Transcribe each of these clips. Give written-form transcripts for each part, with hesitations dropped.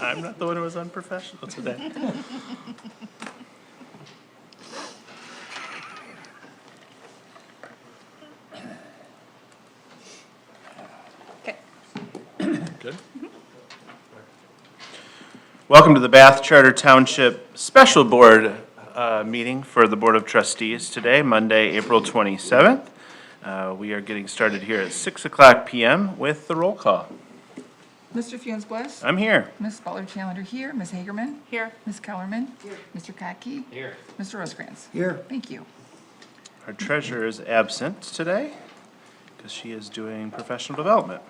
I'm not the one who was unprofessional today. Okay. Good. Welcome to the Bath Charter Township Special Board meeting for the Board of Trustees today, Monday, April 27th. We are getting started here at 6 o'clock p.m. with the roll call. Mr. Fewins-Bliss? I'm here. Ms. Butler-Challender here. Ms. Hagerman? Here. Ms. Kellerman? Here. Mr. Kotke? Here. Mr. Rosekrans? Here. Thank you. Our treasurer is absent today because she is doing professional development.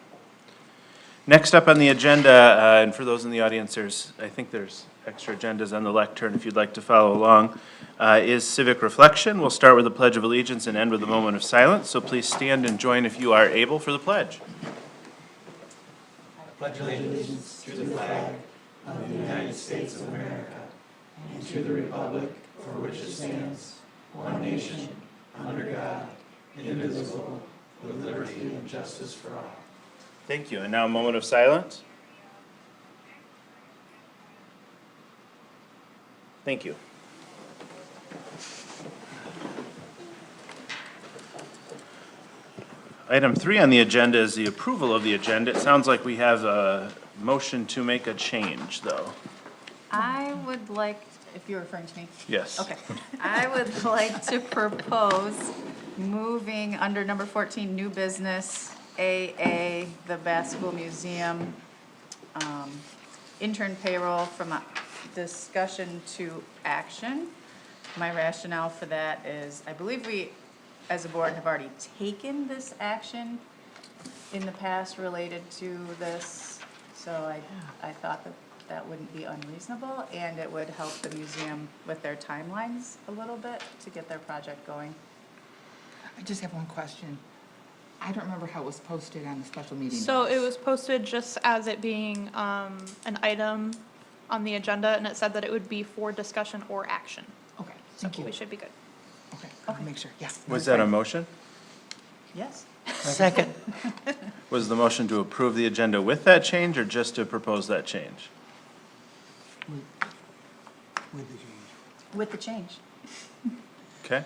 Next up on the agenda, and for those in the audience, I think there's extra agendas on the lectern if you'd like to follow along, is civic reflection. We'll start with the Pledge of Allegiance and end with a moment of silence, so please stand and join if you are able for the pledge. I pledge allegiance to the flag of the United States of America and to the republic for which it stands, one nation, under God, indivisible, with liberty and justice for all. Thank you. And now a moment of silence. Thank you. Item 3 on the agenda is the approval of the agenda. It sounds like we have a motion to make a change, though. I would like, if you're referring to me. Yes. Okay. I would like to propose moving under number 14, new business, AA, the Bath School Museum, intern payroll from a discussion to action. My rationale for that is, I believe we, as a board, have already taken this action in the past related to this, so I thought that that wouldn't be unreasonable, and it would help the museum with their timelines a little bit to get their project going. I just have one question. I don't remember how it was posted on the special meeting. So it was posted just as it being an item on the agenda, and it said that it would be for discussion or action. Okay, So thank you. we should be good. Okay, I'll make sure, yeah. Was that a motion? Yes? Second. Was the motion to approve the agenda with that change or just to propose that change? With the change. With the change. Okay.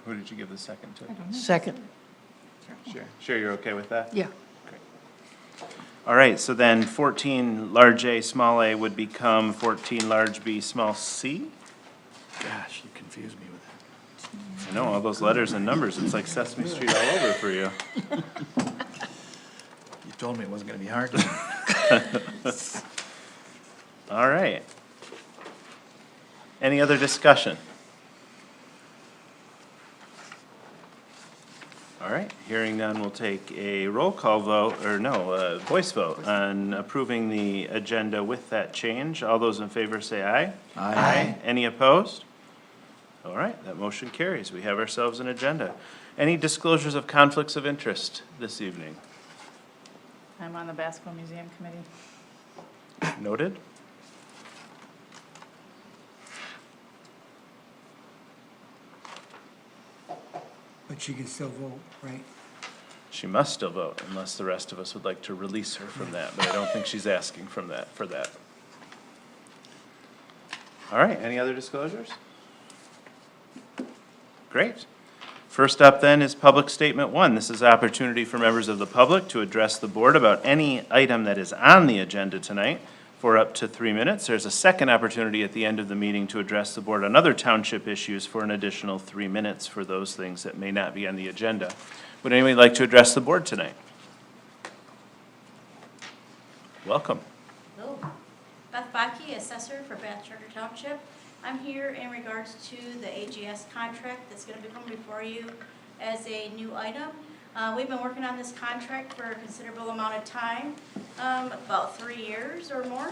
Who did you give the second to? I don't know. Second. Sure. Sure, you're okay with that? Yeah. All right, so then 14 large A, small a would become 14 large B, small c? Gosh, you confused me with that. I know, all those letters and numbers, it's like Sesame Street all over for you. You told me it wasn't gonna be hard. All right. Any other discussion? All right, hearing none, we'll take a roll call vote, or no, voice vote on approving the agenda with that change. All those in favor say aye. Aye. Any opposed? All right, that motion carries. We have ourselves an agenda. Any disclosures of conflicts of interest this evening? I'm on the Basketball Museum Committee. Noted. But she can still vote, right? She must still vote unless the rest of us would like to release her from that, but I don't think she's asking for that. All right, any other disclosures? Great. First up then is public statement 1. This is opportunity for members of the public to address the board about any item that is on the agenda tonight for up to 3 minutes. There's a second opportunity at the end of the meeting to address the board on other township issues for an additional 3 minutes for those things that may not be on the agenda. Would anybody like to address the board tonight? Welcome. Hello, Beth Baki, Assessor for Bath Charter Township. I'm here in regards to the AGS contract that's going to be coming before you as a new item. We've been working on this contract for a considerable amount of time, about 3 years or more,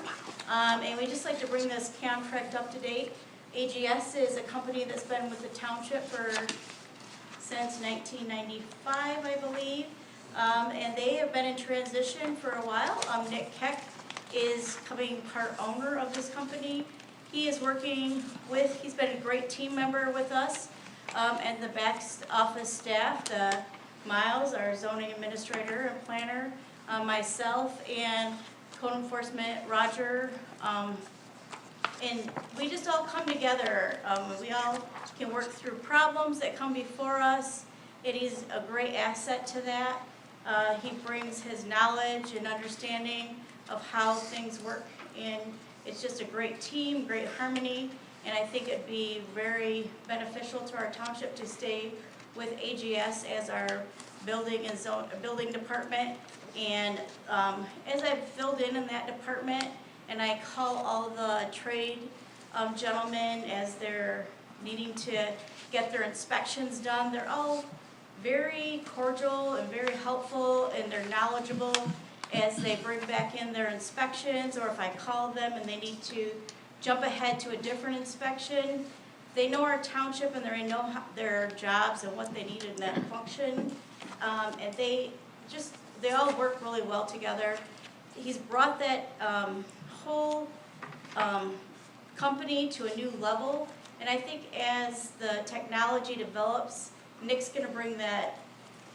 and we just like to bring this contract up to date. AGS is a company that's been with the township since 1995, I believe, and they have been in transition for a while. Nick Keck is becoming part owner of this company. He is working with, he's been a great team member with us, and the back office staff, Miles, our zoning administrator and planner, myself, and code enforcement, Roger, and we just all come together. We all can work through problems that come before us. It is a great asset to that. He brings his knowledge and understanding of how things work, and it's just a great team, great harmony, and I think it'd be very beneficial to our township to stay with AGS as our building and building department. And as I've filled in that department, and I call all the trade gentlemen as they're needing to get their inspections done, they're all very cordial and very helpful, and they're knowledgeable as they bring back in their inspections, or if I call them and they need to jump ahead to a different inspection. They know our township and they know their jobs and what they need in that function. And they all work really well together. He's brought that whole company to a new level, and I think as the technology develops, Nick's gonna bring that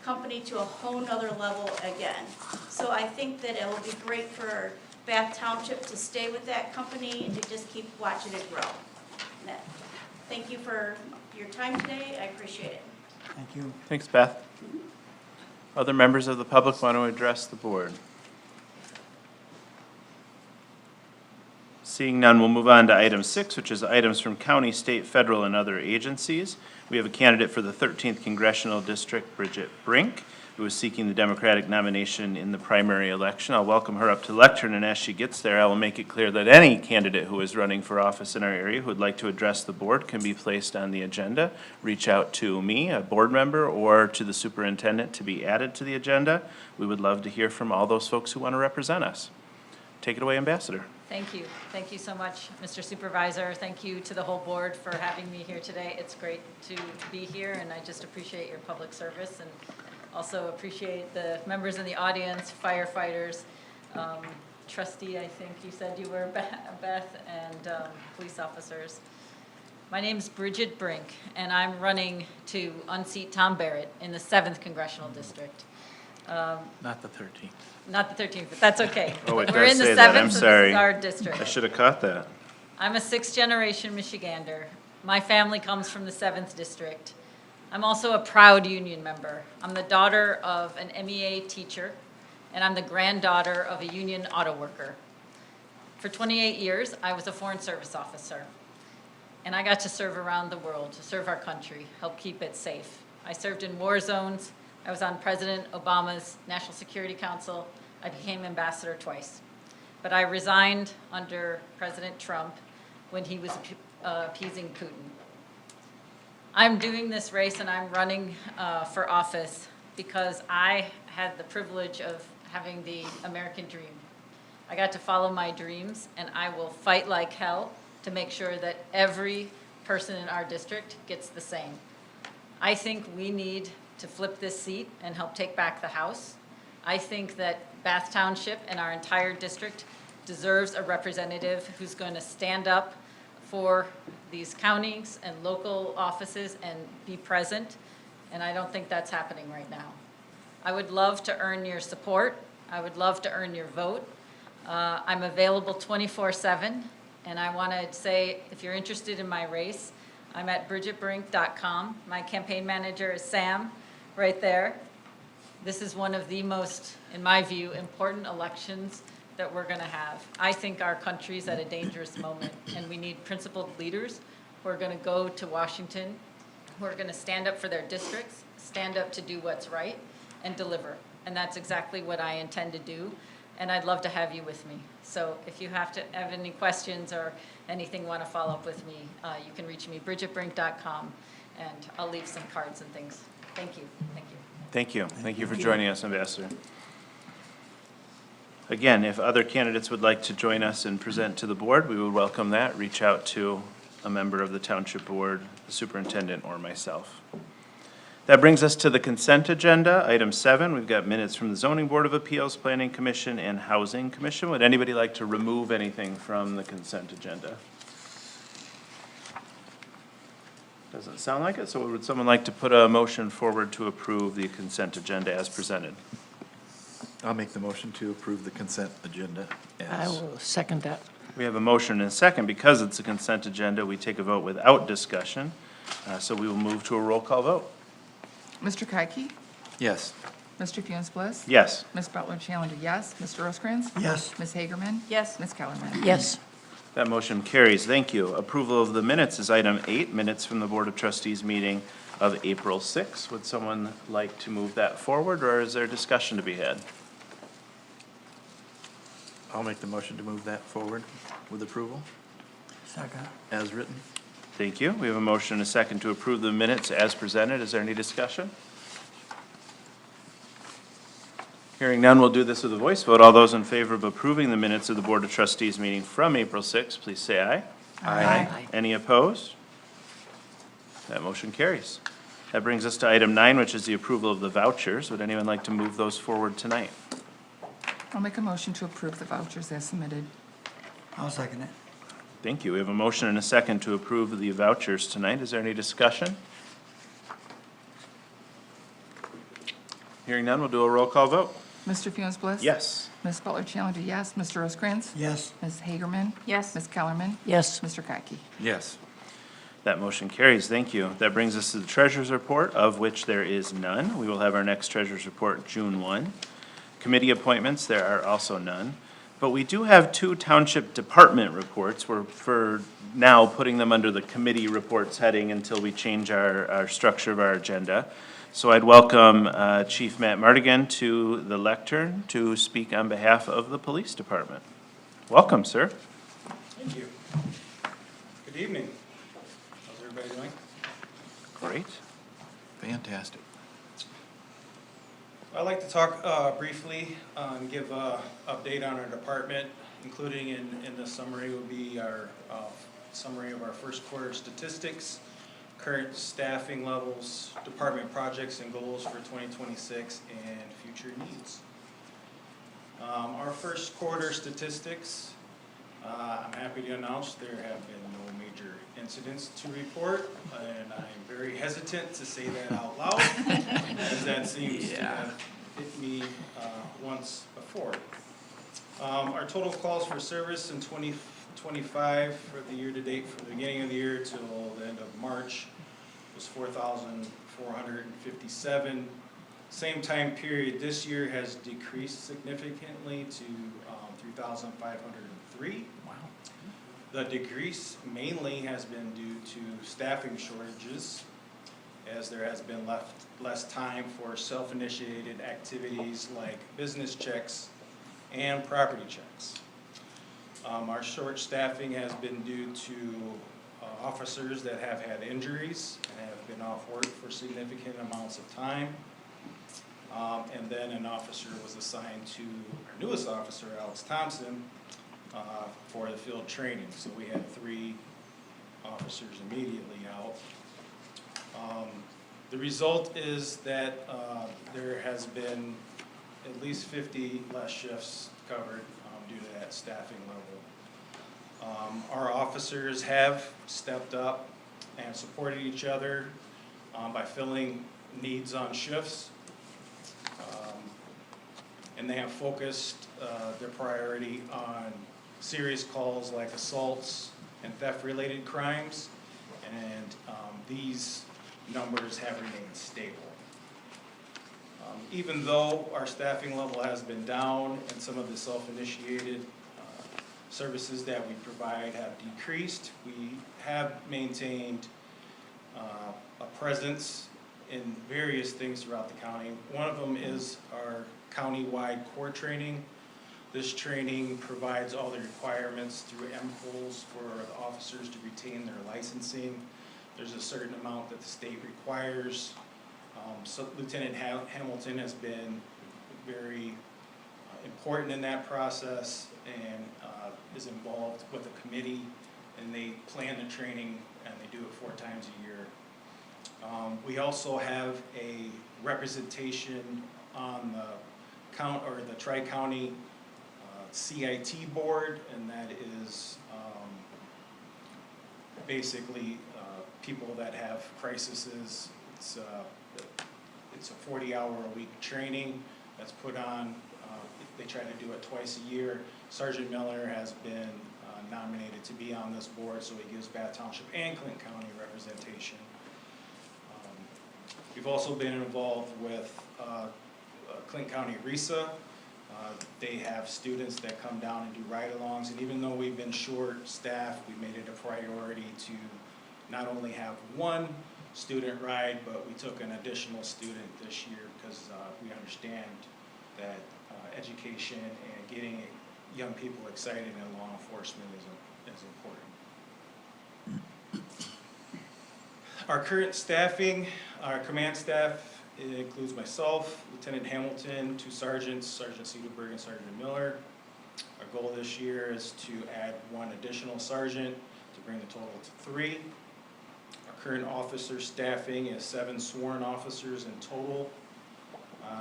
company to a whole nother level again. So I think that it will be great for Bath Township to stay with that company and to just keep watching it grow. Thank you for your time today, I appreciate it. Thank you. Thanks, Beth. Other members of the public want to address the board? Seeing none, we'll move on to item 6, which is items from county, state, federal, and other agencies. We have a candidate for the 13th Congressional District, Bridget Brink, who is seeking the Democratic nomination in the primary election. I'll welcome her up to the lectern, and as she gets there, I will make it clear that any candidate who is running for office in our area who would like to address the board can be placed on the agenda. Reach out to me, a board member, or to the superintendent to be added to the agenda. We would love to hear from all those folks who want to represent us. Take it away, Ambassador. Thank you. Thank you so much, Mr. Supervisor. Thank you to the whole board for having me here today. It's great to be here, and I just appreciate your public service, and also appreciate the members in the audience, firefighters, trustee, I think you said you were, Beth, and police officers. My name's Bridget Brink, and I'm running to unseat Tom Barrett in the 7th Congressional District. Not the 13th. Not the 13th, but that's okay. Oh, it We're does in the say that. 7th, I'm so sorry. this is our district. I should have caught that. I'm a 6th-generation Michigander. My family comes from the 7th District. I'm also a proud union member. I'm the daughter of an MEA teacher, and I'm the granddaughter of a union auto worker. For 28 years, I was a Foreign Service officer, and I got to serve around the world, to serve our country, help keep it safe. I served in war zones. I was on President Obama's National Security Council. I became ambassador twice. But I resigned under President Trump when he was appeasing Putin. I'm doing this race and I'm running for office because I had the privilege of having the American dream. I got to follow my dreams, and I will fight like hell to make sure that every person in our district gets the same. I think we need to flip this seat and help take back the House. I think that Bath Township and our entire district deserves a representative who's going to stand up for these counties and local offices and be present, and I don't think that's happening right now. I would love to earn your support. I would love to earn your vote. I'm available 24/7, and I want to say, if you're interested in my race, I'm at bridgetbrink.com. My campaign manager is Sam, right there. This is one of the most, in my view, important elections that we're going to have. I think our country's at a dangerous moment, and we need principled leaders who are going to go to Washington, who are going to stand up for their districts, stand up to do what's right, and deliver. And that's exactly what I intend to do, and I'd love to have you with me. So if you have any questions or anything, want to follow up with me, you can reach me, bridgetbrink.com, and I'll leave some cards and things. Thank you. Thank you. Thank you. Thank you for joining us, Ambassador. Again, if other candidates would like to join us and present to the board, we would welcome that. Reach out to a member of the Township Board, the superintendent, or myself. That brings us to the consent agenda. Item 7, we've got minutes from the Zoning Board of Appeals, Planning Commission, and Housing Commission. Would anybody like to remove anything from the consent agenda? Doesn't sound like it, so would someone like to put a motion forward to approve the consent agenda as presented? I'll make the motion to approve the consent agenda I as. will second that. We have a motion and a second. Because it's a consent agenda, we take a vote without discussion. So we will move to a roll call vote. Mr. Kotke? Yes. Mr. Fewins-Bliss? Yes. Ms. Butler-Chalender, yes. Mr. Rosekrans? Yes. Ms. Hagerman? Yes. Ms. Kellerman? Yes, That motion carries. Thank you. Approval of the minutes is item 8, minutes from the Board of Trustees meeting of April 6. Would someone like to move that forward, or is there discussion to be had? I'll make the motion to move that forward with approval Second. as written. Thank you. We have a motion and a second to approve the minutes as presented. Is there any discussion? Hearing none, we'll do this with a voice vote. All those in favor of approving the minutes of the Board of Trustees meeting from April 6, please say aye. Aye. Any opposed? That motion carries. That brings us to item 9, which is the approval of the vouchers. Would anyone like to move those forward tonight? I'll make a motion to approve the vouchers as submitted. I'll second it. Thank you. We have a motion and a second to approve the vouchers tonight. Is there any discussion? Hearing none, we'll do a roll call vote. Mr. Fewins-Bliss? Yes. Ms. Butler-Chalender, yes. Mr. Rosekrans? Yes. Ms. Hagerman? Yes. Ms. Kellerman? yes, Mr. Kotke? Yes. That motion carries. Thank you. That brings us to the treasurer's report, of which there is none. We will have our next treasurer's report June 1. Committee appointments, there are also none. But we do have 2 township department reports. We're for now putting them under the committee reports heading until we change our structure of our agenda. So I'd welcome Chief Matt Mardigan to the lectern to speak on behalf of the police department. Welcome, sir. Thank you. Good evening. How's everybody doing? Great. Fantastic. I'd like to talk briefly and give an update on our department, including in the summary will be our summary of our first quarter statistics, current staffing levels, department projects and goals for 2026, and future needs. Our first quarter statistics, I'm happy to announce there have been no major incidents to report, and I'm very hesitant to say that out loud, as that seems to have hit me once before. Our total calls for service in 2025 for the year-to-date, from the beginning of the year till the end of March, was 4,457. Same time period this year has decreased significantly to 3,503. Wow. The decrease mainly has been due to staffing shortages, as there has been less time for self-initiated activities like business checks and property checks. Our short staffing has been due to officers that have had injuries and have been off work for significant amounts of time. And then an officer was assigned to our newest officer, Alex Thompson, for the field training. So we had 3 officers immediately out. The result is that there has been at least 50 less shifts covered due to that staffing level. Our officers have stepped up and supported each other by filling needs on shifts. And they have focused their priority on serious calls like assaults and theft-related crimes, and these numbers have remained stable. Even though our staffing level has been down and some of the self-initiated services that we provide have decreased, we have maintained a presence in various things throughout the county. One of them is our county-wide core training. This training provides all the requirements through MPOLs for the officers to retain their licensing. There's a certain amount that the state requires. So Lieutenant Hamilton has been very important in that process and is involved with a committee, and they plan the training and they do it 4 times a year. We also have a representation on the Tri-County CIT board, and that is basically people that have crises. It's a 40-hour-a-week training that's put on They try to do it twice a year. Sergeant Miller has been nominated to be on this board, so he gives Bath Township and Clinton County representation. We've also been involved with Clinton County RISA. They have students that come down and do ride-alongs, and even though we've been short-staffed, we made it a priority to not only have one student ride, but we took an additional student this year because we understand that education and getting young people excited in law enforcement is important. Our current staffing, our command staff, it includes myself, Lieutenant Hamilton, 2 sergeants, Sergeant Cedarberg and Sergeant Miller. Our goal this year is to add 1 additional sergeant to bring the total to 3. Our current officer staffing is 7 sworn officers in total.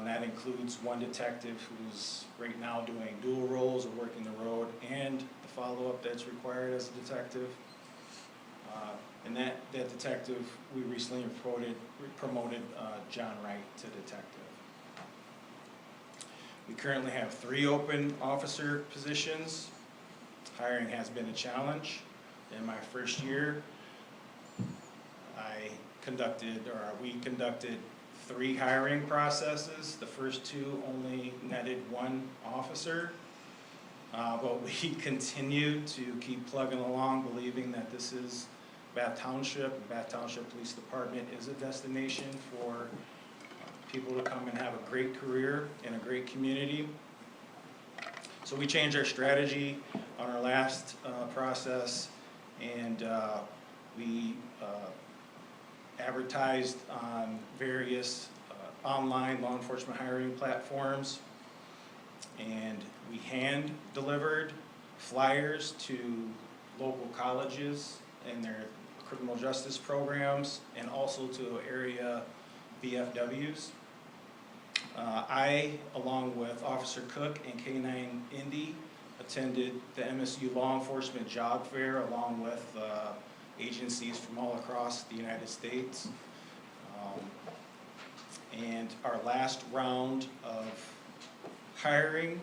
That includes 1 detective who's right now doing dual roles of working the road and the follow-up that's required as a detective. And that detective, we recently promoted John Wright to detective. We currently have 3 open officer positions. Hiring has been a challenge. In my first year, we conducted 3 hiring processes. The first 2 only netted 1 officer. But we continue to keep plugging along, believing that this is Bath Township. Bath Township Police Department is a destination for people to come and have a great career in a great community. So we changed our strategy on our last process, and we advertised on various online law enforcement hiring platforms, and we hand delivered flyers to local colleges and their criminal justice programs, and also to area VFWs. I, along with Officer Cook and K-9 Indy, attended the MSU Law Enforcement Job Fair along with agencies from all across the United States. And our last round of hiring,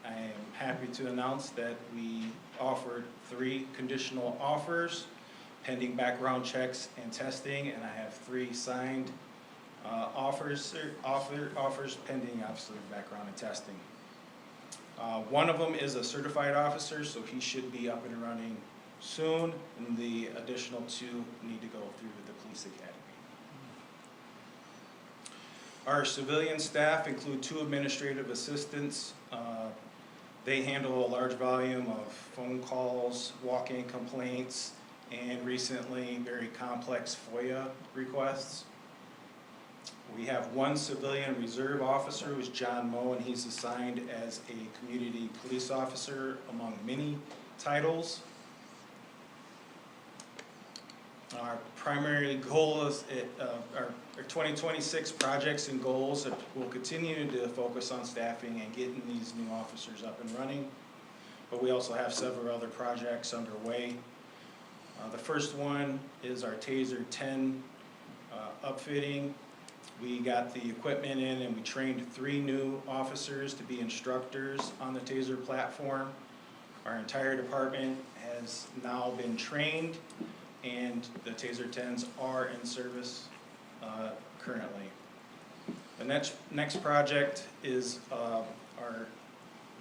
I am happy to announce that we offered 3 conditional offers pending background checks and testing, and I have 3 signed offers pending, obviously, background and testing. One of them is a certified officer, so he should be up and running soon, and the additional 2 need to go through the police academy. Our civilian staff include 2 administrative assistants. They handle a large volume of phone calls, walk-in complaints, and recently very complex FOIA requests. We have 1 civilian reserve officer, who's John Moe, and he's assigned as a community police officer among many titles. Our primary goal is our 2026 projects and goals will continue to focus on staffing and getting these new officers up and running, but we also have several other projects underway. The first one is our Taser 10 upfitting. We got the equipment in and we trained 3 new officers to be instructors on the Taser platform. Our entire department has now been trained, and the Taser 10s are in service currently. The next project is our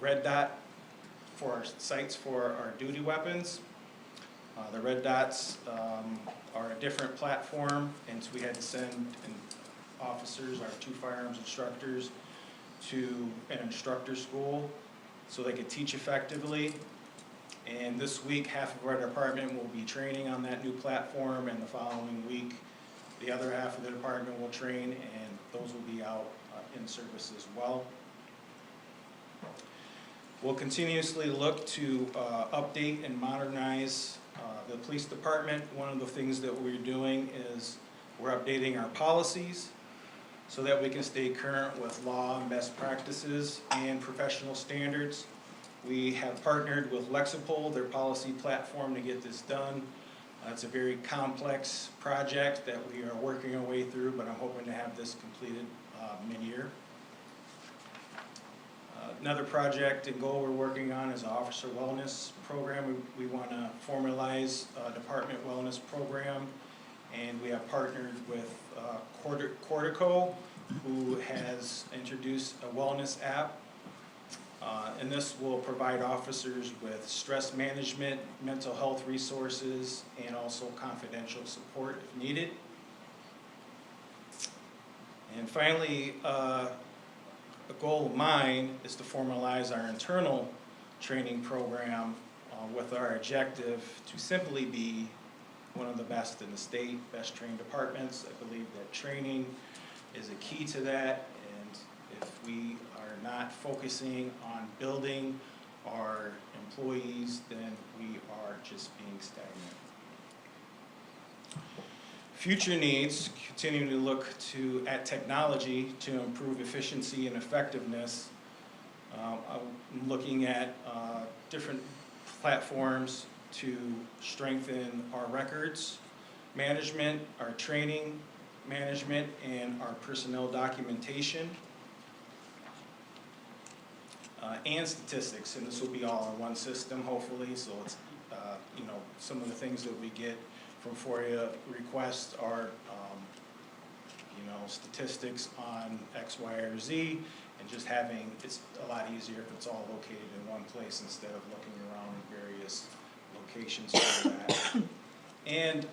red dot for our sights for our duty weapons. The red dots are a different platform, and so we had to send officers, our 2 firearms instructors, to an instructor school so they could teach effectively. And this week, half of our department will be training on that new platform, and the following week, the other half of the department will train, and those will be out in service as well. We'll continuously look to update and modernize the police department. One of the things that we're doing is we're updating our policies so that we can stay current with law and best practices and professional standards. We have partnered with Lexipol, their policy platform, to get this done. It's a very complex project that we are working our way through, but I'm hoping to have this completed mid-year. Another project and goal we're working on is an officer wellness program. We want to formalize a department wellness program, and we have partnered with Kotke, who has introduced a wellness app. And this will provide officers with stress management, mental health resources, and also confidential support if needed. And finally, a goal of mine is to formalize our internal training program with our objective to simply be one of the best in the state, best trained departments. I believe that training is a key to that, and if we are not focusing on building our employees, then we are just being stagnant. Future needs, continuing to look at technology to improve efficiency and effectiveness. I'm looking at different platforms to strengthen our records management, our training management, and our personnel documentation, and statistics. And this will be all in one system, hopefully. So it's, you know, some of the things that we get from FOIA requests are, you know, statistics on X, Y, or Z, and just having, it's a lot easier if it's all located in one place instead of looking around in various locations for that. And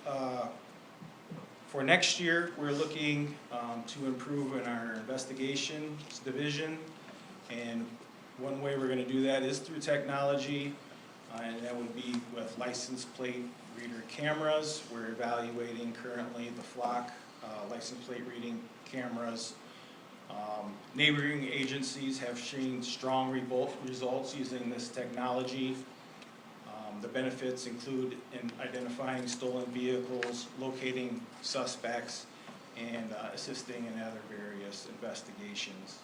for next year, we're looking to improve in our investigations division, and one way we're going to do that is through technology, and that would be with license plate reader cameras. We're evaluating currently the flock license plate reading cameras. Neighboring agencies have seen strong results using this technology. The benefits include in identifying stolen vehicles, locating suspects, and assisting in other various investigations.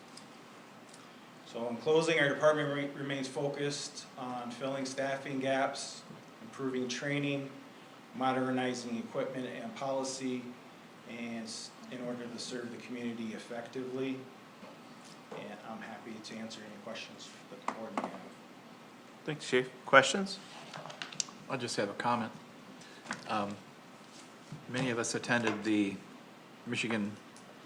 So in closing, our department remains focused on filling staffing gaps, improving training, modernizing equipment and policy, and in order to serve the community effectively. And I'm happy to answer any questions that the board may have. Thanks, Chief. Questions? I'll just have a comment. Many of us attended the Michigan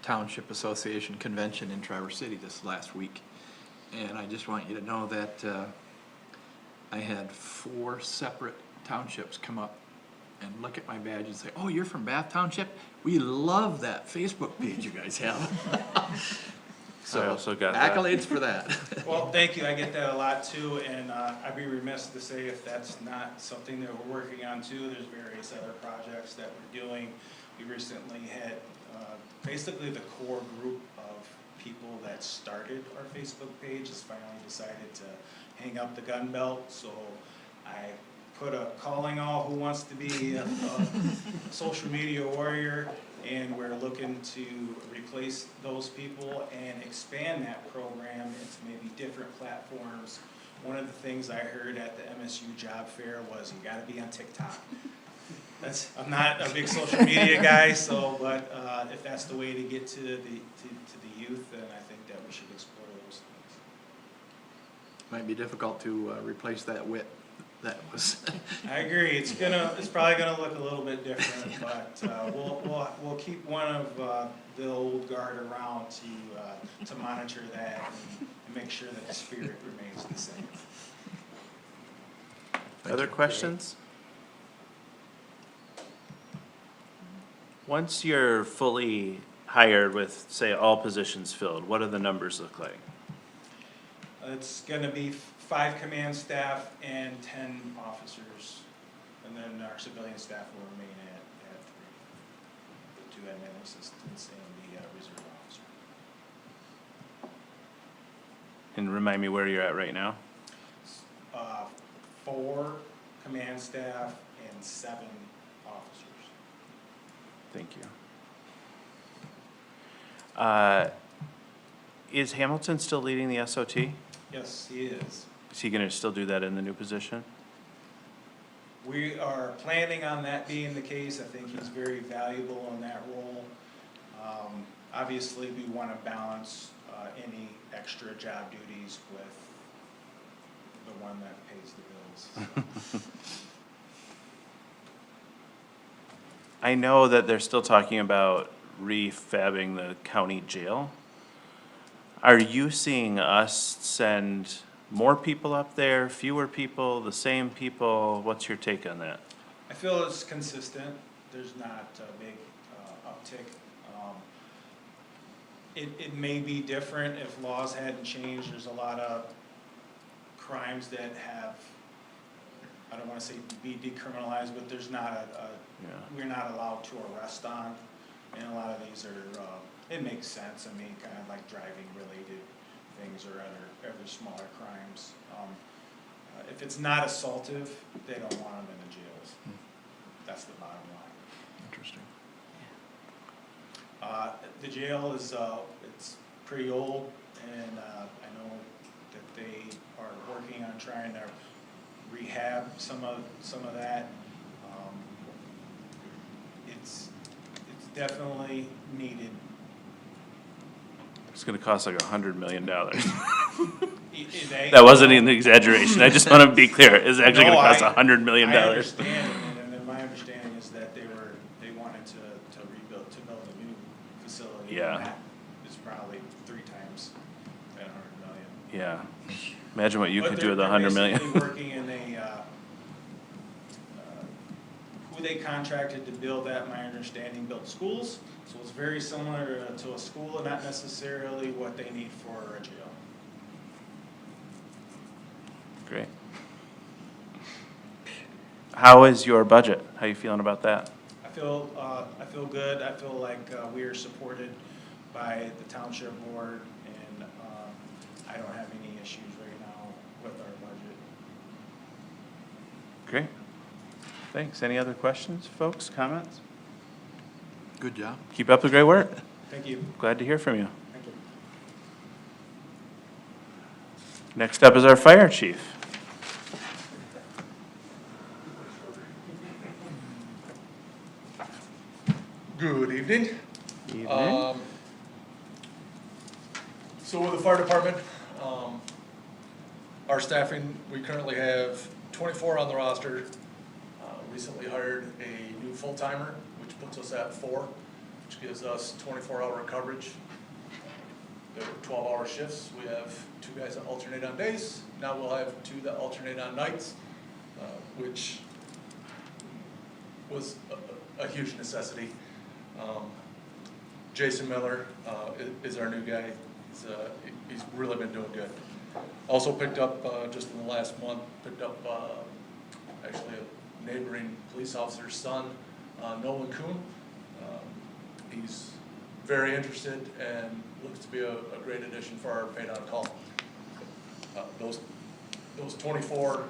Township Association Convention in Traverse City this last week. And I just want you to know that I had 4 separate townships come up and look at my badge and say, "Oh, you're from Bath Township? We love that Facebook page you guys have." So I also got that. accolades for that. Well, thank you. I get that a lot too, and I'd be remiss to say if that's not something that we're working on too. There's various other projects that we're doing. We recently had basically the core group of people that started our Facebook page has finally decided to hang up the gun belt. So I put a calling all who wants to be a social media warrior, and we're looking to replace those people and expand that program into maybe different platforms. One of the things I heard at the MSU job fair was you gotta be on TikTok. I'm not a big social media guy, so, but if that's the way to get to the youth, then I think that we should explore those things. Might be difficult to replace that wit. That was. I agree. It's probably gonna look a little bit different, but we'll keep one of the old guard around to monitor that and make sure that the spirit remains the same. Other questions? Once you're fully hired with, say, all positions filled, what do the numbers look like? It's gonna be 5 command staff and 10 officers, and then our civilian staff will remain at 3. The 2 admin assistants and the reserve officer. And remind me where you're at right now? 4 command staff and 7 officers. Thank you. Is Hamilton still leading the SOT? Yes, he is. Is he gonna still do that in the new position? We are planning on that being the case. I think he's very valuable in that role. Obviously, we want to balance any extra job duties with the one that pays the bills. I know that they're still talking about refabbing the county jail. Are you seeing us send more people up there, fewer people, the same people? What's your take on that? I feel it's consistent. There's not a big uptick. It may be different if laws hadn't changed. There's a lot of crimes that have, I don't want to say be decriminalized, but there's not we're not allowed to arrest on. And a lot of these are, it makes sense. I mean, kind of like driving related things or other smaller crimes. If it's not assaultive, they don't want them in the jails. That's the bottom line. Interesting. The jail is, it's pretty old, and I know that they are working on trying to rehab some of that. It's definitely needed. It's gonna cost like $100 million. That That wasn't an exaggeration. I just want to be clear. It's actually No, gonna cost I- $100 million. I understand, and then my understanding is that they wanted to build a new facility. Yeah. And that is probably 3 times that 100 million. Yeah. Imagine what you But could they're- do with they're $100 million. basically working in a, who they contracted to build that, my understanding, built schools. So it's very similar to a school and not necessarily what they need for a jail. Great. How is your budget? How you feeling about that? I feel good. I feel like we are supported by the township board, and I don't have any issues right now with our budget. Great. Thanks. Any other questions, folks, comments? Good job. Keep up the great work. Thank you. Glad to hear from you. Thank you. Next up is our fire chief. Good evening. Evening. So with the fire department, our staffing, we currently have 24 on the roster. Recently hired a new full-timer, which puts us at 4, which gives us 24-hour coverage. There were 12-hour shifts. We have 2 guys that alternate on days. Now we'll have 2 that alternate on nights, which was a huge necessity. Jason Miller is our new guy. He's really been doing good. Also picked up, just in the last month, actually a neighboring police officer's son, Nolan Kuhn. He's very interested and looks to be a great addition for our paid on call. Those 24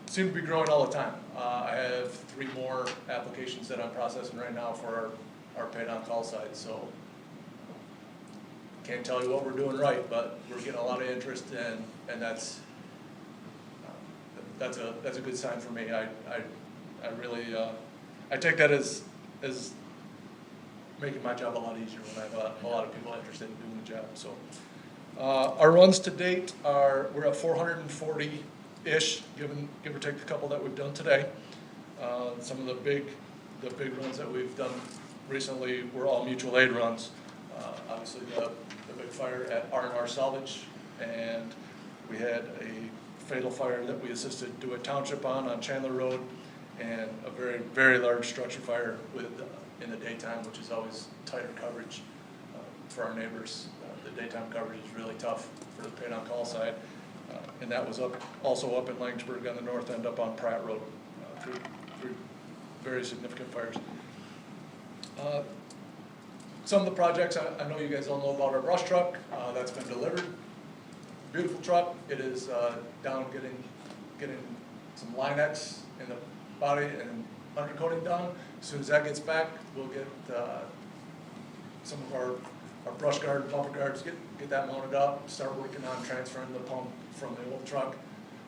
seem to be growing all the time. I have 3 more applications that I'm processing right now for our paid on call side, so can't tell you what we're doing right, but we're getting a lot of interest, and that's a good sign for me. I really I take that as making my job a lot easier when I have a lot of people interested in doing the job. So our runs to date we're at 440-ish, give or take the couple that we've done today. Some of the big runs that we've done recently were all mutual aid runs. Obviously the big fire at R&R Salvage, and we had a fatal fire that we assisted do a township on Chandler Road, and a very, very large structure fire in the daytime, which is always tighter coverage for our neighbors. The daytime coverage is really tough for the paid on call side, and that was also up in Laingsburg on the north end, up on Pratt Road. Three very significant fires. Some of the projects, I know you guys all know about our brush truck. That's been delivered. Beautiful truck. It is down getting some Linex in the body and undercoating done. As soon as that gets back, we'll get some of our brush guard, bumper guards, get that mounted up, start working on transferring the pump from the old truck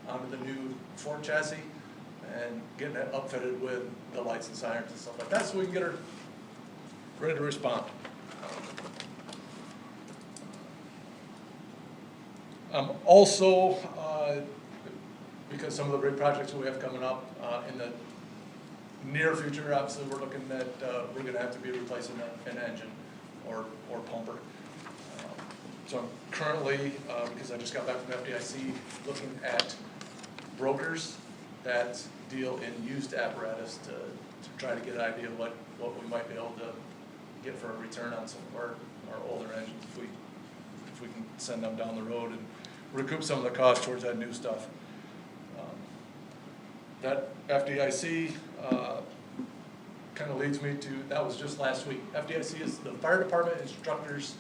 onto the new Ford chassis, and getting it upfitted with the lights and sirens and stuff like that, so we can get her ready to respond. Also, because some of the big projects we have coming up in the near future, obviously, we're looking at, we're gonna have to be replacing an engine or pumper. So I'm currently, because I just got back from FDIC, looking at brokers that deal in used apparatus to try to get an idea of what we might be able to get for a return on some of our older engines, if we can send them down the road and recoup some of the cost towards that new stuff. That FDIC kind of leads me to, that was just last week. FDIC is the Fire Department Instructors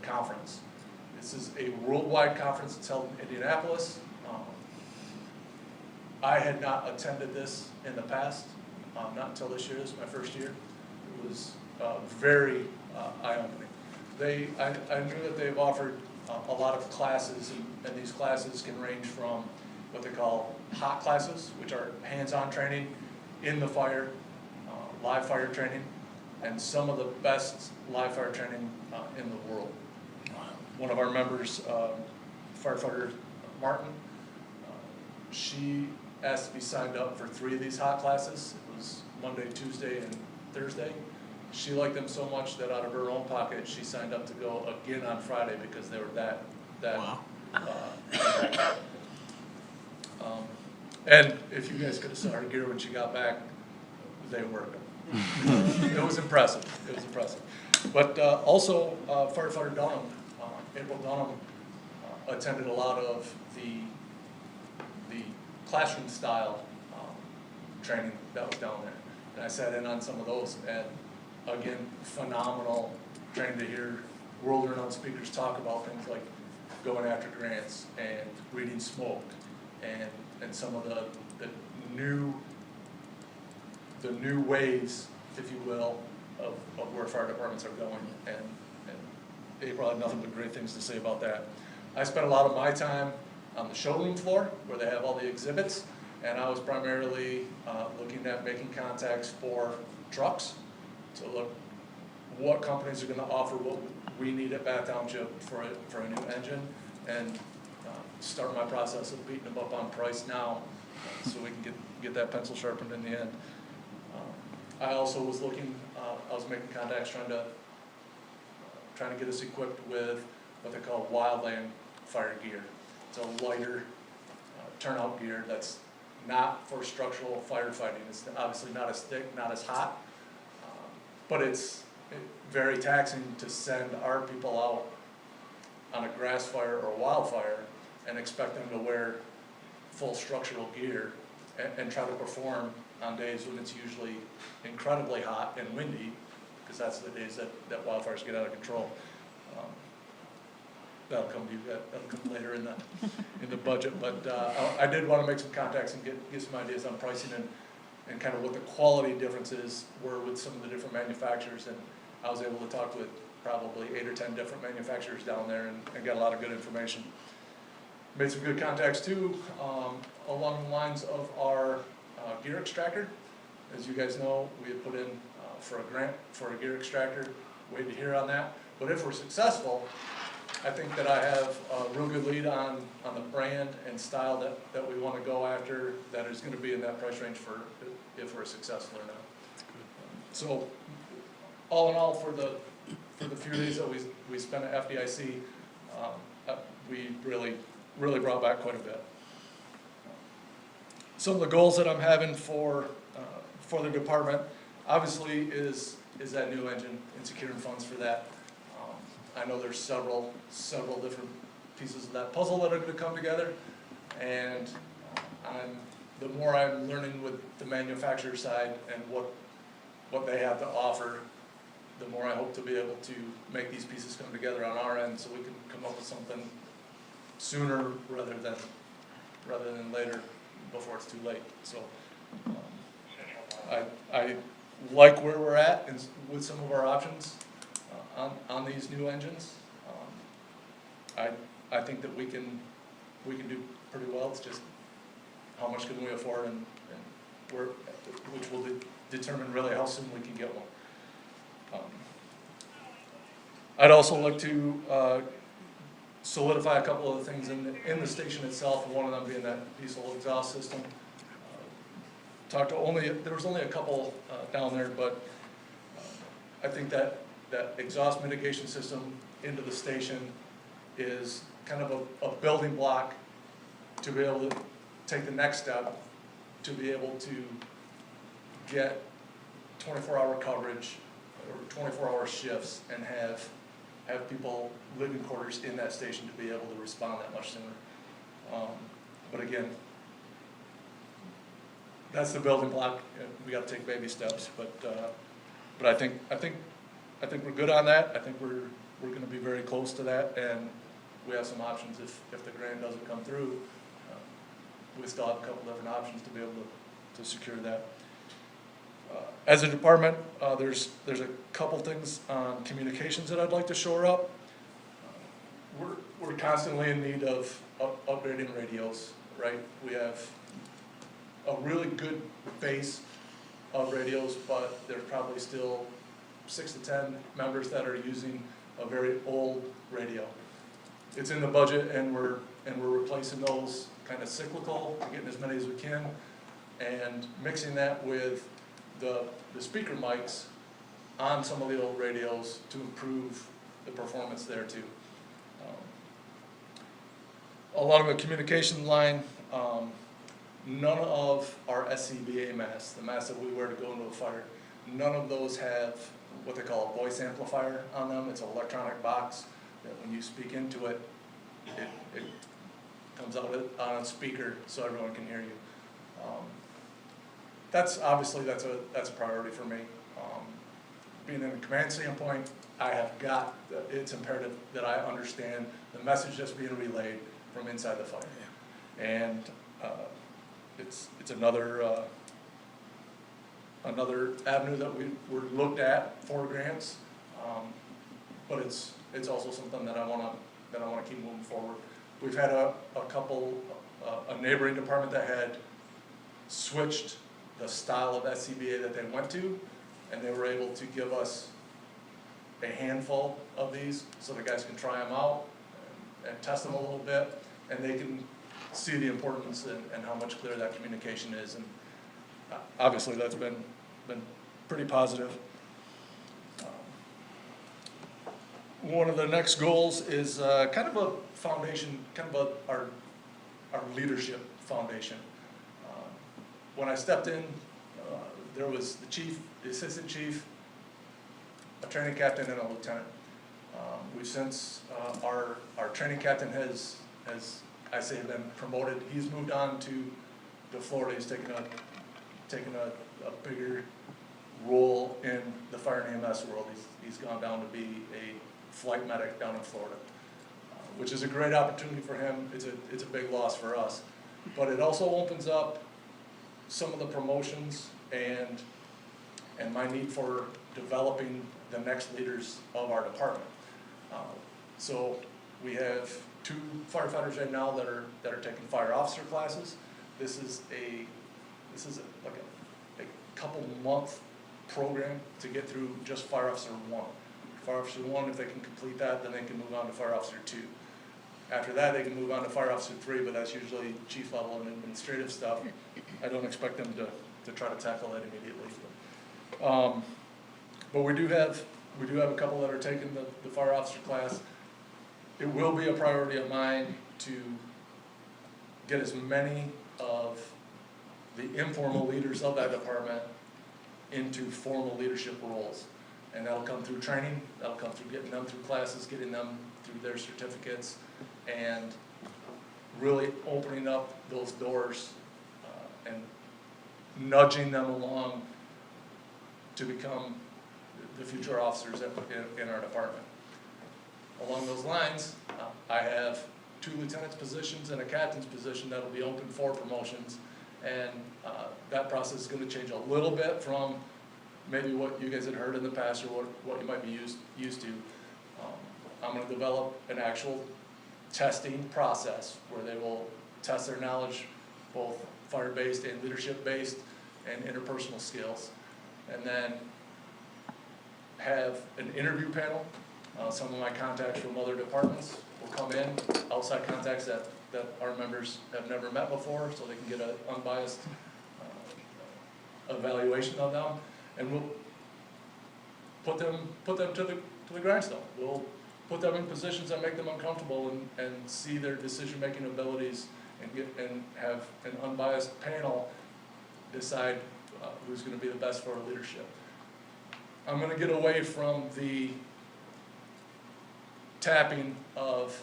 Conference. This is a worldwide conference that's held in Indianapolis. I had not attended this in the past, not until this year. This is my first year. It was very eye-opening. I knew that they've offered a lot of classes, and these classes can range from what they call hot classes, which are hands-on training in the fire, live fire training, and some of the best live fire training in the world. One of our members, firefighter Martin, she asked to be signed up for 3 of these hot classes. It was Monday, Tuesday, and Thursday. She liked them so much that out of her own pocket, she signed up to go again on Friday because they were that wow. And if you guys could have saw her gear when she got back, they were. It was impressive. It was impressive. But also, firefighter Dunham, April Dunham, attended a lot of the classroom style training that was down there. And I sat in on some of those, and again, phenomenal training to hear world-renowned speakers talk about things like going after grants and reading smoke and some of the new ways, if you will, of where fire departments are going. And April had nothing but great things to say about that. I spent a lot of my time on the showroom floor where they have all the exhibits, and I was primarily looking at making contacts for trucks to look what companies are going to offer what we need at Bath Township for a new engine, and start my process of beating them up on price now so we can get that pencil sharpened in the end. I also was looking, I was making contacts trying to get us equipped with what they call wildland fire gear. It's a lighter turnout gear that's not for structural firefighting. It's obviously not as thick, not as hot, but it's very taxing to send our people out on a grass fire or a wildfire and expect them to wear full structural gear and try to perform on days when it's usually incredibly hot and windy, because that's the days that wildfires get out of control. That'll come to you. That'll come later in the budget. But I did want to make some contacts and get some ideas on pricing and kind of what the quality differences were with some of the different manufacturers. And I was able to talk with probably 8 or 10 different manufacturers down there and got a lot of good information. Made some good contacts too along the lines of our gear extractor. As you guys know, we had put in for a grant for a gear extractor. Wait to hear on that. But if we're successful, I think that I have a real good lead on the brand and style that we want to go after that is going to be in that price range for if we're successful or not. So all in all, for the few days that we spent at FDIC, we really brought back quite a bit. Some of the goals that I'm having for the department, obviously, is that new engine and securing funds for that. I know there's several different pieces of that puzzle that are going to come together, and the more I'm learning with the manufacturer side and what they have to offer, the more I hope to be able to make these pieces come together on our end so we can come up with something sooner rather than later before it's too late. So I like where we're at with some of our options on these new engines. I think that we can do pretty well. It's just how much can we afford and which will determine really how soon we can get one. I'd also like to solidify a couple of the things in the station itself, and one of them being that diesel exhaust system. There was only a couple down there, but I think that exhaust mitigation system into the station is kind of a building block to be able to take the next step, to be able to get 24-hour coverage or 24-hour shifts and have people living quarters in that station to be able to respond that much sooner. But again, that's the building block. We got to take baby steps, but I think we're good on that. I think we're going to be very close to that, and we have some options if the grant doesn't come through. We still have a couple different options to be able to secure that. As a department, there's a couple things on communications that I'd like to shore up. We're constantly in need of upgrading radios, right? We have a really good base of radios, but there's probably still 6 to 10 members that are using a very old radio. It's in the budget, and we're replacing those kind of cyclical, getting as many as we can, and mixing that with the speaker mics on some of the old radios to improve the performance there too. Along the communication line, none of our SCBA masks, the masks that we wear to go into a fire, none of those have what they call a voice amplifier on them. It's an electronic box that when you speak into it, it comes out on a speaker so everyone can hear you. That's obviously that's a priority for me. Being in a command standpoint, it's imperative that I understand the message that's being relayed from inside the fire. And it's another avenue that we're looked at for grants, but it's also something that I want to keep moving forward. We've had a neighboring department that had switched the style of SCBA that they went to, and they were able to give us a handful of these so the guys can try them out and test them a little bit, and they can see the importance and how much clearer that communication is. And obviously that's been pretty positive. One of the next goals is kind of a foundation, our leadership foundation. When I stepped in, there was the chief, the assistant chief, a training captain, and a lieutenant. We've since, our training captain has I say been promoted. He's moved on to Florida. He's taken a bigger role in the fire and EMS world. He's gone down to be a flight medic down in Florida, which is a great opportunity for him. It's a big loss for us, but it also opens up some of the promotions and my need for developing the next leaders of our department. So we have 2 firefighters right now that are taking fire officer classes. This is like a couple month program to get through just fire officer 1. Fire officer 1, if they can complete that, then they can move on to fire officer 2. After that, they can move on to fire officer 3, but that's usually chief level and administrative stuff. I don't expect them to try to tackle that immediately. But we do have a couple that are taking the fire officer class. It will be a priority of mine to get as many of the informal leaders of that department into formal leadership roles. And that'll come through training, that'll come through getting them through classes, getting them through their certificates, and really opening up those doors and nudging them along to become the future officers in our department. Along those lines, I have 2 lieutenant's positions and a captain's position that will be open for promotions, and that process is going to change a little bit from maybe what you guys had heard in the past or what you might be used to. I'm going to develop an actual testing process where they will test their knowledge, both fire-based and leadership-based and interpersonal skills, and then have an interview panel. Some of my contacts from other departments will come in, outside contacts that our members have never met before, so they can get an unbiased evaluation of them, and we'll put them to the grindstone. We'll put them in positions that make them uncomfortable and see their decision-making abilities and have an unbiased panel decide who's going to be the best for our leadership. I'm going to get away from the tapping of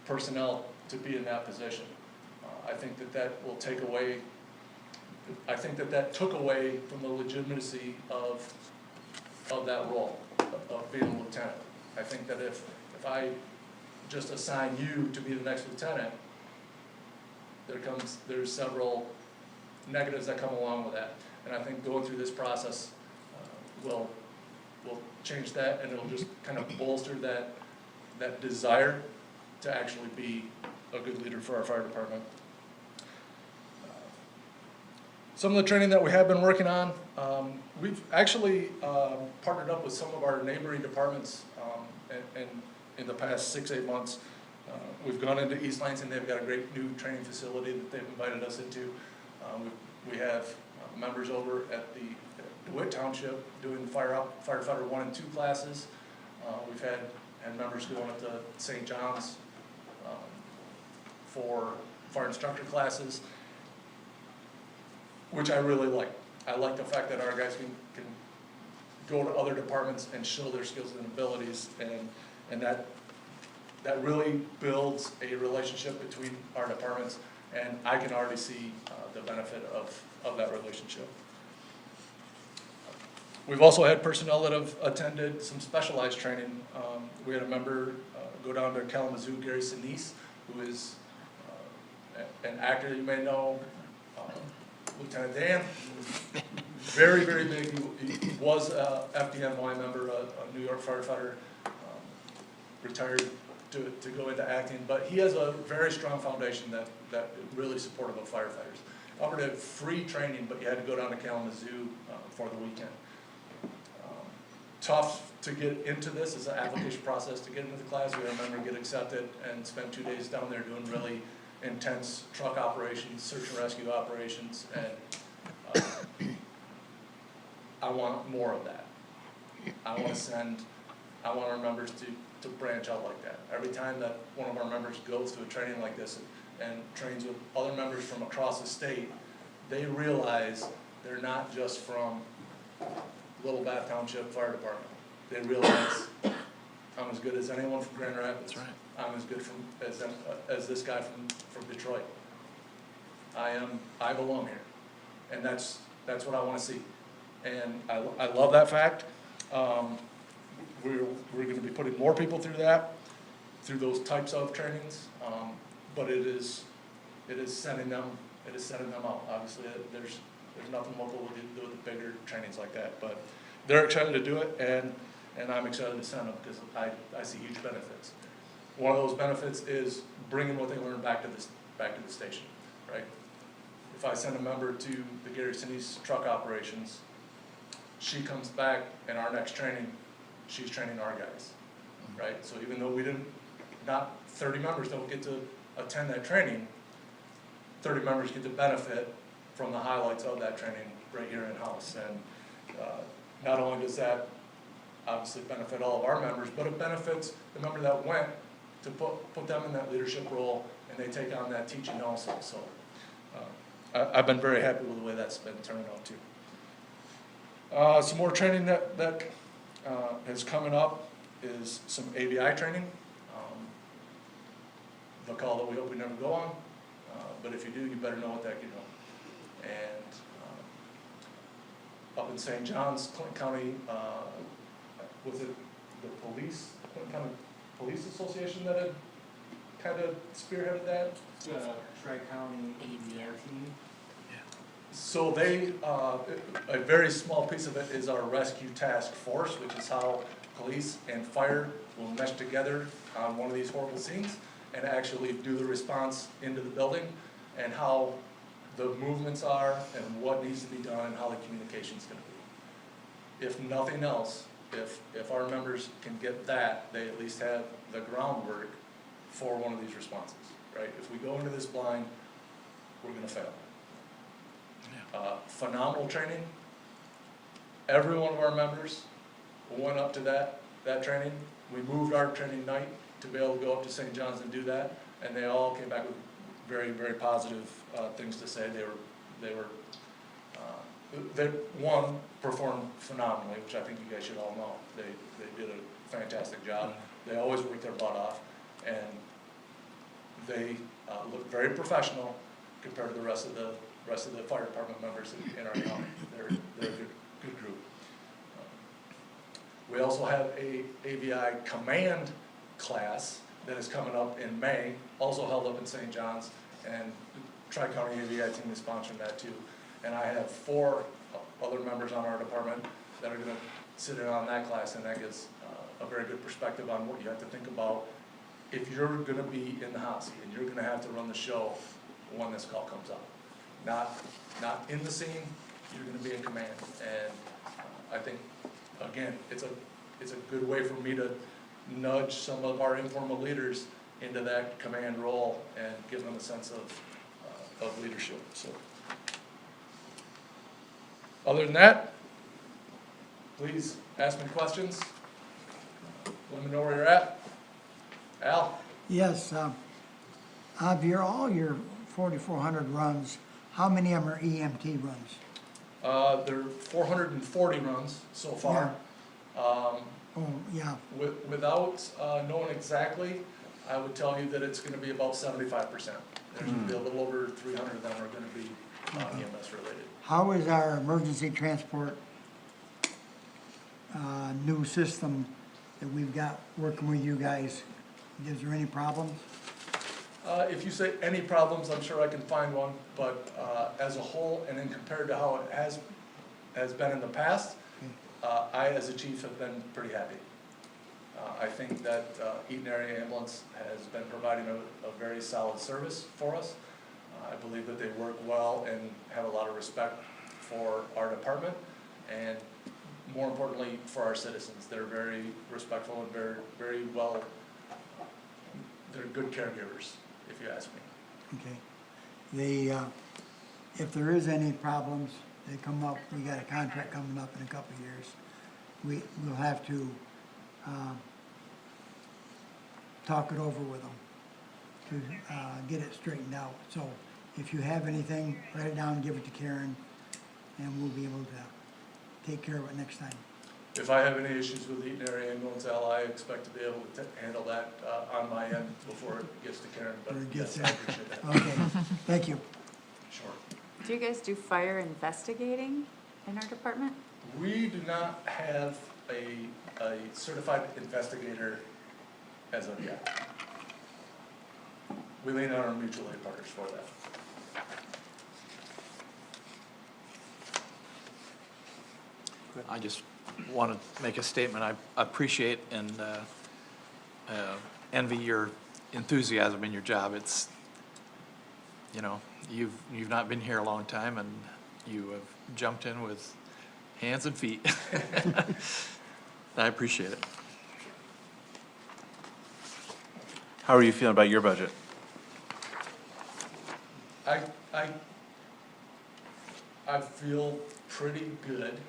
personnel to be in that position. I think that will take away, I think that took away from the legitimacy of that role, of being a lieutenant. I think that if I just assign you to be the next lieutenant, there's several negatives that come along with that. And I think going through this process will change that, and it'll just kind of bolster that desire to actually be a good leader for our fire department. Some of the training that we have been working on, we've actually partnered up with some of our neighboring departments, and in the past 6-8 months, we've gone into East Lansing. They've got a great new training facility that they've invited us into. We have members over at the DeWitt Township doing firefighter 1 and 2 classes. We've had members going up to St. John's for fire instructor classes, which I really like. I like the fact that our guys can go to other departments and show their skills and abilities, and that really builds a relationship between our departments, and I can already see the benefit of that relationship. We've also had personnel that have attended some specialized training. We had a member go down to Kalamazoo, Gary Sinise, who is an actor you may know, Lieutenant Dan. Very, very big. He was a FDNY member, a New York firefighter, retired to go into acting, but he has a very strong foundation that really supportive of firefighters. Offered a free training, but you had to go down to Kalamazoo for the weekend. Tough to get into this. It's an application process to get into the class. We had a member get accepted and spend 2 days down there doing really intense truck operations, search and rescue operations, and I want more of that. I want our members to branch out like that. Every time that one of our members goes to a training like this and trains with other members from across the state, they realize they're not just from Little Bath Township Fire Department. They realize I'm as good as anyone from Grand Rapids. That's right. I'm as good as this guy from Detroit. I belong here, and that's what I want to see, and I love that fact. We're going to be putting more people through those types of trainings, but it is sending them out. Obviously, there's nothing local to do with the bigger trainings like that, but they're excited to do it, and I'm excited to send them because I see huge benefits. One of those benefits is bringing what they learned back to the station, right? If I send a member to the Gary Sinise truck operations, she comes back in our next training, she's training our guys, right? So even though not 30 members don't get to attend that training, 30 members get to benefit from the highlights of that training right here in-house. And not only does that obviously benefit all of our members, but it benefits the member that went to put them in that leadership role, and they take on that teaching also. So I've been very happy with the way that's been turning out too. Some more training that is coming up is some ABI training. The call that we hope we never go on, but if you do, you better know what that you know. And up in St. John's, Clinton County, was it the Clinton County Police Association that had kind of spearheaded that? Tri-County ABR team. So they, a very small piece of it is our rescue task force, which is how police and fire will mesh together on one of these horrible scenes and actually do the response into the building, and how the movements are and what needs to be done and how the communication is going to be. If nothing else, if our members can get that, they at least have the groundwork for one of these responses, right? If we go into this blind, we're gonna fail. Phenomenal training. Every one of our members went up to that training. We moved our training night to be able to go up to St. John's and do that, and they all came back with very, very positive things to say. They one, performed phenomenally, which I think you guys should all know. They did a fantastic job. They always work their butt off, and they look very professional compared to the rest of the fire department members in our county. They're a good group. We also have a AVI command class that is coming up in May, also held up in St. John's, and the Tri-County AVI team is sponsoring that too. And I have 4 other members on our department that are gonna sit in on that class, and that gives a very good perspective on what you have to think about if you're gonna be in the hot seat and you're gonna have to run the show when this call comes up. Not in the scene, you're gonna be in command. And I think, again, it's a good way for me to nudge some of our informal leaders into that command role and give them a sense of leadership. So, other than that, please ask me questions. Let me know where you're at. Al? Yes, of all your 4,400 runs, how many of them are EMT runs? There are 440 runs so far. Oh, yeah, Without knowing exactly, I would tell you that it's gonna be about 75%. There's gonna be a little over 300 of them are gonna be EMS related. how is our emergency transport new system that we've got working with you guys? Is there any problems? If you say any problems, I'm sure I can find one, but as a whole, and then compared to how it has been in the past, I, as a chief, have been pretty happy. I think that Eaton Area Ambulance has been providing a very solid service for us. I believe that they work well and have a lot of respect for our department, and more importantly, for our citizens. They're very respectful and very well, they're good caregivers, if you ask me. Okay. If there is any problems that come up, we got a contract coming up in a couple of years, we'll have to talk it over with them to get it straightened out. So if you have anything, write it down, give it to Karen, and we'll be able to take care of it next time. If I have any issues with Eaton Area Ambulance, I expect to be able to handle that on my end before it gets to Karen, but Or it gets yes, I there. appreciate that. Okay, thank you. Sure. Do you guys do fire investigating in our department? We do not have a certified investigator as of yet. We lean on our mutual aid partners for that. I just want to make a statement. I appreciate and envy your enthusiasm in your job. It's, you know, you've not been here a long time, and you have jumped in with hands and feet. I appreciate it. How are you feeling about your budget? I feel pretty good.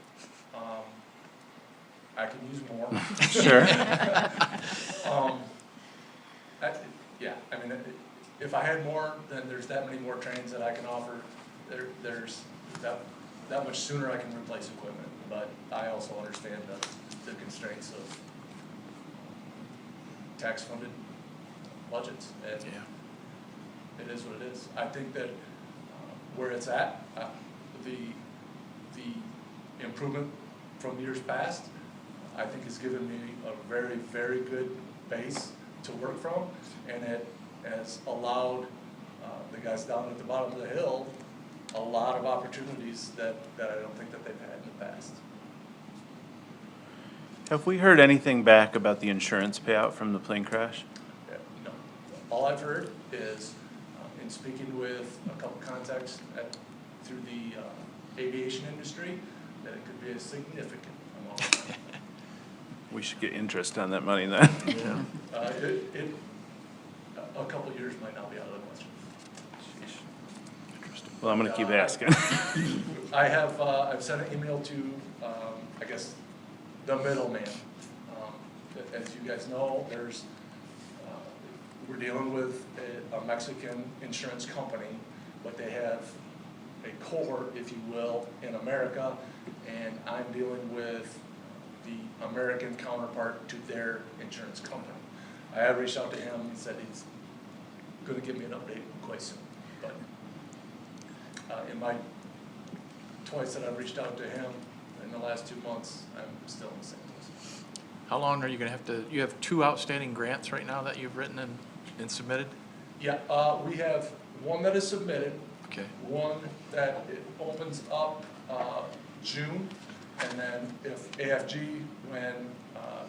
I can use more. Sure. Yeah, I mean, if I had more, then there's that many more trains that I can offer. There's that much sooner I can replace equipment, but I also understand the constraints of tax-funded budgets, and it is what it is. I think that where it's at, the improvement from years past, I think has given me a very, very good base to work from, and it has allowed the guys down at the bottom of the hill a lot of opportunities that I don't think that they've had in the past. Have we heard anything back about the insurance payout from the plane crash? No. All I've heard is, in speaking with a couple contacts through the aviation industry, that it could be a significant amount of money. We should get interest on that money then. a couple of years might not be out of the question. Well, I'm gonna keep asking. I have, I've sent an email to, I guess, the middleman. As you guys know, there's, we're dealing with a Mexican insurance company, but they have a cohort, if you will, in America, and I'm dealing with the American counterpart to their insurance company. I have reached out to him, he said he's gonna give me an update quite soon, but in my twice that I've reached out to him in the last 2 months, I'm still in the same place. How long are you gonna have to, you have 2 outstanding grants right now that you've written and submitted? Yeah, we have one that is submitted, Okay. one that it opens up June, and then if AFG, when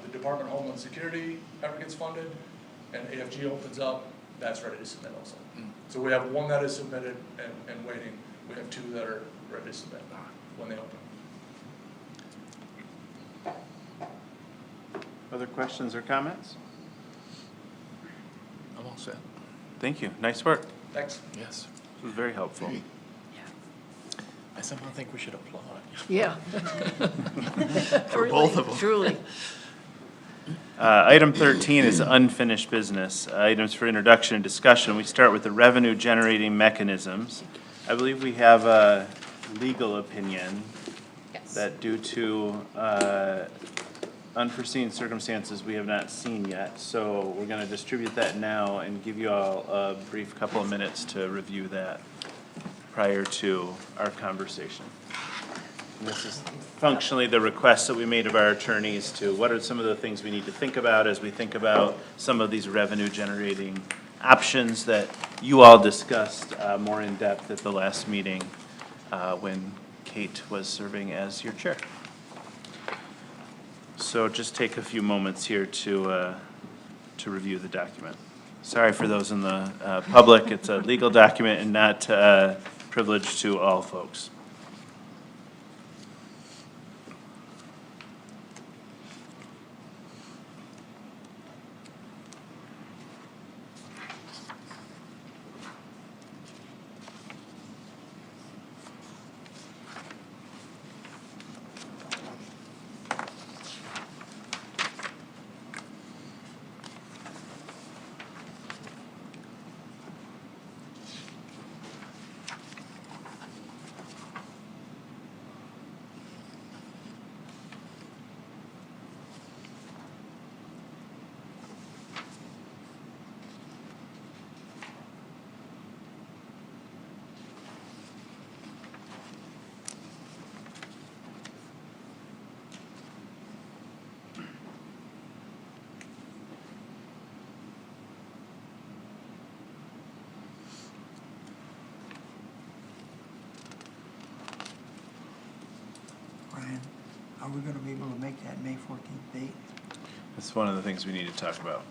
the Department of Homeland Security ever gets funded, and AFG opens up, that's ready to submit also. So we have one that is submitted and waiting. We have 2 that are ready to submit when they open. Other questions or comments? I'm all set. Thank you, nice work. Thanks. Yes. This was very helpful. I somehow think we should applaud. Yeah. For both of them. Truly. Item 13 is unfinished business. Items for introduction and discussion. We start with the revenue generating mechanisms. I believe we have a legal opinion that due to unforeseen circumstances we have not seen yet. So we're gonna distribute that now and give you all a brief couple of minutes to review that prior to our conversation. And this is functionally the request that we made of our attorneys to what are some of the things we need to think about as we think about some of these revenue generating options that you all discussed more in depth at the last meeting when Kate was serving as your chair. So just take a few moments here to review the document. Sorry for those in the public, it's a legal document and not privileged to all folks. Brian, are we gonna be able to make that May 14th date? That's one of the things we need to talk about.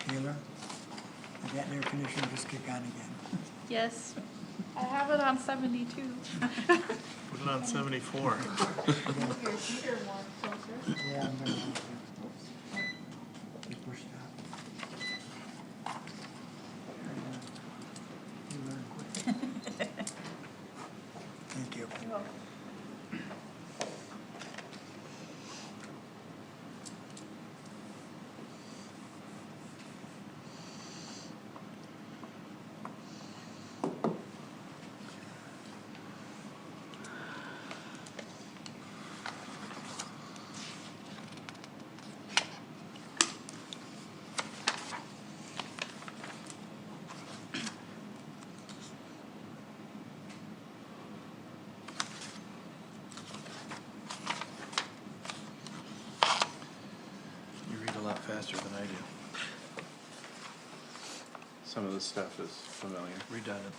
Taylor, did that air conditioner just kick on again? Yes. I have it on 72. Put it on 74. Yeah, I'm gonna. Push stop. You learn quick. Thank you. lot faster than I do. Some of this stuff is familiar. Redundant.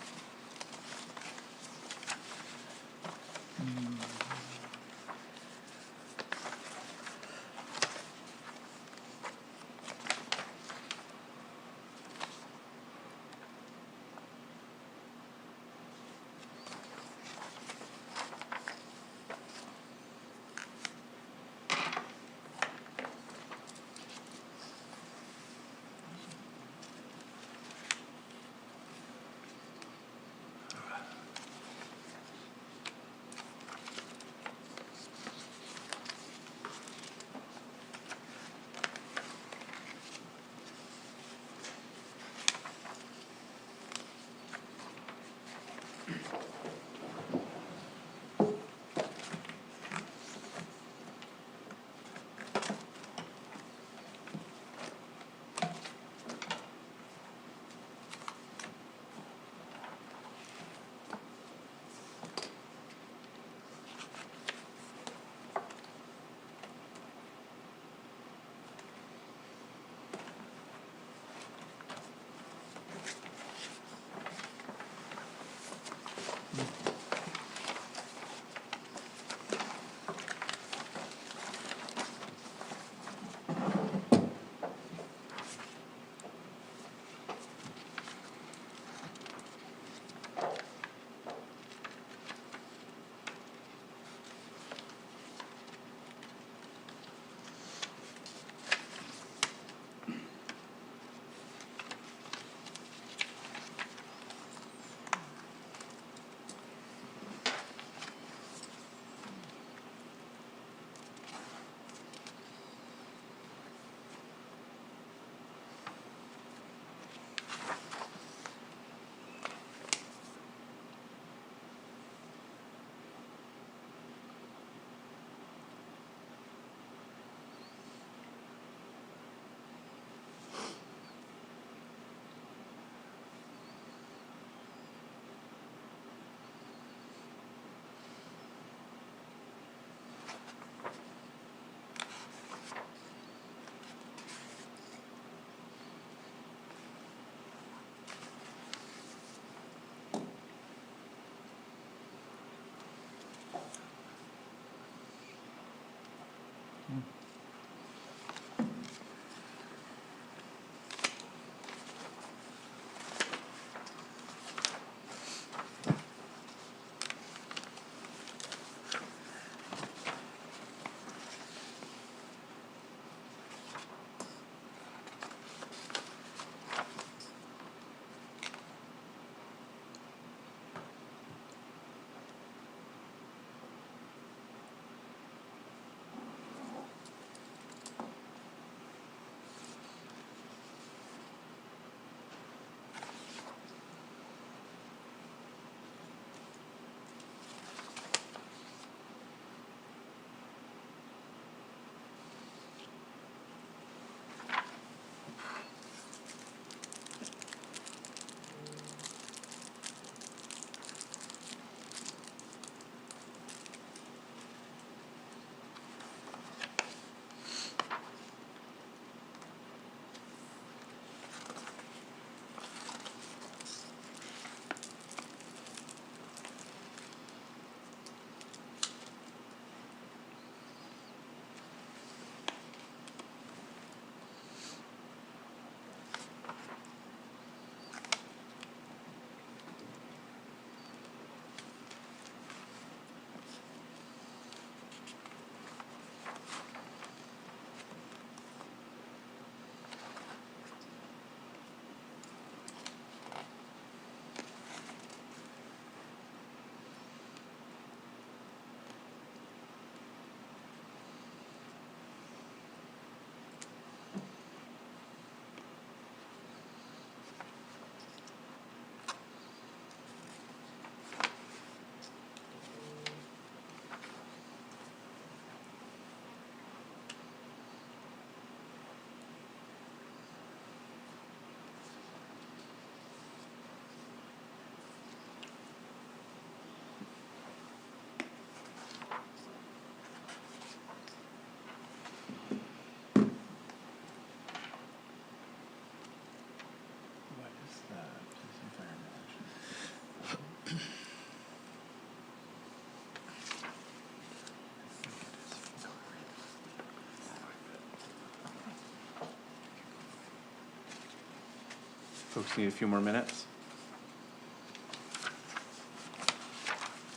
Folks need a few more minutes.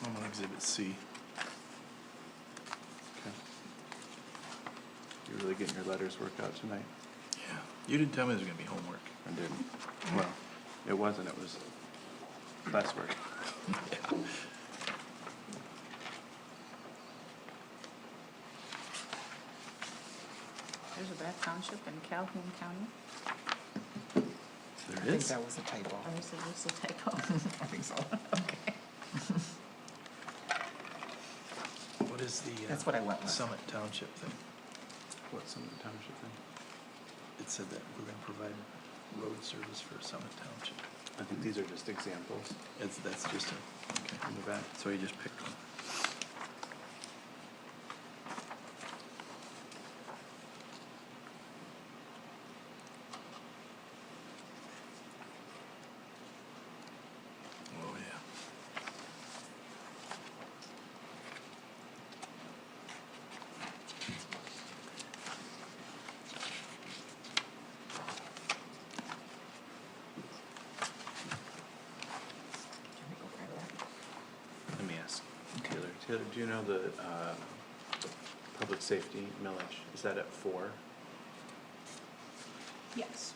I'm on exhibit C. Okay. You're really getting your letters worked out tonight? Yeah. You didn't tell me there was gonna be homework. I didn't. Well, it wasn't, it was classwork. Yeah. There's a Bath Township in Calhoun County. I There think is. that was a typo. Or is it just a typo? I think so. Okay. What is the That's what I went with. Summit Township thing? What's some of the township thing? It said that we're gonna provide road service for Summit Township. I think these are just examples That's just a, okay. in the back. So you just picked one. Oh, yeah. Let me ask Taylor. Taylor, do you know the public safety millage? Is that at 4? Yes.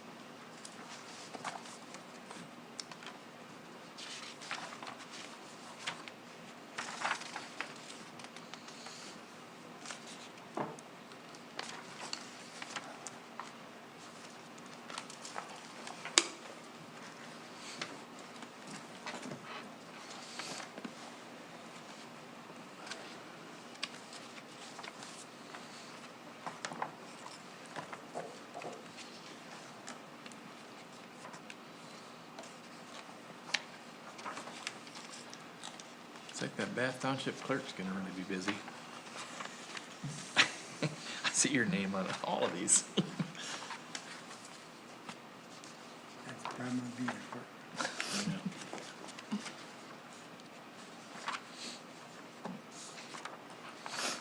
It's like that Bath Township clerk's gonna really be busy. I see your name on all of these. That's the problem with being a clerk.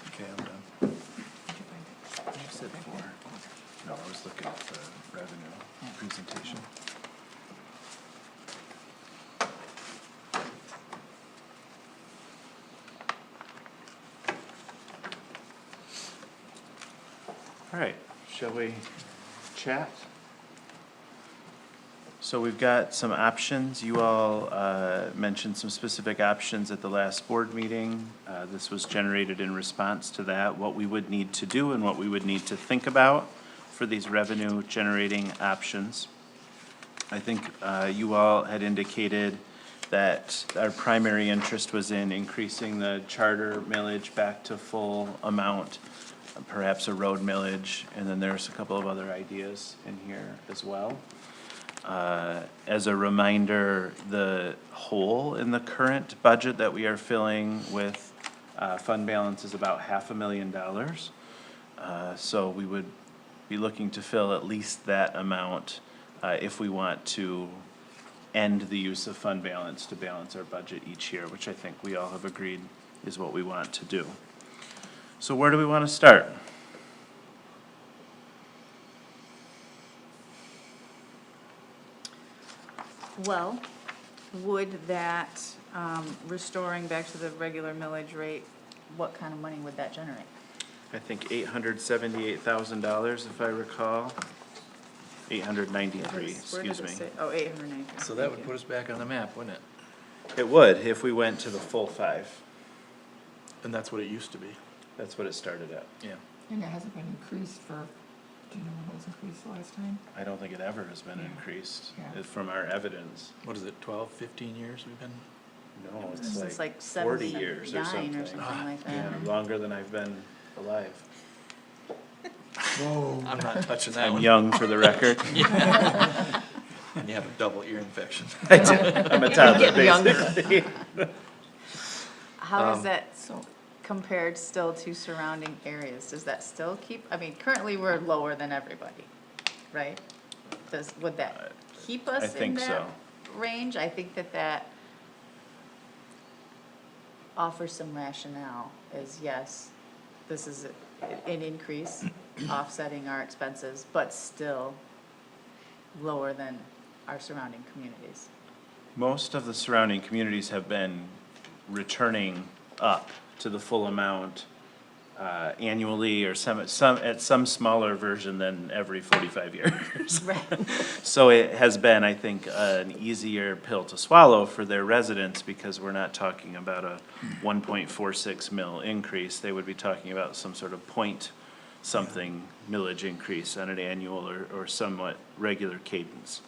Okay, I'm done. You said 4. No, I was looking at the revenue presentation. All right, shall we chat? So we've got some options. You all mentioned some specific options at the last board meeting. This was generated in response to that, what we would need to do and what we would need to think about for these revenue-generating options. I think you all had indicated that our primary interest was in increasing the charter millage back to full amount, perhaps a road millage, and then there's a couple of other ideas in here as well. As a reminder, the hole in the current budget that we are filling with fund balance is about $500,000. So we would be looking to fill at least that amount if we want to end the use of fund balance to balance our budget each year, which I think we all have agreed is what we want to do. So where do we want to start? Well, would that, restoring back to the regular millage rate, what kind of money would that generate? I think $878,000, if I recall. 893, Where did excuse it me. say? Oh, 893. So that would put us back on the map, wouldn't it? It would, if we went to the full 5. And that's what it used to be. That's what it started at. Yeah. And it hasn't been increased for, do you know when it was increased the last time? I don't think it ever has been Yeah. increased Yeah. from our evidence. What is it, 12, 15 years we've been? No, It's it's like 40 years or 79 something. or something like Yeah, that. longer than I've been alive. Whoa. I'm not touching that I'm one. young, for the record. And you have a double ear infection. I do. I'm a toddler, Getting younger. basically. How is that compared still to surrounding areas? Does that still keep, I mean, currently we're lower than everybody, right? Would that keep I us in think that so. range? I think that offers some rationale, is yes, this is an increase offsetting our expenses, but still lower than our surrounding communities. Most of the surrounding communities have been returning up to the full amount annually, or some at some smaller version than every 45 years. Right. So it has been, I think, an easier pill to swallow for their residents, because we're not talking about a 1.46 mil increase. They would be talking about some sort of point something millage increase on an annual or somewhat regular cadence.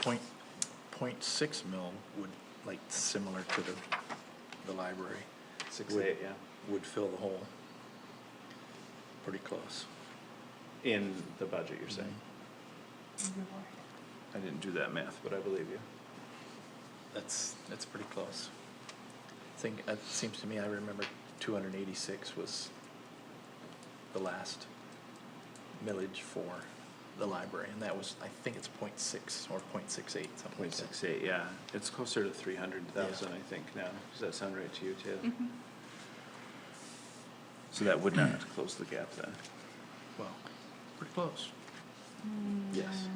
Point 0.6 mil would, like, similar to the library. 6.8, yeah. Would fill the hole. Pretty close. In the budget, you're saying? I didn't do that math, but I believe you. That's pretty close. It seems to me, I remember 286 was the last millage for the library, and that was, I think it's 0.6 or 0.68, something like that. 0.68, yeah. It's closer to 300,000, I think, now. Does that sound right to you, Taylor? Mm-hmm. So that would not close the gap then? Well, pretty close. Yes.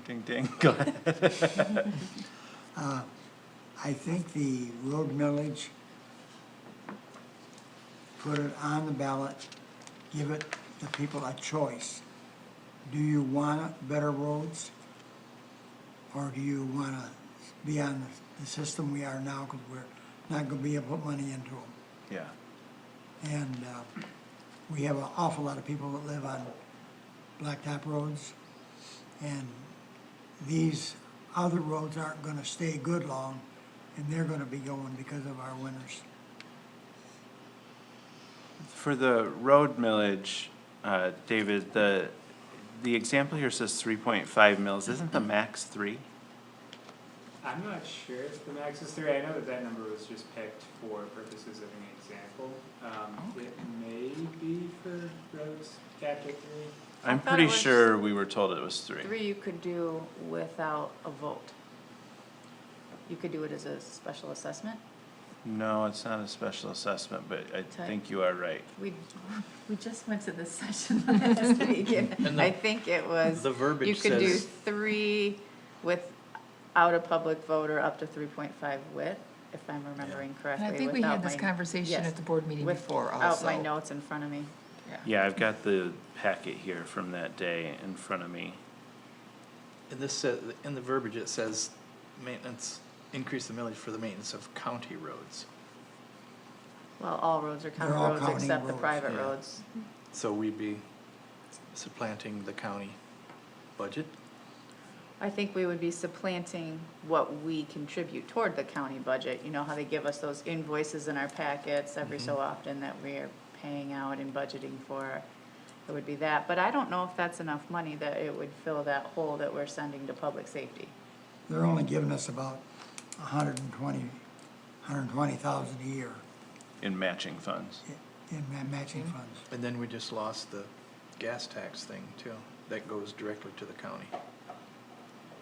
Ding, ding, go ahead. I think the road millage, put it on the ballot, give it the people a choice. Do you want better roads? Or do you want to be on the system we are now, because we're not going to be able to put money into them? Yeah. And we have an awful lot of people that live on blacktop roads, and these other roads aren't gonna stay good long, and they're gonna be going because of our winters. For the road millage, David, the example here says 3.5 mils. Isn't the max 3? I'm not sure if the max is 3. I know that number was just picked for purposes of an example. It may be for roads capped at 3. I'm thought pretty it was sure we were told it was 3. 3 you could do without a vote. You could do it as a special assessment. No, it's not a special assessment, but I Type. think you are right. We just went to this session last week, and I think it was, the verbiage you could do says- 3 without a public vote, or up to 3.5 with, if I'm remembering And correctly. I think we had without this my- conversation yes, at the board meeting before also. Without my notes in front of me. Yeah, I've got the packet here from that day in front of me. And this says, in the verbiage, it says maintenance, increase the millage for the maintenance of county roads. Well, all roads are county They're all roads county except the roads, private yeah. roads. So we'd be supplanting the county budget? I think we would be supplanting what we contribute toward the county budget. You know how they give us those invoices in our packets every so often that we're paying out and budgeting for? It would be that, but I don't know if that's enough money that it would fill that hole that we're sending to public safety. They're only giving us about 120,000 a year In matching funds. in matching funds. And then we just lost the gas tax thing too. That goes directly to the county.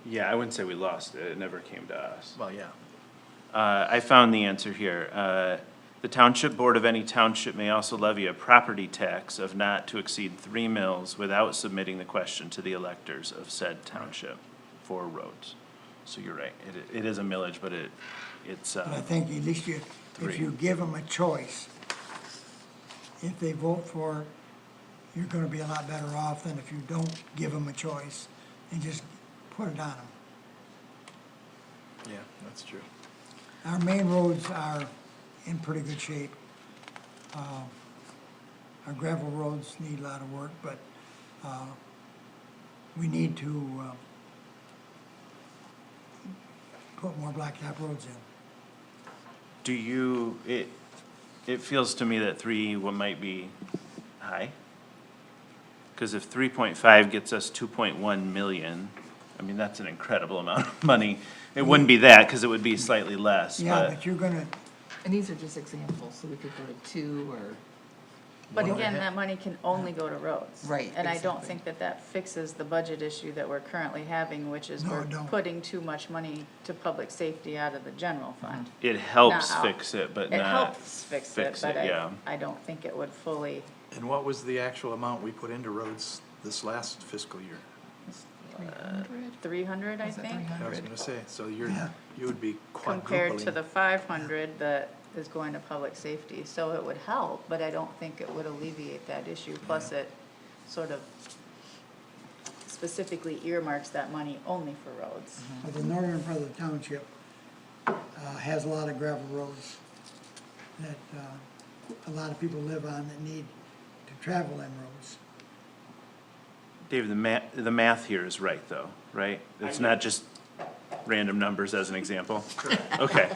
Yeah, I wouldn't say we lost it. It never came to us. Well, yeah. I found the answer here. The township board of any township may also levy a property tax of not to exceed 3 mils without submitting the question to the electors of said township for roads. So you're right. It is a millage, but it's, But I think at least if 3. you give them a choice, if they vote for it, you're gonna be a lot better off than if you don't give them a choice and just put it on them. Yeah, that's true. Our main roads are in pretty good shape. Our gravel roads need a lot of work, but we need to put more blacktop roads in. do you, it feels to me that 3 might be high. Because if 3.5 gets us 2.1 million, I mean, that's an incredible amount of money. It wouldn't be that, because it would be slightly less, Yeah, but you're gonna, And these are just examples, so we could go to 2 or, But Well, again, that money can only go to roads. Right, And I don't exactly. think that that fixes the budget issue that we're currently having, which is No, we're it don't. putting too much money to public safety out of the general fund. it helps Not out. fix it, but It not helps fix it, fix but it, yeah. I don't think it would fully, And what was the actual amount we put into roads this last fiscal year. 300, I Was it think, 300? I was gonna say, so you would be compared to quadrupling. the 500 that is going to public safety. So it would help, but I don't think it would alleviate that issue. Plus it sort of specifically earmarks that money only for roads. But the northern part of the township has a lot of gravel roads that a lot of people live on that need to travel them roads. Dave, the math here is right, though, right? It's not just random numbers as an example? Okay.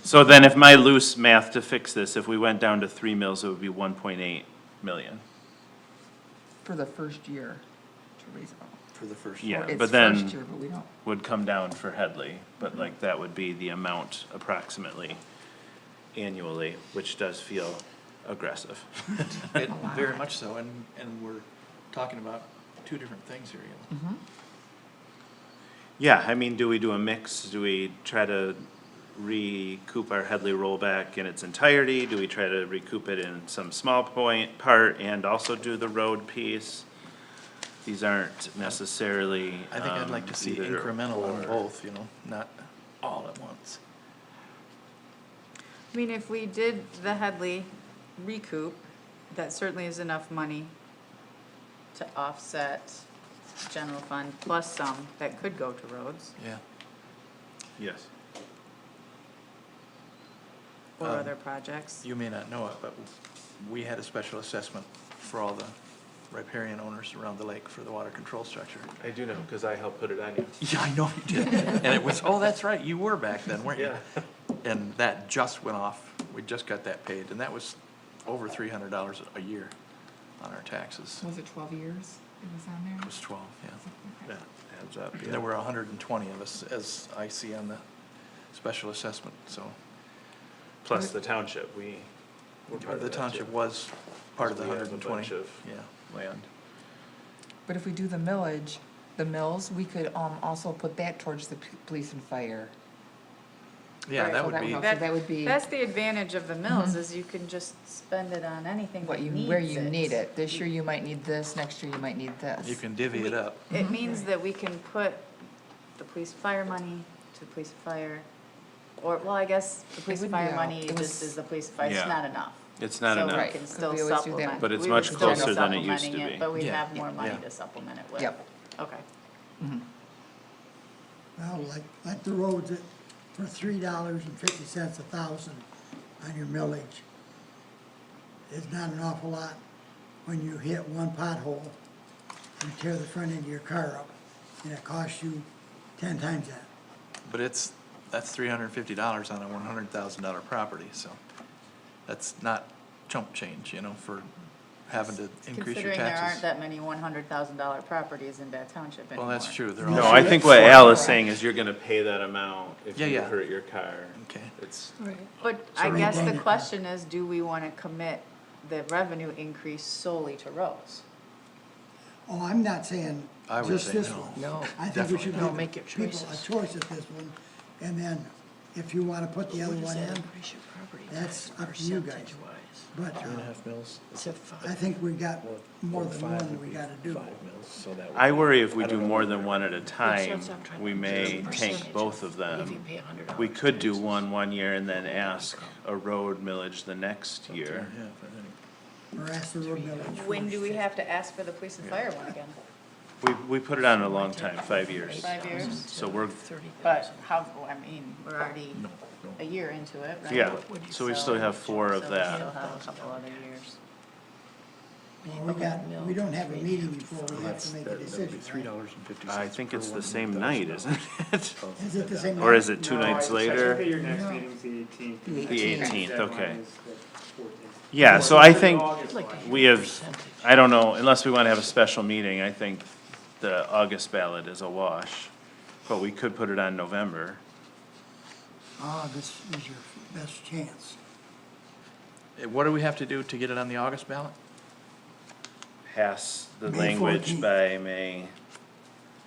So then if my loose math to fix this, if we went down to 3 mills, it would be 1.8 million. For the first year to raise it all. For the first Yeah, year. It's but then first year, but we don't. would come down for Headley, but like that would be the amount approximately annually, which does feel aggressive. It, very much so, and we're talking about two different things here, you know. Yeah, I mean, do we do a mix? Do we try to recoup our Headley rollback in its entirety? Do we try to recoup it in some small part and also do the road piece? These aren't necessarily. I think I'd like to see either incremental on or. both, you know, not all at once. I mean, if we did the Headley recoup, that certainly is enough money to offset general fund plus some that could go to roads Yeah. Yes. or other projects. You may not know it, but we had a special assessment for all the riparian owners around the lake for the water control structure. I do know, because I helped put it on you. Yeah, I know you did. And it was, oh, that's right, you were back then, weren't you? Yeah. And that just went off, we just got that paid, and that was over $300 a year on our taxes. Was it 12 years it was on there? It was 12, yeah. That adds up, And there were 120 of us, as I see on the special assessment, so. Plus the township, we were part of The that, township too. was part of the We have a 120, bunch of yeah. land. But if we do the millage, the mills, we could also put that towards the police and fire. Yeah, Right, that so would that be, would help. So that would be- That's the advantage of the mills, is you can just spend it on anything What that you, needs where you need it. This year you might need this, next year you might need this. you can divvy it up. It means that we can put the police fire money to the police fire, or, well, I guess the police would fire be money it was- just is the police fire, it's Yeah. not enough. It's not So enough. we Right. can Could still we always do that? supplement. But it's We much would still be closer than it used to supplementing it, be. But we Yeah, have more money yeah. to supplement it with. Yep. Okay. Well, like the roads that for $3.50 a thousand on your millage is not an awful lot when you hit one pothole and tear the front end of your car up, and it costs you 10 times that. But that's $350 on a $100,000 property, so that's not chump change, you know, for having to increase your Considering there aren't taxes. that many $100,000 properties in Bath Township anymore. Well, that's true, they're all. No, I think what Al is saying is you're gonna pay that amount if Yeah, you yeah. hurt your car. Okay. It's, But I So guess the maintain it. question is, do we wanna commit the revenue increase solely to roads? Oh, I'm not saying I would just say this no. one. No. I think we should No, give make your people a choices. choice at this one, and then if you wanna put the other one in, that's up to you guys. But, I think we got more than one we gotta do. I worry if we do more than one at a time, we may tank both of them. We could do one year and then ask a road millage the next year. Or ask the road millage When do first. we have to ask for the police and fire one again? We put it on a long time, 5 years. 5 years? So we're, But how, I mean, we're already a year into it, right? yeah, so we still have 4 So of we that. still have a couple other years. Well, we don't have a meeting before we have to make a decision. right? I think it's the same night, isn't it? Is it the same? Or night? is it 2 No, nights I think later? your next meeting's the 18th. The 18th, Deadline okay. is the 14th. Yeah, so I The think August one. we have, I don't know, unless we wanna have a special meeting, I think the August ballot is a wash. But we could put it on November. This is your best chance. What do we have to do to get it on the August ballot? Pass the May language 14th. by May.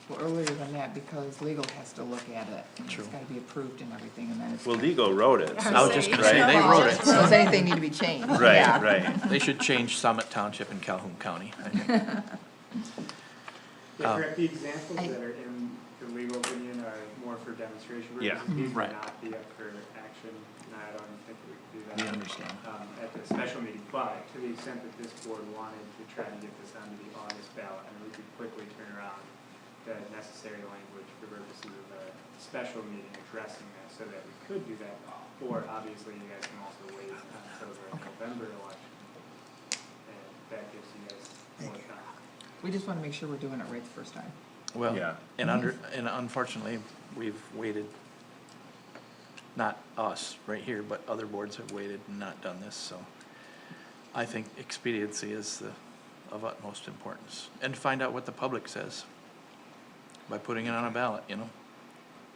Well, earlier than that, because legal has to look at it. and True. It's gotta be approved and everything, and then it's. Well, Legal wrote it, so. I was just gonna say, Right. they wrote it. So does anything need to be changed? Right, Yeah. right. They should change Summit Township in Calhoun County, I think. Yeah, correct, the examples that are in the legal opinion are more for demonstration Yeah, purposes. These right. would not be up for action, and I don't think we could do that. We understand. At the special meeting, but to the extent that this board wanted to try to get this onto the August ballot, and we could quickly turn around the necessary language for purposes of a special meeting addressing that, so that we could do that. Or obviously, you guys can also wait until the November election, and that gives you guys more time. We just wanna make sure we're doing it right the first time. Well, Yeah. and unfortunately, we've waited, not us right here, but other boards have waited and not done this, so I think expediency is of utmost importance. And to find out what the public says by putting it on a ballot, you know?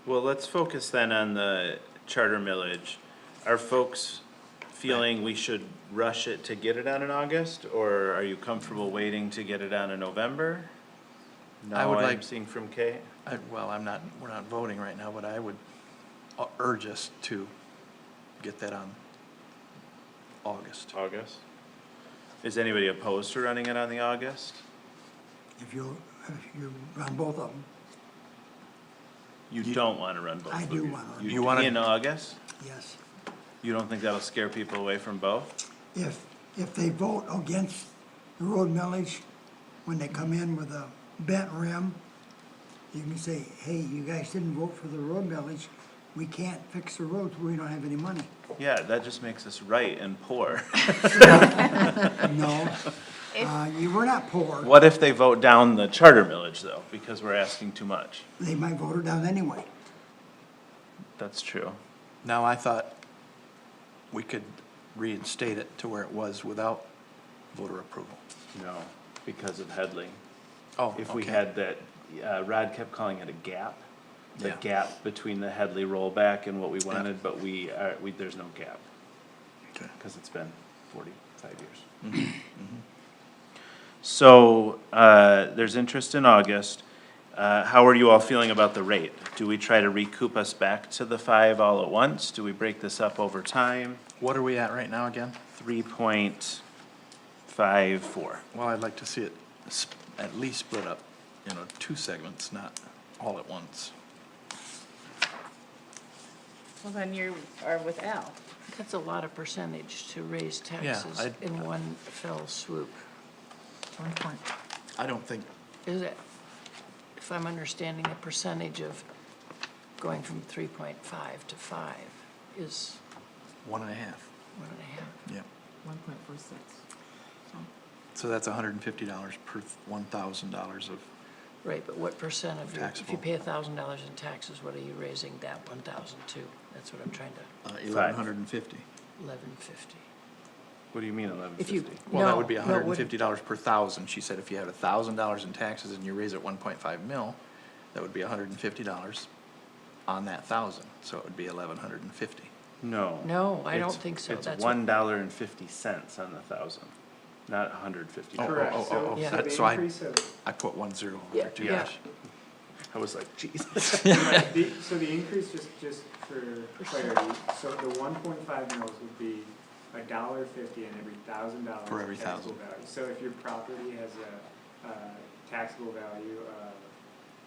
Well, let's focus then on the charter millage. Are folks feeling we should rush it to get it on in August, or are you comfortable waiting to get it on in November? I would Now I'm like- seeing from Kate. Well, we're not voting right now, but I would urge us to get that on August. August. Is anybody opposed to running it on the August? If you run both of them, You don't wanna run both I of do you. wanna run You wanna- In August? yes. You don't think that'll scare people away from both? If they vote against the road millage, when they come in with a bent rim, you can say, hey, you guys didn't vote for the road millage, we can't fix the roads, we don't have any money. Yeah, that just makes us right and poor. No, we're not poor, What if they vote down the charter millage though, because we're asking too much? they might vote it down anyway. That's true. Now, I thought we could reinstate it to where it was without voter approval. No, because of Headley. Oh, If we okay. had that, Rod kept calling it a gap. The Yeah. gap between the Headley rollback and what we wanted, but there's no gap. Okay. Cause it's been 45 years. Mm-hmm. So, there's interest in August. How are you all feeling about the rate? Do we try to recoup us back to the 5 all at once? Do we break this up over time? What are we at right now again? 3.54. Well, I'd like to see it at least split up, 2 segments, not all at once. Well, then you are with Al. That's a lot of percentage to raise taxes I'd- in one fell swoop. 1 point. I don't think, Is it, if I'm understanding the percentage of going from 3.5 to 5 is 1.5. 1.5. Yep. 1.46. So that's $150 per $1,000 of, Right, but what percent of your, if you Taxable. pay $1,000 in taxes, what are you raising that 1,000 to? That's what I'm trying to, 1,150. 1150. What do you mean If you, 1150? Well, that no, would be no, $150 per thousand. She said if you had $1,000 in taxes and you raise it 1.5 mil, that would be $150 on that 1,000. So it would be 1,150. No. No, I don't It's- think so. It's That's what- $1.50 on the 1,000, not 150. Oh, Correct, oh, so, oh, Yeah. so the so increase of, I put 1 0 over Yeah, there too. yeah. I was like, Jesus. so the increase, just for clarity, so the 1.5 mils would be $1.50 on every $1,000 For every taxable 1,000. value. So if your property has a taxable value of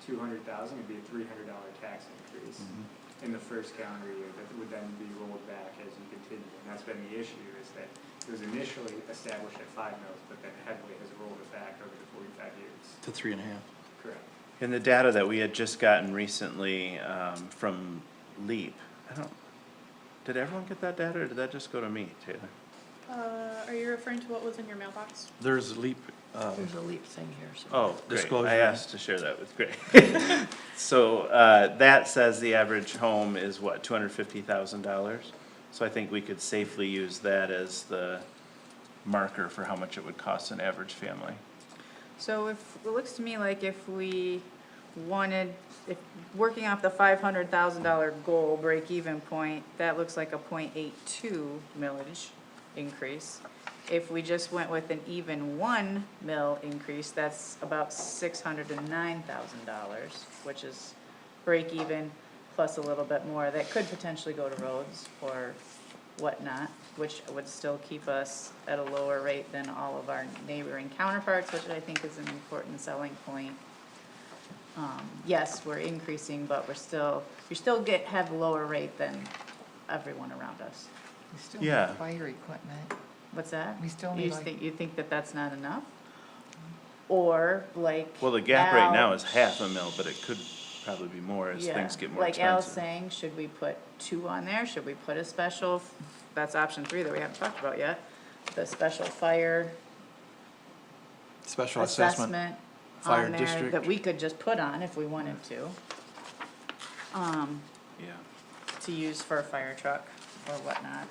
$200,000, it'd be a $300 tax increase in the first calendar year that would then be rolled back as you continue. And that's been the issue, is that it was initially established at 5 mils, but then Headley has rolled it back over the 45 years. To 3.5. Correct. In the data that we had just gotten recently from LEAP, did everyone get that data, or did that just go to me, Taylor? Are you referring to what was in your mailbox? There's a leap. There's a leap thing here, so. Oh, great. Disclosure. I asked to share that with Greg. So that says the average home is what, $250,000? So I think we could safely use that as the marker for how much it would cost an average family. So it looks to me like if we wanted, if working off the $500,000 goal break-even point, that looks like a 0.82 millage increase. If we just went with an even 1 mil increase, that's about $609,000, which is break-even plus a little bit more. That could potentially go to roads or whatnot. which would still keep us at a lower rate than all of our neighboring counterparts, which I think is an important selling point. Yes, we're increasing, but you still have a lower rate than everyone around us. We still Yeah. need fire equipment. What's that? We still need, like- You think that that's not enough? Or like Well, the gap right now Al- is half a mil, but it could probably be more as Yeah, things get more like Al's expensive. saying, should we put 2 on there? Should we put a special, that's option 3 that we haven't talked about yet. The special fire Special assessment, assessment fire on there district. that we could just put on if we wanted to. Yeah. To use for a fire truck or whatnot.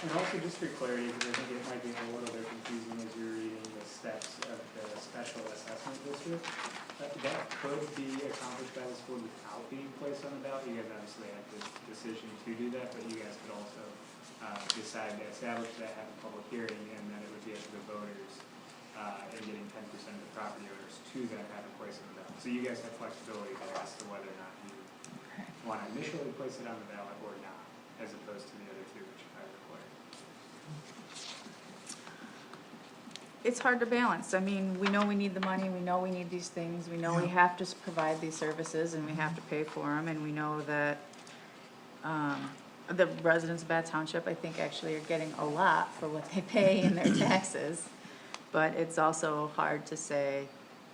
And also, just for clarity, because I think it might be a little bit confusing as you're reading the steps of the special assessment district, that could be accomplished by this board without being placed on the ballot. You guys obviously have the decision to do that, but you guys could also decide to establish that, have a public hearing, and then it would be up to the voters and getting 10% of the property owners to then have it placed on the ballot. So you guys have flexibility there as to whether or not you want to initially place it on the ballot or not, as opposed to the other 2, which I require. It's hard to balance. I mean, we know we need the money, we know we need these things, we know we have to provide these services and we have to pay for them, and we know that, the residents of Bath Township, I think, actually are getting a lot for what they pay in their taxes. But it's also hard to say,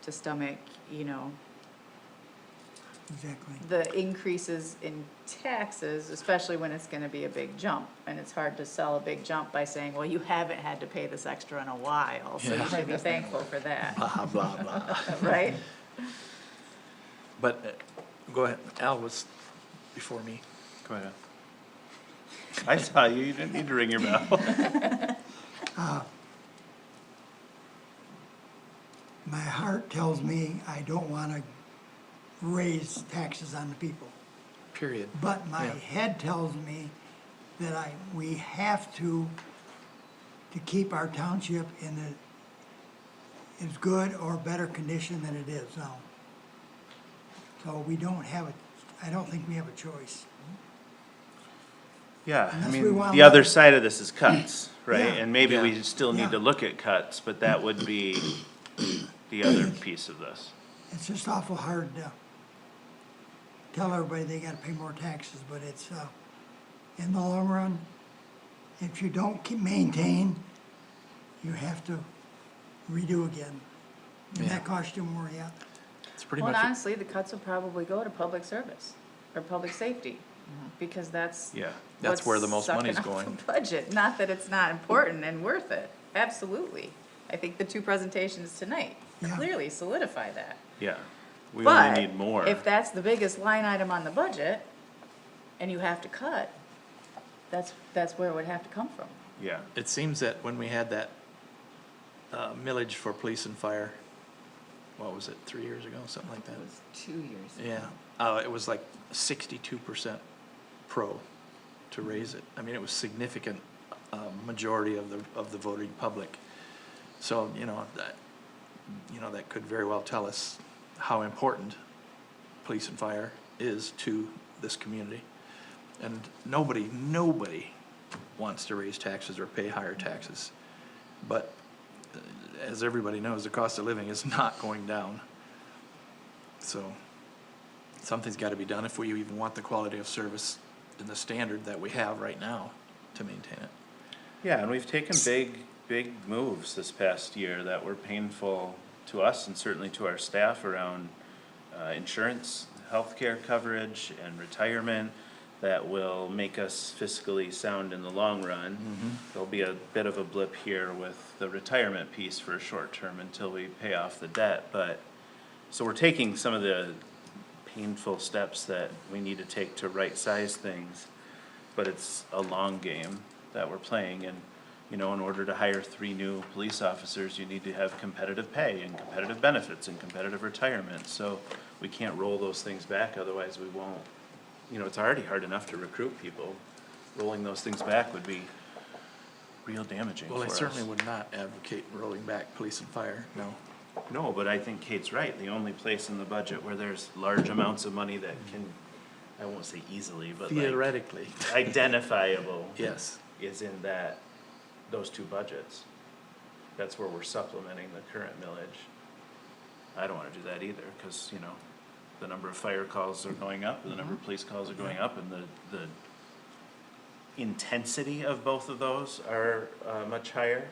to stomach, you know, Exactly. the increases in taxes, especially when it's gonna be a big jump. And it's hard to sell a big jump by saying, well, you haven't had to pay this extra in a while, so you Yeah. should be thankful for that, Blah, blah, blah. right? But, go ahead, Al was before me. Go ahead. I saw you, you didn't need to ring your bell. My heart tells me I don't wanna raise taxes on the people. Period. But my Yeah. head tells me that we have to keep our township in as good or better condition than it is now. So we don't have I don't think we have a choice. Yeah, I Unless we mean, wanna the other let- side of this is cuts, right? Yeah. And maybe we Yeah. still need Yeah. to look at cuts, but that would be the other piece of this. It's just awful hard to tell everybody they gotta pay more taxes, but it's, in the long run, if you don't maintain, you have to redo again. And Yeah. that costs you more, yeah. It's pretty Well, much, and honestly, the cuts will probably go to public service or public safety, because that's Yeah. That's what's where the most money's sucking up going. the budget. Not that it's not important and worth it, absolutely. I think the 2 presentations tonight Yeah. clearly solidify that. Yeah, we But only need more. if that's the biggest line item on the budget, and you have to cut, that's where it would have to come from. Yeah, it seems that when we had that millage for police and fire, what was it, 3 years ago, something like that? It was 2 years. Yeah, it was like 62% pro to raise it. I mean, it was significant, majority of the voting public. So, that could very well tell us how important police and fire is to this community. And nobody wants to raise taxes or pay higher taxes. But as everybody knows, the cost of living is not going down. So something's got to be done if we even want the quality of service and the standard that we have right now to maintain it. yeah, and we've taken big moves this past year that were painful to us and certainly to our staff around insurance, healthcare coverage, and retirement that will make us fiscally sound in the long run. There'll be a bit of a blip here with the retirement piece for a short term until we pay off the debt, but, so we're taking some of the painful steps that we need to take to right-size things, but it's a long game that we're playing, and, in order to hire 3 new police officers, you need to have competitive pay and competitive benefits and competitive retirement, so we can't roll those things back, otherwise we won't. It's already hard enough to recruit people. Rolling those things back would be real damaging for us. Well, I certainly would not advocate rolling back police and fire, no. No, but I think Kate's right. The only place in the budget where there's large amounts of money that can I won't say easily, but like Theoretically. identifiable Yes. is in those two budgets. That's where we're supplementing the current millage. I don't wanna do that either, cause, you know, the number of fire calls are going up, and the number of police calls are going up, and the intensity of both of those are, much higher.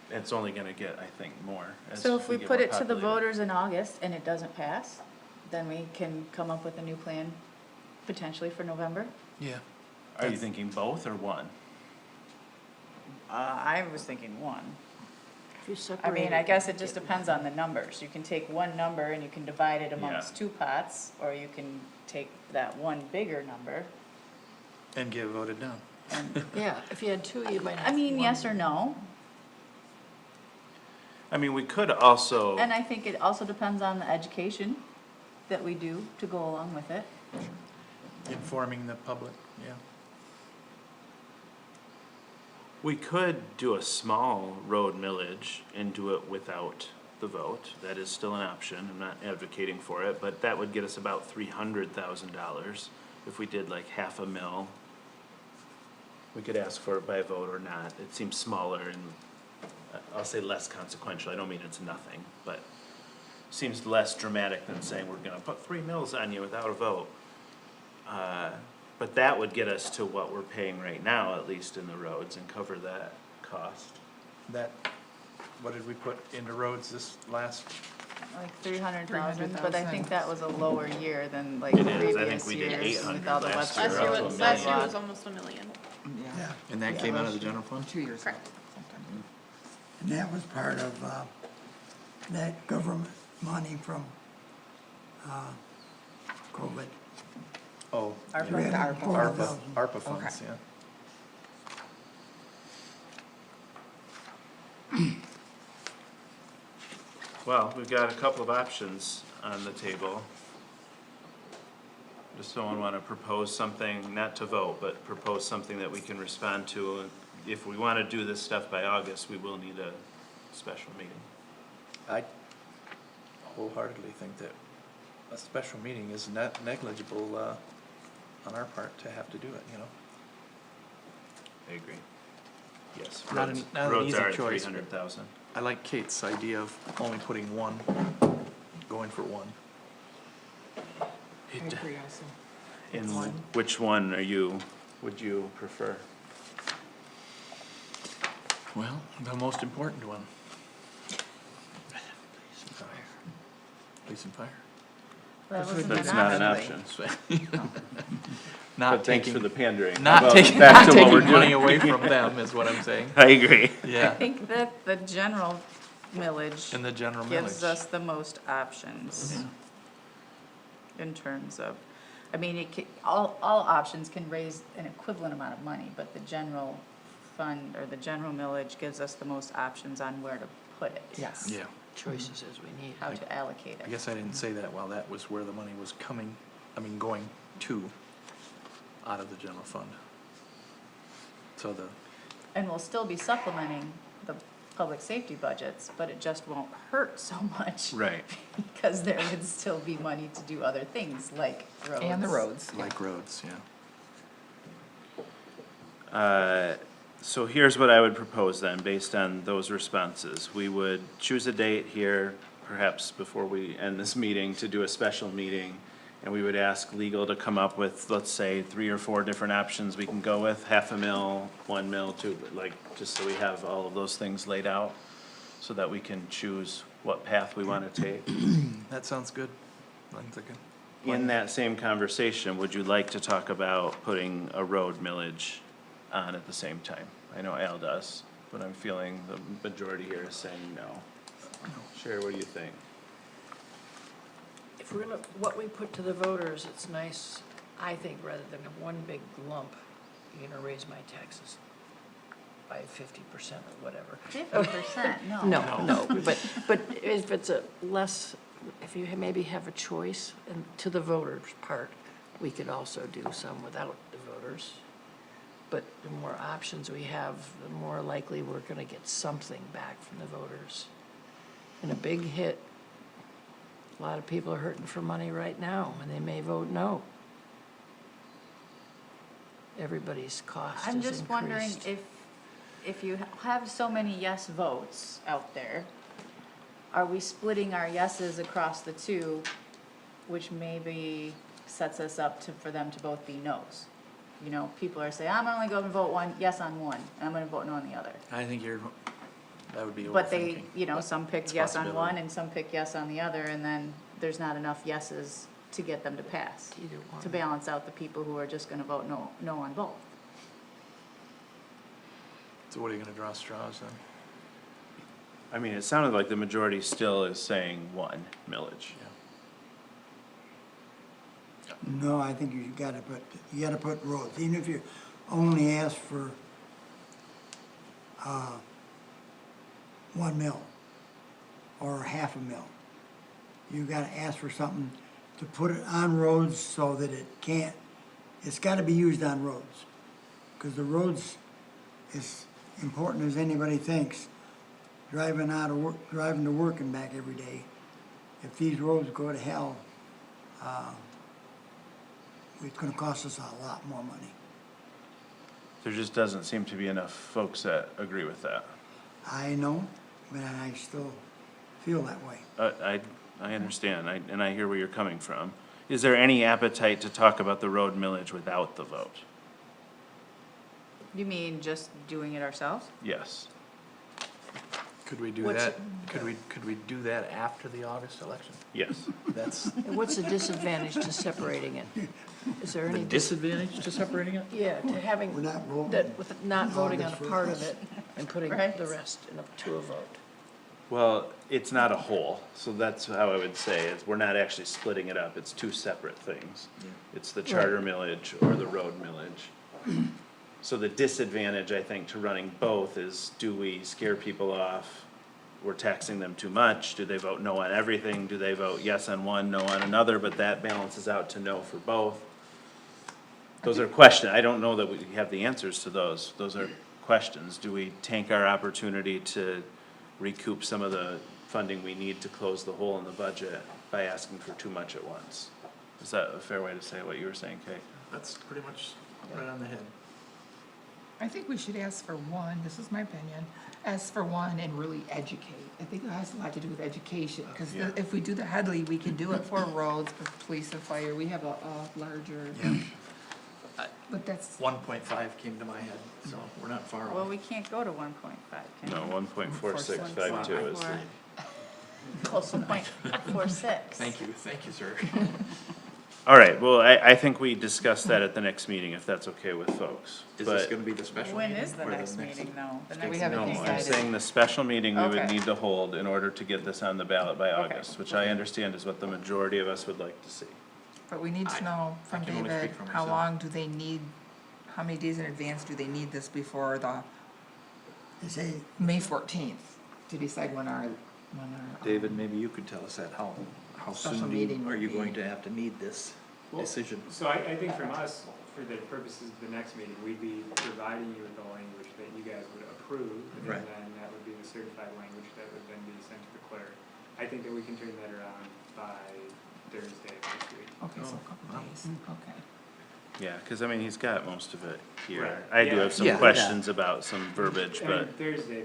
It's only gonna get, I think, more as So if we get put more it to the populated. voters in August and it doesn't pass, then we can come up with a new plan potentially for November? Yeah. Are you thinking both or one? I was thinking one. If you I separate mean, it, I guess it just depends on the numbers. You can take one number and you can divide it amongst Yeah. two pots, or you can take that one bigger number. And get voted down. Yeah, if you had two, you might have. I mean, one. yes or no, I mean, we could also, and I think it also depends on the education that we do to go along with it. Informing the public, yeah. we could do a small road millage and do it without the vote. That is still an option. I'm not advocating for it, but that would get us about $300,000 if we did like half a mil. We could ask for it by vote or not. It seems smaller and I'll say less consequential. I don't mean it's nothing, but seems less dramatic than saying we're gonna put 3 mils on you without a vote. But that would get us to what we're paying right now, at least in the roads, and cover that cost. That, what did we put into roads this last? Like 300,000, but I 300,000. think that was a lower year than like It is. I think previous we did years 800 with all the last Western year. roads. Last year was almost $1 million. Yeah, And that Yeah, came out of last the general fund? 2 years ago. Correct. sometime. and that was part of, that government money from, COVID. Oh, Our We had ARPA. 400,000. ARPA funds, yeah. Well, we've got a couple of options on the table. Does someone want to propose something, not to vote, but propose something that we can respond to? If we want to do this stuff by August, we will need a special meeting. I wholeheartedly think that a special meeting is not negligible, on our part to have to do it, you know? I agree. Yes, Not an- roads, not an roads easy are at choice, 300,000. I like Kate's idea of only putting one, going for one. I agree also. And One. which one would you prefer? Well, the most important one. Police and fire. That wasn't That's an not an option. option. Not But thanks taking, for the pandering. not Well, taking, back not to what we're taking money doing. away from them is what I'm saying. I agree. I Yeah, think that the general millage in the general gives millage. us the most options in terms of, I mean, all options can raise an equivalent amount of money, but the general fund or the general millage gives us the most options on where to put it. Yes. Yeah, Choices as we need. How to allocate I it. guess I didn't say that while that was where the money was coming, going to, out of the general fund. So the, And we'll still be supplementing the public safety budgets, but it just won't hurt so much. Right. Because there would still be money to do other things like roads. And the roads. like roads, yeah. So here's what I would propose then, based on those responses. We would choose a date here, perhaps before we end this meeting, to do a special meeting. And we would ask legal to come up with, let's say, 3 or 4 different options we can go with, half a mil, 1 mil, 2, like, just so we have all of those things laid out, so that we can choose what path we want to take. That sounds good. I'm thinking. In that same conversation, would you like to talk about putting a road millage on at the same time? I know Al does, but I'm feeling the majority here is saying no. Sherry, what do you think? If we're gonna, what we put to the voters, it's nice, I think, rather than one big lump, you're gonna raise my taxes by 50% or whatever. 50%, no. No, but if it's a less, if you maybe have a choice, and to the voters' part, we could also do some without the voters. But the more options we have, the more likely we're gonna get something back from the voters. And a big hit A lot of people are hurting for money right now, and they may vote no. Everybody's cost is I'm just wondering increased. if you have so many yes votes out there, are we splitting our yeses across the two, which maybe sets us up for them to both be no's? You know, people are saying, I'm only going to vote yes on one, and I'm going to vote no on the other. I think that would be overthinking. But they, you know, some pick It's a yes on one possibility. and some pick yes on the other, and then there's not enough yeses to get them to pass, Either one. to balance out the people who are just gonna vote no on both. So what are you gonna draw straws then? I mean, it sounded like the majority still is saying 1 millage. No, I think you gotta put roads, even if you only ask for, 1 mil or half a mil. You gotta ask for something to put it on roads so that it's gotta be used on roads. Cause the roads is important as anybody thinks. Driving to work and back every day. If these roads go to hell, it's gonna cost us a lot more money. There just doesn't seem to be enough folks that agree with that. I know, but I still feel that way. I understand, and I hear where you're coming from. Is there any appetite to talk about the road millage without the vote? You mean just doing it ourselves? Yes. Could we do What's that, could we do that after the August election? Yes. That's And what's the disadvantage to separating it? Is there the any? disadvantage to separating it? Yeah, to having, We're not voting. that, with not voting on a part of it and putting Right. the rest to a vote. Well, it's not a whole, so that's how I would say, is we're not actually splitting it up, it's two separate things. It's the charter millage or the road millage. So the disadvantage, I think, to running both is, do we scare people off? We're taxing them too much, do they vote no on everything, do they vote yes on one, no on another, but that balances out to no for both? Those are questions, I don't know that we have the answers to those are questions. Do we tank our opportunity to recoup some of the funding we need to close the hole in the budget by asking for too much at once? Is that a fair way to say what you were saying, Kate? That's pretty much right on the head. I think we should ask for one, this is my opinion, ask for one and really educate. I think it has a lot to do with education, because Yeah. if we do the Headley, we can do it for roads, for police and fire, we have a larger. But that's, 1.5 came to my head, so we're not far Well, off. we can't go to 1.5, can we? No, 1.4652 is the, Close to 1.46. Thank you, sir. all right, well, I think we discuss that at the next meeting, if that's okay with folks. Is this But- gonna be the special meeting? When is the or next meeting, though? The next We haven't No, meeting I'm is- saying the special meeting we would Okay. need to hold in order to get this on the ballot by Okay. August, which I understand is what the majority of us would like to see. but we need to know from I can only David, speak for how myself. long do they need, how many days in advance do they need this before the They say, May 14th to decide when our. David, maybe you could tell us that, how Special soon meeting are would you be- going to have to need this Well, decision? So I think from us, for the purposes of the next meeting, we'd be providing you with the language that you guys would approve, and Right. then that would be the certified language that would then be sent to the clerk. I think that we can turn that around by Thursday of this week. Okay, so a Oh, couple wow. days, okay. Yeah, cause I mean, he's got most of it here. Right. I do Yeah. have some Yeah. questions about some verbiage, I but. mean, Thursday,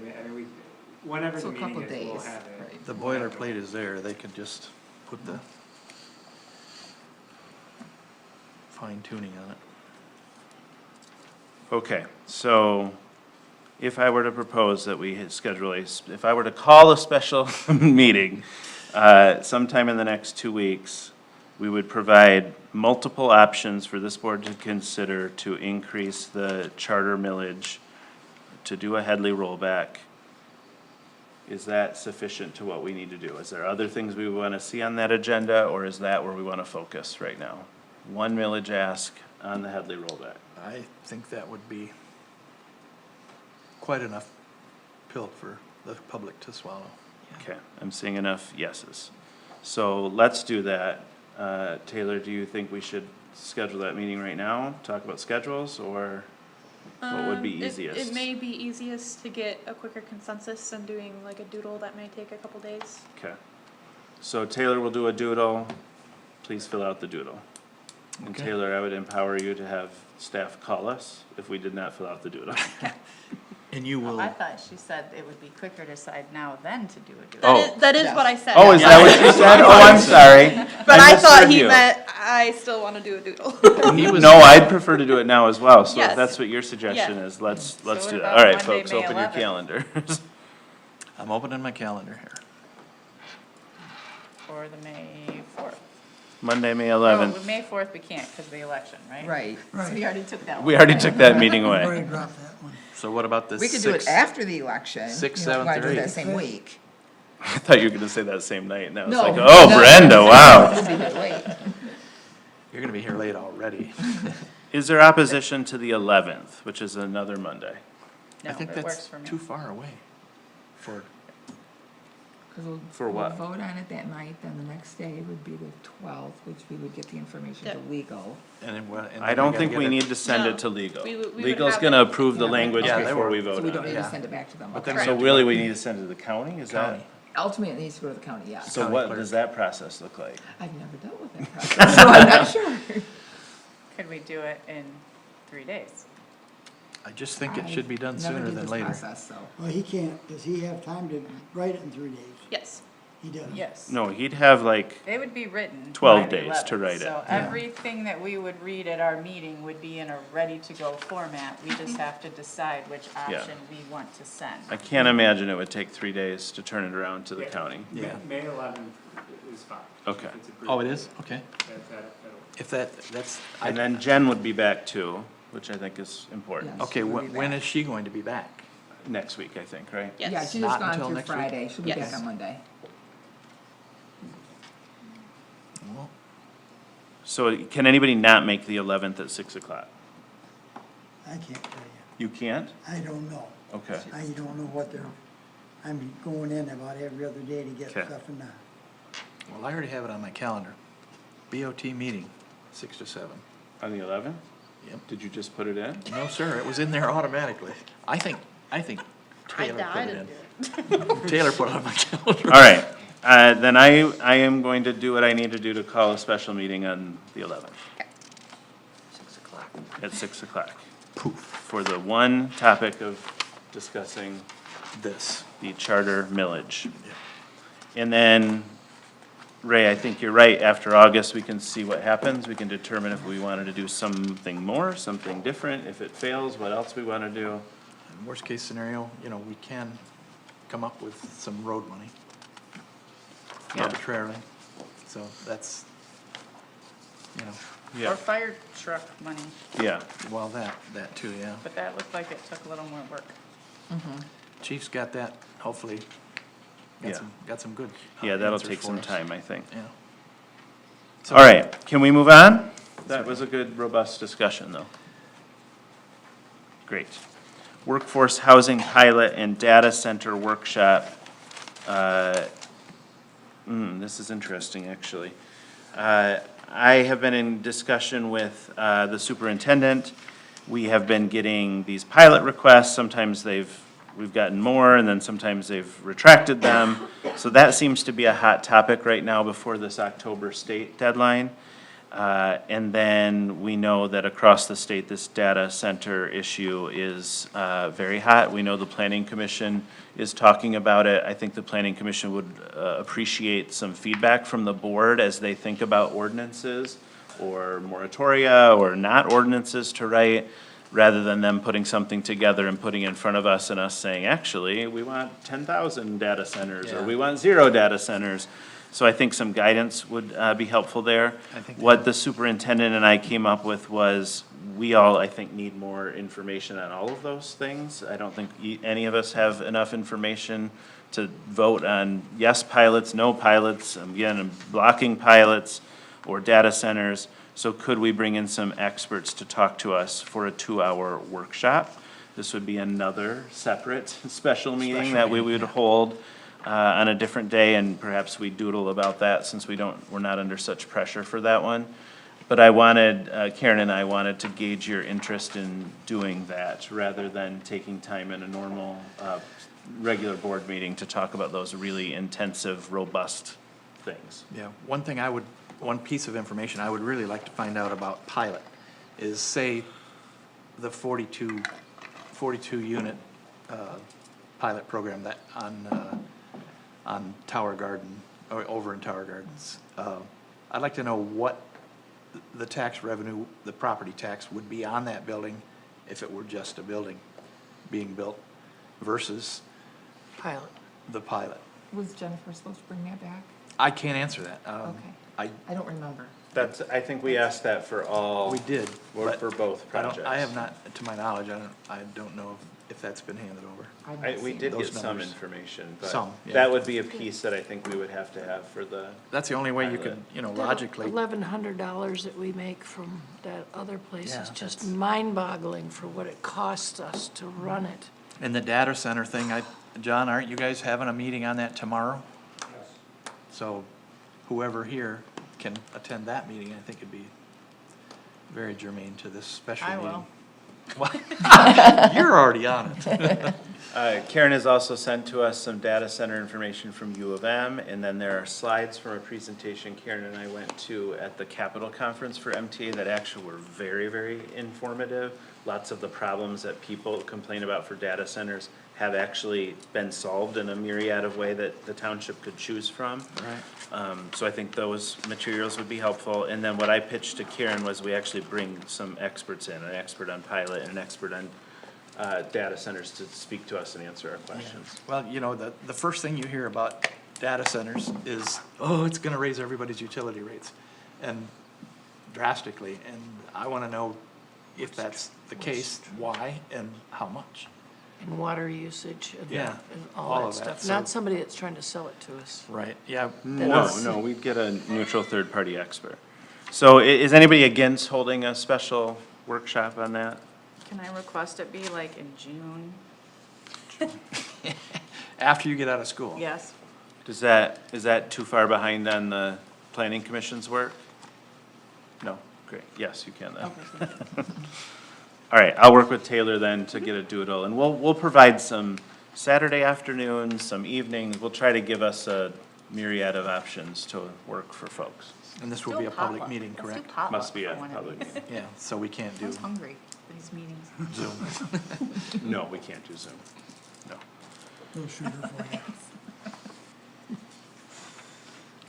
whenever So the a couple meeting is, we'll days, have it. right. The boilerplate is there, they could just put the fine tuning on it. Okay, so if I were to propose that we schedule if I were to call a special meeting sometime in the next 2 weeks, we would provide multiple options for this board to consider to increase the charter millage, to do a Headley rollback. Is that sufficient to what we need to do? Is there other things we want to see on that agenda, or is that where we want to focus right now? One millage ask on the Headley rollback. I think that would be quite enough pill for the public to swallow. Okay, I'm seeing enough yeses. So let's do that. Taylor, do you think we should schedule that meeting right now, talk about schedules, or what would be easiest? It may be easiest to get a quicker consensus than doing like a doodle that may take a couple days. Okay. So Taylor will do a doodle. Please fill out the doodle. And Okay. Taylor, I would empower you to have staff call us if we did not fill out the doodle. And you will, I thought she said it would be quicker to decide now than to do a doodle. Oh. That is what I said. Oh, is that what you said? Oh, I'm sorry. But I thought misheard he you. meant I still want to do a doodle. he was. No, I'd prefer to do it now as well, so if Yes. that's what your suggestion Yeah. is, let's So do what that. about All right, Monday, folks, May open your 11th? calendars. I'm opening my calendar here. For the May 4th. Monday, May Oh, 11th. May 4th we can't because of the election, right? Right. So we already took that one. We already took that meeting Already away. dropped that one. So what about the We could do it 6th? after the election. 6th, You know, if you 7th, wanna or do it that 8th. same week. I thought you were gonna say that same night, and I was No, like, oh, no. Brenda, wow. We'll be here late. You're gonna be here late already. Is there opposition to the 11th, which is another Monday? No, I think it that's works for me. too far away for, 'Cause we'll- For what? We'll vote on it that night, then the next day would be the 12th, which we would get the information to Yep. legal. and then what? and I then don't gotta think get we it- need to send No. it to legal. We would Legal's have gonna it- approve the Yeah, language yeah, they before were. we So vote we on don't need it. to Yeah. send it back to them. But Okay. then So really, we need to send it to the county, is that? County. Ultimately, it needs to go to the county, yeah. So County what clerk. does that process look like? I've never dealt with that process, so I'm not sure. Could we do it in 3 days? I just think it should be done Never sooner did than this later. process, so. Well, he can't, does he have time to write it in 3 days? Yes. He does. Yes. No, he'd have like, They would be written. 12 by the days to 11th. write it. So everything that we would read at our meeting would be in a ready-to-go format. We just have to decide which Yeah. option we want to send. I can't imagine it would take 3 days to turn it around to the Yeah. county. Yeah. May 11th is fine. Okay. If it's approved. Oh, it is? Okay. That'll- If that's, And then Jen would be back too, which I think is important. Yes. okay, She'll be when back. is she going to be back? Next week, I think, right? Yes. Yeah, she's Not just gone until through next week? Friday. She'll be Yes. back on Monday. Well, So can anybody not make the 11th at 6 o'clock? I can't tell you. You can't? I don't know. Okay. I don't know what they're, I'm going in about every other day to get Okay. stuff in the, well, I already have it on my calendar. BOT meeting, 6 to 7. On the 11th? Yep. Did you just put it in? No, sir, it was in there automatically. I think Taylor put it in. Taylor put it on my calendar. All right, then I am going to do what I need to do to call a special meeting on the 11th 6 o'clock. at 6 o'clock Poof. for the one topic of discussing This. the charter millage. Yeah. And then, Ray, I think you're right, after August, we can see what happens, we can determine if we wanted to do something more, something different, if it fails, what else we want to do. Worst case scenario, we can come up with some road money Yeah. arbitrarily. So that's, Or Yeah, fire truck money, yeah, well, that too, yeah. but that looked like it took a little more work. Chief's got that, hopefully. Yeah. Got some good. yeah, that'll answers take for some us. time, I think. Yeah. So- All right, can we move on? That was a good, robust discussion, though. Great. Workforce Housing Pilot and Data Center Workshop. This is interesting, actually. I have been in discussion with the superintendent. We have been getting these pilot requests. Sometimes we've gotten more, and then sometimes they've retracted them. So that seems to be a hot topic right now before this October state deadline. And then we know that across the state, this data center issue is very hot. We know the Planning Commission is talking about it. I think the Planning Commission would appreciate some feedback from the board as they think about ordinances or moratoria or not ordinances to write, rather than them putting something together and putting it in front of us and us saying, actually, we want 10,000 data centers, or Yeah. we want 0 data centers. So I think some guidance would be helpful there. I think What the superintendent and I came up with was, we all, I think, need more information on all of those things. I don't think any of us have enough information to vote on yes pilots, no pilots, again, blocking pilots or data centers. So could we bring in some experts to talk to us for a 2-hour workshop? This would be another separate special meeting that we would hold on a different day, and perhaps we doodle about that since we're not under such pressure for that one. But I wanted, Karen and I wanted to gauge your interest in doing that, rather than taking time in a normal, regular board meeting to talk about those really intensive, robust things. Yeah, one piece of information I would really like to find out about pilot is, say, the 42 unit pilot program that on Tower Garden, or over in Tower Gardens. I'd like to know what the tax revenue, the property tax would be on that building if it were just a building being built versus Pilot. the pilot. Was Jennifer supposed to bring that back? I can't answer that. Okay. I don't remember. That's, I think we asked that for all. We did, Or but for both I projects. have not, to my knowledge, I don't know if that's been handed over. I've not We seen did it. get Those some numbers. information, but Some, yeah. that would be a piece that I think we would have to have for the, That's the only way you Pilot. could, logically. $1,100 that we make from that other place Yeah, is just that's- mind-boggling for what it costs us to run it. And the data center thing, John, aren't you guys having a meeting on that tomorrow? So whoever here can attend that meeting, I think it'd be very germane to this special I meeting. will. What? You're already on it. Karen has also sent to us some data center information from U of M, and then there are slides from a presentation Karen and I went to at the Capitol Conference for MTA that actually were very, very informative. Lots of the problems that people complain about for data centers have actually been solved in a myriad of way that the township could choose from. Right. So I think those materials would be helpful. And then what I pitched to Karen was we actually bring some experts in, an expert on pilot and an expert on data centers to speak to us and answer our questions. Well, the first thing you hear about data centers is, oh, it's gonna raise everybody's utility rates, and drastically, and I wanna know if that's the case, why, and how much. And water usage and Yeah, and all all of that that, stuff. Not so- somebody that's trying to sell it to us. Right, yeah. No, we'd get a neutral third-party expert. So is anybody against holding a special workshop on that? Can I request it be like in June? After you get out of school. Yes. Is that too far behind on the planning commission's work? No, great, yes, you can then. Okay. All right, I'll work with Taylor then to get a doodle, and we'll provide some Saturday afternoons, some evenings. We'll try to give us a myriad of options to work for folks. And this will Do be a public potluck. meeting, Let's do correct? potluck Must be for a one of public these. meeting. Yeah, so we can't I do was hungry for these meetings. Zoom. No, we can't do Zoom, no. No sugar for you.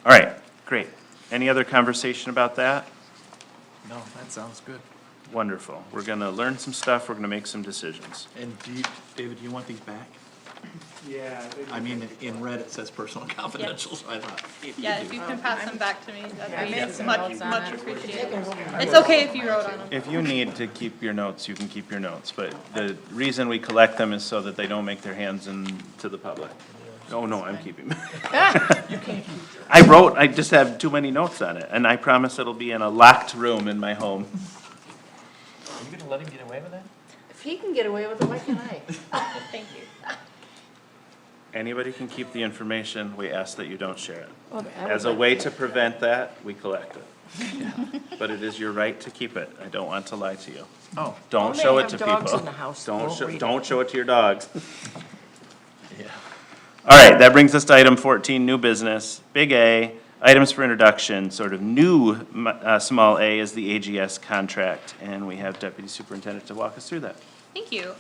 All right, great. Any other conversation about that? No, that sounds good. Wonderful. We're gonna learn some stuff, we're gonna make some decisions. And David, do you want these back? Yeah. I mean, in red it says personal and confidential, so I thought, if you Yeah, do. if you can pass them back to me, I that'd made be some much, notes on much it. appreciated. It's okay if you wrote on them. If you need to keep your notes, you can keep your notes, but the reason we collect them is so that they don't make their hands into the public. Oh, no, I'm keeping them. I just have too many notes on it, and I promise it'll be in a locked room in my home. Are you gonna let him get away with that? If he can get away with it, why can't I? Thank you. Anybody can keep the information, we ask that you don't share it. Well, I would As a like- way to prevent that, we collect it. But it is your right to keep it, I don't want to lie to you. Oh, Don't Only show have it to dogs people. in the house that won't read it. Don't show it to your dogs. yeah. All right, that brings us to item 14, new business. Big A, items for introduction, sort of new, small a is the AGS contract, and we have Deputy Superintendent to walk us through that. Thank you.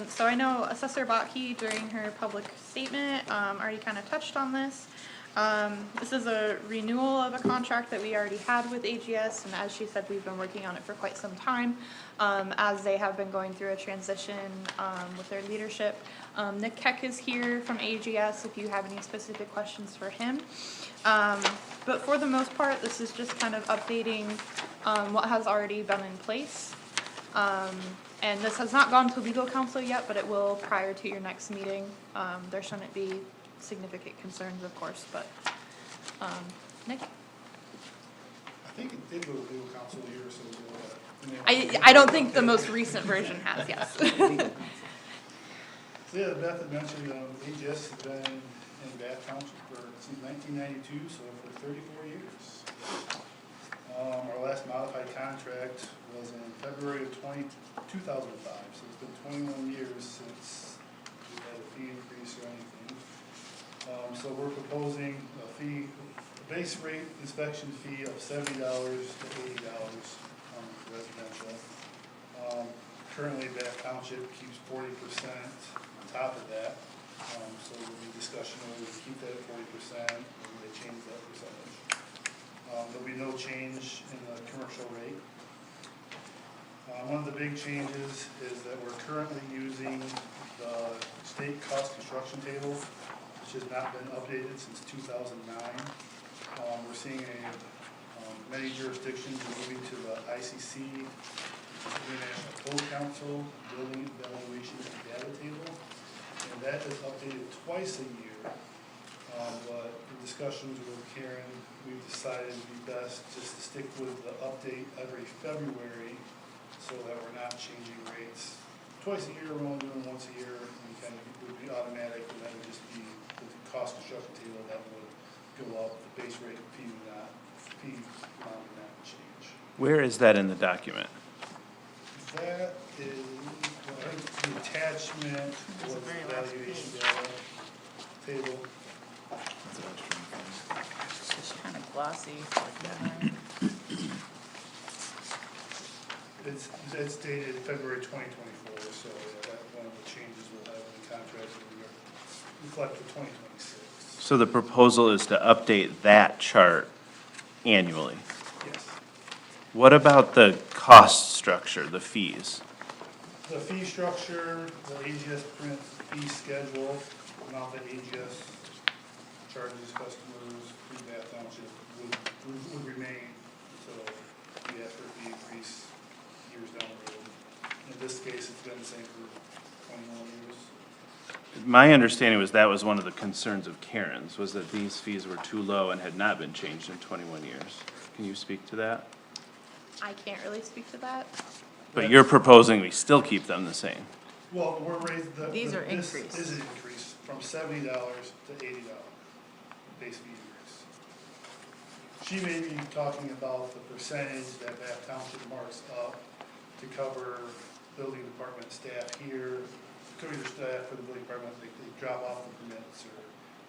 So I know Assessor Kotke during her public statement, already kind of touched on this. This is a renewal of a contract that we already had with AGS, and as she said, we've been working on it for quite some time, as they have been going through a transition, with their leadership. Nick Keck is here from AGS if you have any specific questions for him. But for the most part, this is just kind of updating, what has already been in place. And this has not gone to legal counsel yet, but it will prior to your next meeting. There shouldn't be significant concerns, of course, but, Nick? I think it did go to legal counsel here, so we'll, I don't think the most recent version has, yes. So yeah, Beth had mentioned, AGS has been in Bath Township since 1992, so for 34 years. Our last modified contract was in February of 2005, so it's been 21 years since we had a fee increase or anything. So we're proposing a fee base rate inspection fee of $70 to $80 residential. Currently, Bath Township keeps 40% on top of that. So there'll be discussion whether we keep that at 40% or they change that percentage. There'll be no change in the commercial rate. One of the big changes is that we're currently using the state cost construction table, which has not been updated since 2009. We're seeing many jurisdictions moving to the ICC, International Code Council Building Evaluation and Data Table, and that is updated twice a year. But in discussions with Karen, we've decided it'd be best just to stick with the update every February, so that we're not changing rates twice a year. We're only doing once a year, and kind of would be automatic, and that would just be the cost construction table that would go up. The base rate fee would not change. Where is that in the document? That is, well, I think the attachment was the valuation data table. It's just kind of glossy like that. It's dated February 2024, so that's one of the changes we'll have in the contract that we reflect for 2026. So the proposal is to update that chart annually. Yes. What about the cost structure, the fees? The fee structure, the AGS print fee schedule, amount that AGS charges customers through Bath Township would remain. So we ask for a fee increase years down the road. In this case, it's been the same for 21 years. My understanding was that was one of the concerns of Karen's, was that these fees were too low and had not been changed in 21 years. Can you speak to that? I can't really speak to that. But you're proposing we still keep them the same. Well, we're raised, These are this increased. is an increase from $70 to $80 base fee increase. She may be talking about the percentage that Bath Township marks up to cover building department staff here, cover your staff for the building department, they drop off the permits, or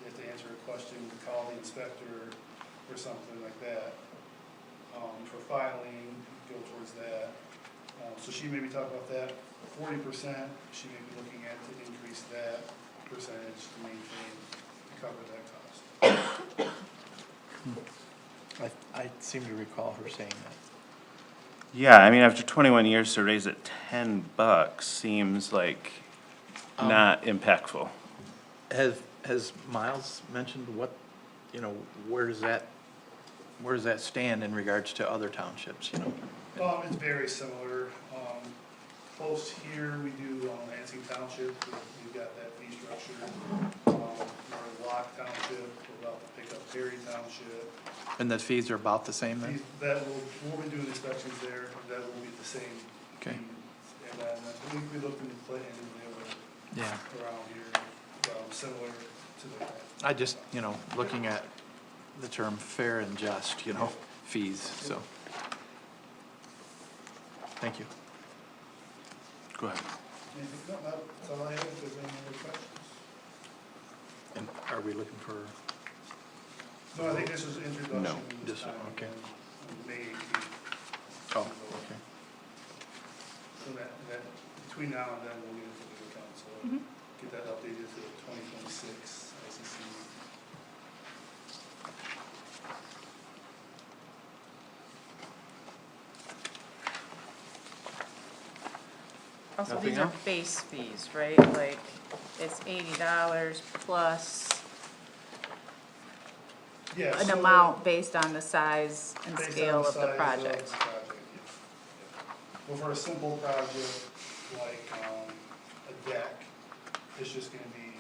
they have to answer a question, call the inspector, or something like that. For filing, go towards that. So she may be talking about that 40%, she may be looking at to increase that percentage to maintain, cover that cost. I seem to recall her saying that. Yeah, I mean, after 21 years to raise it $10 seems like not impactful. Has Miles mentioned what, where does that stand in regards to other townships, It's very similar. Close here, we do Lansing Township, we've got that fee structure. We're in Locke Township, we're about to pick up Perry Township. And the fees are about the same then? We'll be doing inspections there, that will be the same. Okay. fees. And then I believe we looked into Clinton and they were Yeah. around here, similar to that. I just, looking at the term fair and just, fees, so. Thank you. Go ahead. Anything, no, that's all I have, if there's any other questions. And are we looking for? No, I think this was introduction. No, this just, time, okay. on May 18th. Oh, okay. So that, between now and then, we'll get it to the council, get that updated to the 2026 ICC. Also, Nothing these are else? base fees, right? Like, it's $80 plus Yeah, an so amount based on the size and based on scale of the size project. yes. Well, for a simple project like a deck, it's just gonna be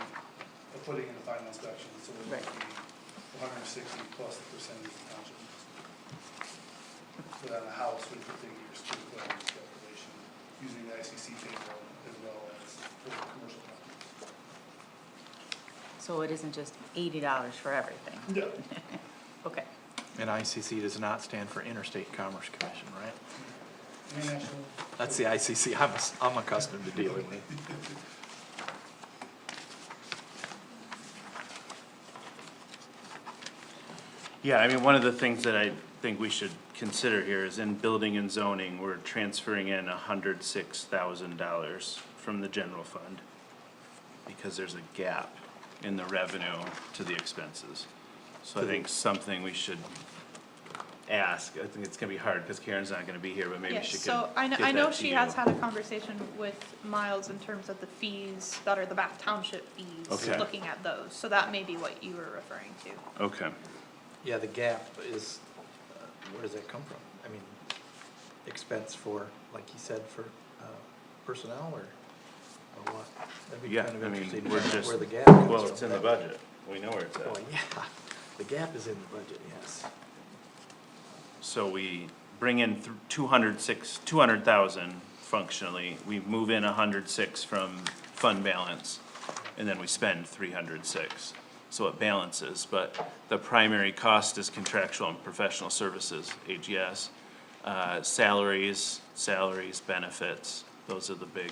a putting in the final inspection, so it would Right. be 160 plus the percentage of township. But on a house, we put figures to the calculation, using the ICC table as well as for the commercial companies. So it isn't just $80 for everything. No. Okay. And ICC does not stand for Interstate Commerce Commission, right? International. That's the ICC I'm accustomed to dealing with. Yeah, I mean, one of the things that I think we should consider here is in building and zoning, we're transferring in $106,000 from the general fund because there's a gap in the revenue to the expenses. So I think something we should ask, I think it's gonna be hard because Karen's not gonna be here, but maybe Yes, she could so I know, get I know that to she you. has had a conversation with Miles in terms of the fees that are the Bath Township fees, Okay. looking at those, so that may be what you were referring to. Okay. Yeah, the gap is, where does that come from? I mean, expense for, like you said, for personnel or what? That'd be Yeah, kind of I mean, interesting to we're know just, where the gap comes well, from. it's in the budget. We know where it's Oh, at. yeah, the gap is in the budget, yes. So we bring in 200,000 functionally. We move in 106 from fund balance, and then we spend 306. So it balances, but the primary cost is contractual and professional services, AGS. Salaries, benefits, those are the big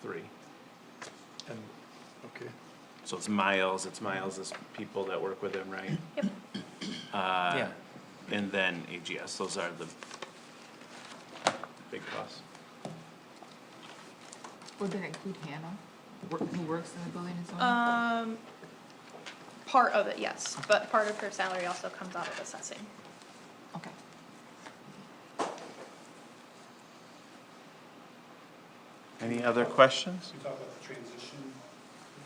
three. And, okay. So it's Miles is people that work with him, right? Yep. Yeah. And then AGS, those are the big costs. Would that include Hannah, who works in the building and zoning? Part of it, yes, but part of her salary also comes out of assessing. Okay. Any other questions? We talk about the transition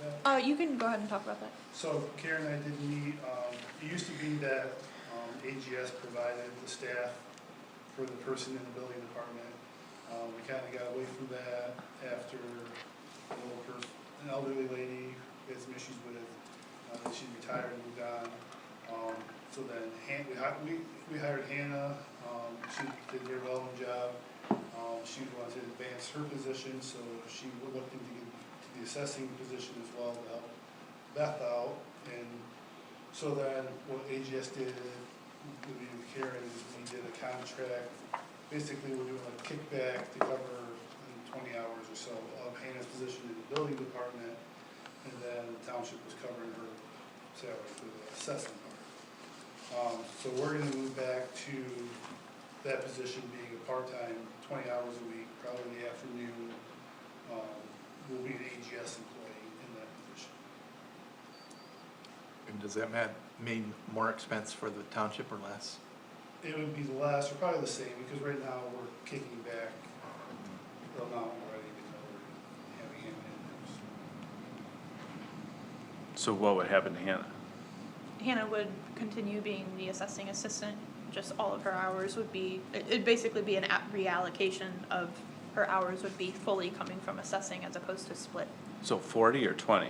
of that. You can go ahead and talk about that. So Karen and I did meet, it used to be that AGS provided the staff for the person in the building department. We kind of got away from that after an elderly lady we had some issues with. She retired and moved on. So then we hired Hannah. She did a very well in the job. She wanted to advance her position, so she looked into the assessing position as well to help Beth out. And so then what AGS did with Karen is we did a contract. Basically, we're doing a kickback to cover 20 hours or so of Hannah's position in the building department, and then the township was covering her salary for the assessing part. So we're going to move back to that position being a part-time, 20 hours a week, probably in the afternoon. Will be an AGS employee in that position. And does that mean more expense for the township or less? It would be less, or probably the same, because right now we're kicking back the amount already because we're having him in there. So what would happen to Hannah? Hannah would continue being the assessing assistant, just all of her hours would be, it'd basically be an reallocation of her hours would be fully coming from assessing as opposed to split. So 40 or 20?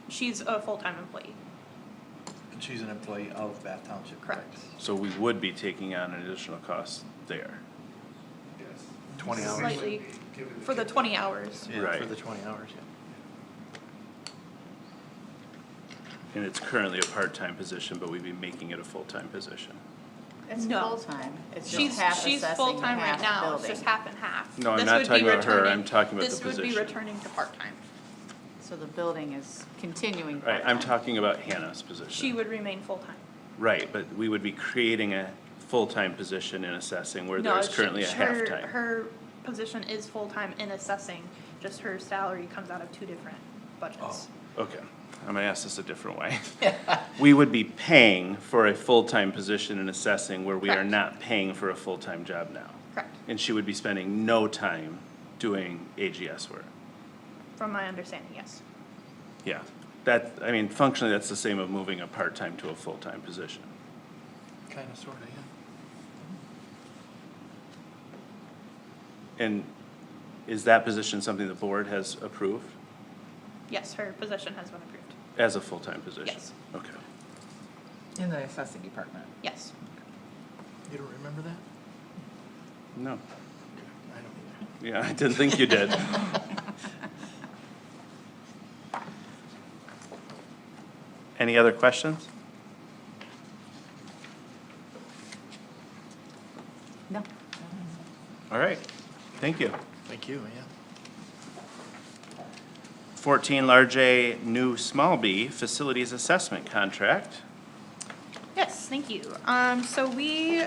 She's a full-time employee, And she's an employee of Bath Township, correct? correct? So we would be taking on an additional cost there. Yes. 20 hours? Slightly, Given for the kickback. 20 hours. Yeah, Right. for the 20 hours, yeah. And it's currently a part-time position, but we'd be making it a full-time position. It's No. full-time. It's just She's, half she's assessing, full-time right half now, it's building. just half and half. No, I'm This not would be talking about her, I'm returning- talking about the This would be position. returning to part-time. So the building is continuing Right, part-time. I'm talking about Hannah's position. She would remain full-time. Right, but we would be creating a full-time position in assessing where No, there's currently a her- half-time. Her position is full-time in assessing, just her salary comes out of two different budgets. Okay, I'm gonna ask this a different way. We would be paying for a full-time position in assessing where we are Correct. not paying for a full-time job now. Correct, And she would be spending no time doing AGS work. from my understanding, yes. Yeah, that, I mean, functionally, that's the same of moving a part-time to a full-time position. Kind of, sort of, yeah. And is that position something the board has approved Yes, her position has been approved. as a full-time position? Yes. Okay. In the assessing department. Yes. You don't remember that? No, I don't either. yeah, I didn't think you did. Any other questions? No. All right, thank you. Thank you, yeah. 14, large A, new small B, facilities assessment contract. Yes, thank you. So we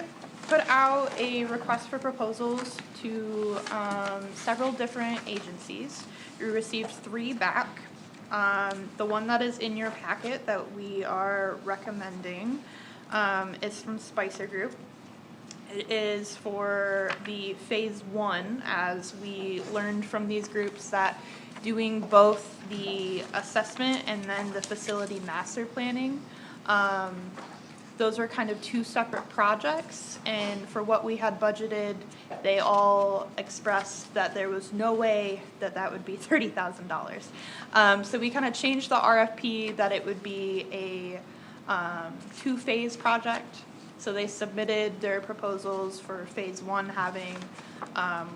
put out a request for proposals to several different agencies. We received 3 back. The one that is in your packet that we are recommending is from Spicer Group. It is for the phase 1, as we learned from these groups that doing both the assessment and then the facility master planning, those were kind of 2 separate projects, and for what we had budgeted, they all expressed that there was no way that that would be $30,000. So we kind of changed the RFP that it would be a 2-phase project. So they submitted their proposals for phase 1 having,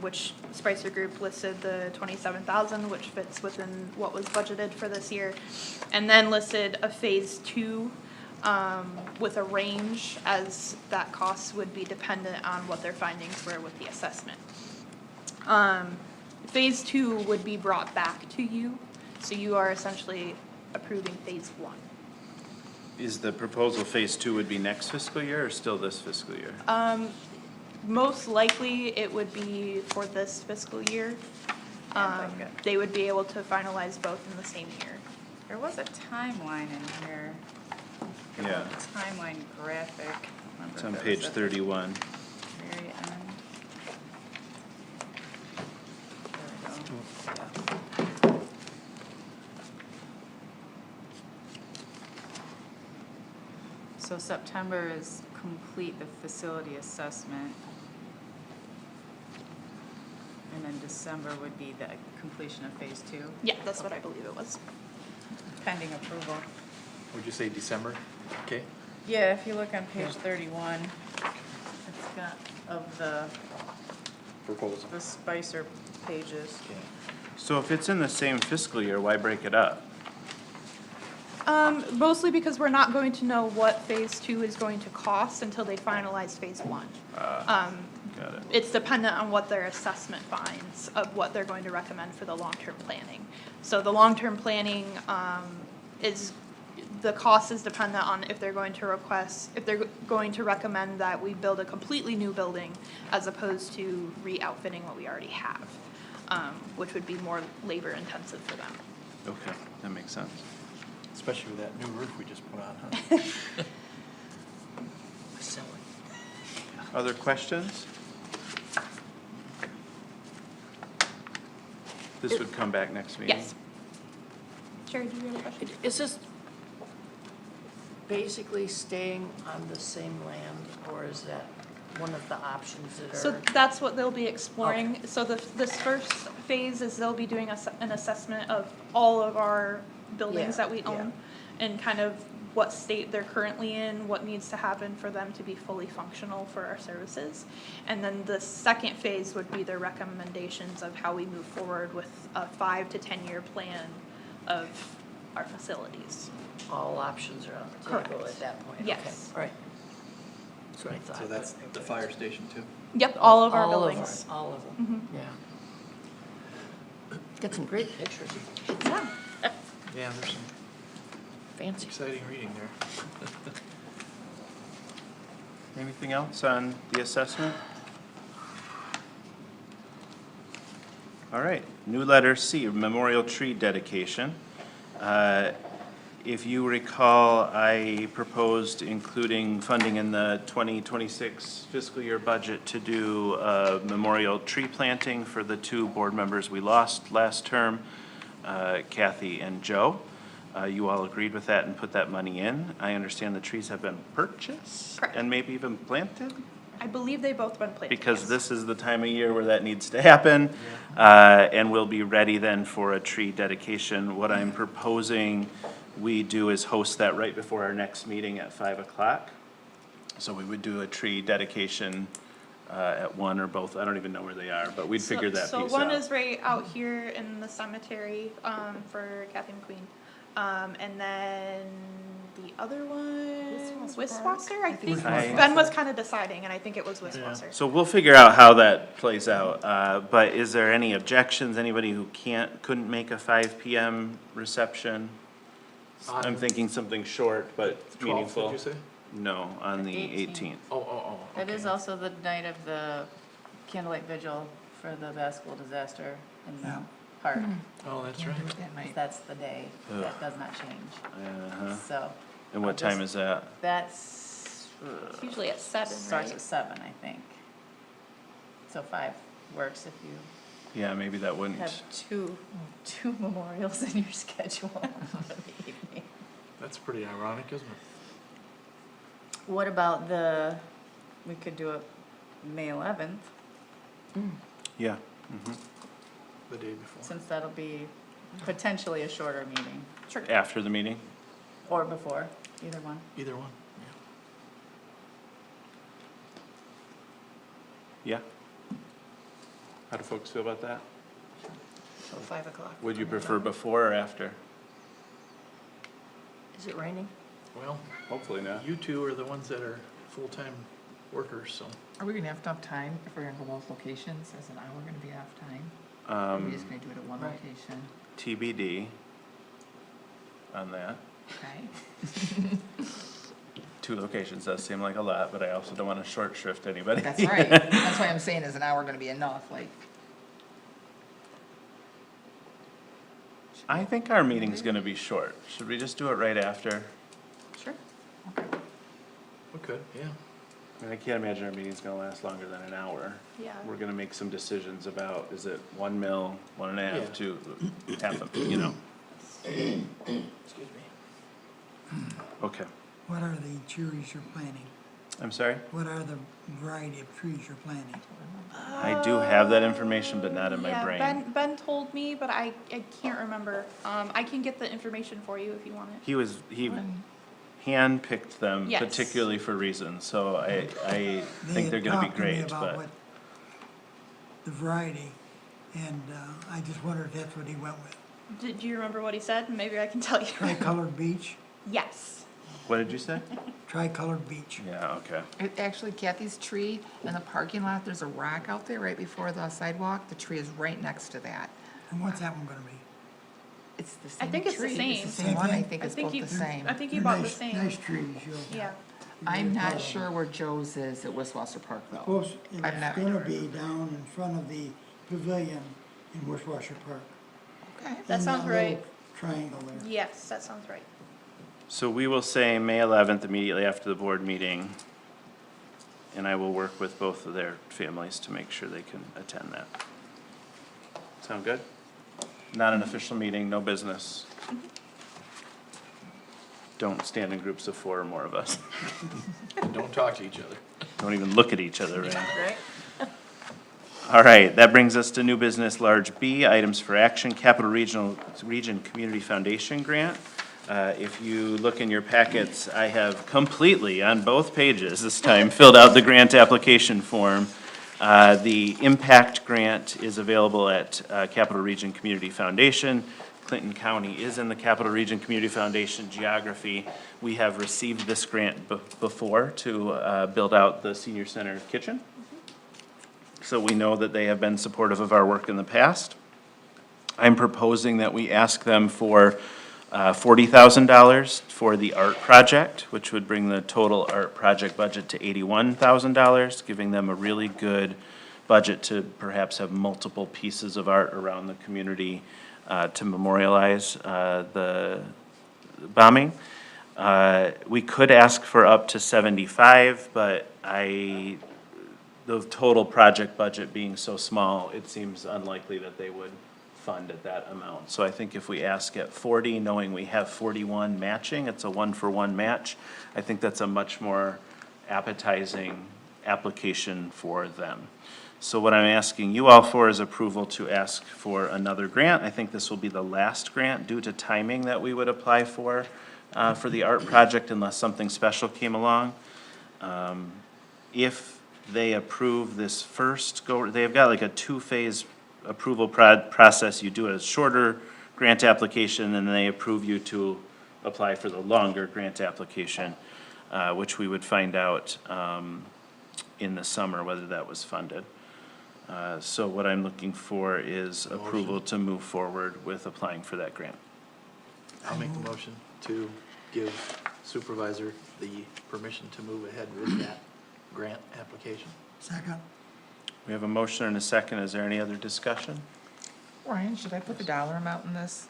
which Spicer Group listed the $27,000, which fits within what was budgeted for this year, and then listed a phase 2 with a range, as that cost would be dependent on what their findings were with the assessment. Phase 2 would be brought back to you, so you are essentially approving phase 1. Is the proposal phase 2 would be next fiscal year or still this fiscal year? Most likely, it would be for this fiscal year. They would be able to finalize both in the same year. There was a timeline in here. Yeah. A timeline graphic. It's on page 31. Very end. There we go. So September is complete the facility assessment. And then December would be the completion of phase 2. Yeah, that's what I believe it was. Pending approval. Would you say December? Okay. Yeah, if you look on page 31, it's got of the Proposal. Spicer pages. So if it's in the same fiscal year, why break it up? Mostly because we're not going to know what phase 2 is going to cost until they finalize phase 1. Got it. It's dependent on what their assessment finds of what they're going to recommend for the long-term planning. So the long-term planning, the cost is dependent on if they're going to recommend that we build a completely new building as opposed to re-outfitting what we already have, which would be more labor intensive for them. Okay, that makes sense. Especially with that new roof we just put on, huh? Silly. Other questions? This would come back next meeting? Yes. Sherry, do you have a question? Is this basically staying on the same land, or is that one of the options that are? So that's what they'll be exploring. Okay. So this first phase is they'll be doing an assessment of all of our buildings that we own, and kind of what state they're currently in, what needs to happen for them to be fully functional for our services. And then the second phase would be their recommendations of how we move forward with a 5 to 10 year plan of our facilities. All options are on the table Correct. at that point? Yes. Okay, all right. That's what I thought. So that's the fire station too? Yep, all of our All buildings. All of them, yeah. Got some great pictures. Yeah. Yeah, there's some Fancy. exciting reading there. Anything else on the assessment? All right, new letter C, memorial tree dedication. If you recall, I proposed including funding in the 2026 fiscal year budget to do a memorial tree planting for the 2 board members we lost last term, Kathy and Joe. You all agreed with that and put that money in. I understand the trees have been purchased? Correct. And maybe even planted? I believe they've both been planted. Because yes. this is the time of year where that needs to happen. And we'll be ready then for a tree dedication. What I'm proposing we do is host that right before our next meeting at 5 o'clock. So we would do a tree dedication at one or both. I don't even know where they are, but we'd figure that piece out. So one is right out here in the cemetery for Kathy McQueen. And then the other one, Wiswasser, I think. Ben was kind of deciding, and I think it was Wiswasser. So we'll figure out how that plays out. But is there any objections? Anybody who couldn't make a 5 PM reception? I'm thinking something short but 12th, meaningful. did you say? No, on the 18th. Oh, It is also the night of the candlelight vigil for the basketball disaster in the Yeah. park. Oh, that's Can't right. do it that night. That's the day. Ugh. That does not change. Uh-huh. So And what time is that? that's, It's usually at 7, starts right? at 7, I think. So 5 works if you Yeah, maybe that wouldn't. have two memorials in your schedule for the evening. That's pretty ironic, isn't it? What about we could do it May 11th, Yeah. Mhm. The day before. since that'll be potentially a shorter meeting, Sure. After the meeting? or before, either one. Either one, Yeah. How do folks feel about that? So 5 o'clock. Would you prefer before or after? Is it raining? yeah. Well, Hopefully not. you two are the ones that are full-time workers, so. Are we gonna have enough time if we're gonna go both locations? Is an hour gonna be enough time? Or are we just gonna do it at one Right. location? TBD on that. Okay. 2 locations does seem like a lot, but I also don't want to short shrift anybody. That's right. That's why I'm saying, is an hour gonna be enough, like? I think our meeting's gonna be short. Should we just do it right after? Sure. We could, yeah. I mean, I can't imagine our meeting's gonna last longer than an hour. Yeah. We're gonna make some decisions about, is it 1 mil, 1.5, Yeah. 2, half a, you know, Excuse me. okay. What are the trees you're planting? I'm sorry? What are the variety of trees you're planting? I do have that information, but not in my Yeah, brain. Ben told me, but I can't remember. I can get the information for you if you want it. He hand-picked them Yes. particularly for reasons, so I think they're had gonna be talked to me great, about but. what the variety, and I just wondered if that's what he went with. Do you remember what he said? Maybe I can tell you. Tricolored beech, Yes. What did you say? tricolored beech. Yeah, okay. Actually, Kathy's tree in the parking lot, there's a rock out there right before the sidewalk. The tree is right next to that. And what's that one gonna be? It's the I same think it's the tree. same. It's the Same same one. I thing? think I it's think both he- the same. I think he They're bought the nice- same. Nice trees, you'll. Yeah. I'm not sure where Joe's is at Westwater Park though. Suppose I'm it's not gonna sure. be down in front of the pavilion in Wishwasher Park. Okay. That in sounds little right. Triangle there. Yes, that sounds right. So we will say May 11th, immediately after the board meeting, and I will work with both of their families to make sure they can attend that. Sound good? Not an official meeting, no business. Don't stand in groups of 4 or more of us. And don't talk to each other. Don't even look at each other, right? Right? All right, that brings us to new business, large B, items for action, Capital Region Community Foundation Grant. If you look in your packets, I have completely, on both pages this time, filled out the grant application form. The impact grant is available at Capital Region Community Foundation. Clinton County is in the Capital Region Community Foundation geography. We have received this grant before to build out the senior center kitchen. So we know that they have been supportive of our work in the past. I'm proposing that we ask them for $40,000 for the art project, which would bring the total art project budget to $81,000, giving them a really good budget to perhaps have multiple pieces of art around the community to memorialize the bombing. We could ask for up to 75, but the total project budget being so small, it seems unlikely that they would fund at that amount. So I think if we ask at 40, knowing we have 41 matching, it's a 1-for-1 match, I think that's a much more appetizing application for them. So what I'm asking you all for is approval to ask for another grant. I think this will be the last grant due to timing that we would apply for the art project unless something special came along. If they approve this first go, they've got like a 2-phase approval process. You do a shorter grant application, and then they approve you to apply for the longer grant application, which we would find out in the summer whether that was funded. So what I'm looking for is approval to move forward with applying for that grant. I'll make the motion to give Supervisor the permission to move ahead with that grant application. Second? We have a motion and a second. Is there any other discussion? Ryan, should I put the dollar amount in this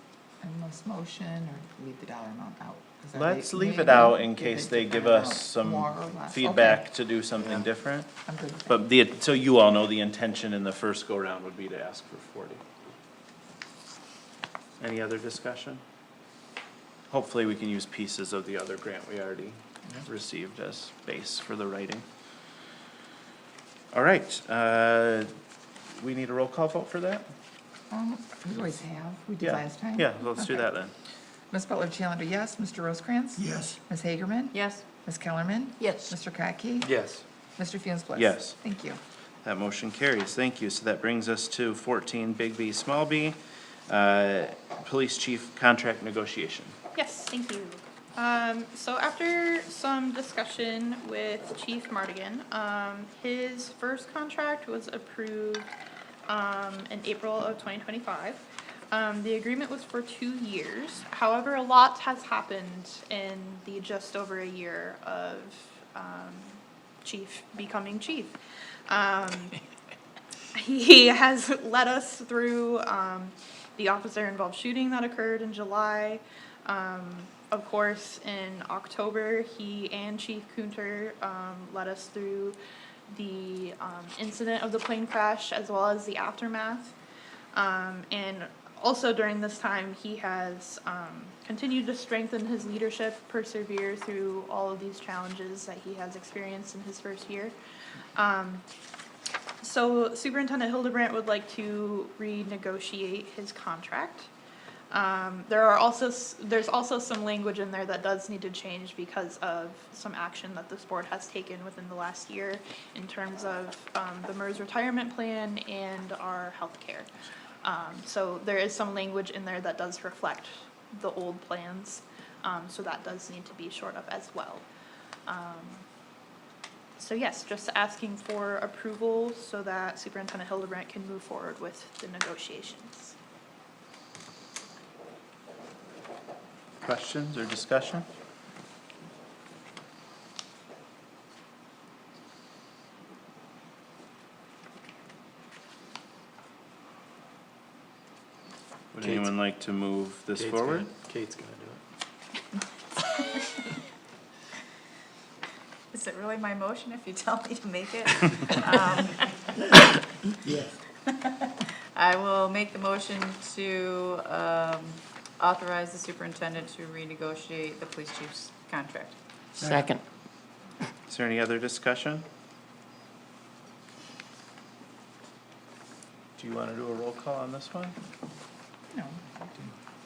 motion, or leave the dollar amount out? 'Cause are Let's they- leave it maybe out in give case a they give different us amount, some more or less. feedback Okay, to do something different. I'm good with that. But so you all know the intention in the first go-round would be to ask for 40. Any other discussion? Hopefully, we can use pieces of the other grant we already received as base for the writing. All right, we need a roll call vote for that? We always have, we did Yeah. last time. Yeah, let's do Okay. that then. Ms. Butler-Chalender, yes. Mr. Rosekrans? Yes. Ms. Hagerman? Yes. Ms. Kellerman? Yes. Mr. Kotke? Yes. Mr. Fewins-Bliss? Yes. Thank you. That motion carries. Thank you. So that brings us to 14, big B, small b, police chief contract negotiation. Yes, thank you. So after some discussion with Chief Mardigan, his first contract was approved, in April of 2025. The agreement was for 2 years. However, a lot has happened in the just over a year of, Chief becoming chief. He has led us through, the officer-involved shooting that occurred in July. Of course, in October, he and Chief Kunter led us through the incident of the plane crash as well as the aftermath. And also during this time, he has continued to strengthen his leadership, persevere through all of these challenges that he has experienced in his first year. So Superintendent Hildebrandt would like to renegotiate his contract. There's also some language in there that does need to change because of some action that this board has taken within the last year in terms of the MERS retirement plan and our healthcare. So there is some language in there that does reflect the old plans, so that does need to be shored up as well. So yes, just asking for approval so that Superintendent Hildebrandt can move forward with the negotiations. Questions or discussion? Would Kate's- anyone like to move this Kate's forward? gonna- Kate's gonna do it. Is it really my motion if you tell me to make it? Yes. I will make the motion to authorize the superintendent to renegotiate the police chief's contract. Second. Is there any other discussion? Do you want to do a roll call on this one? No.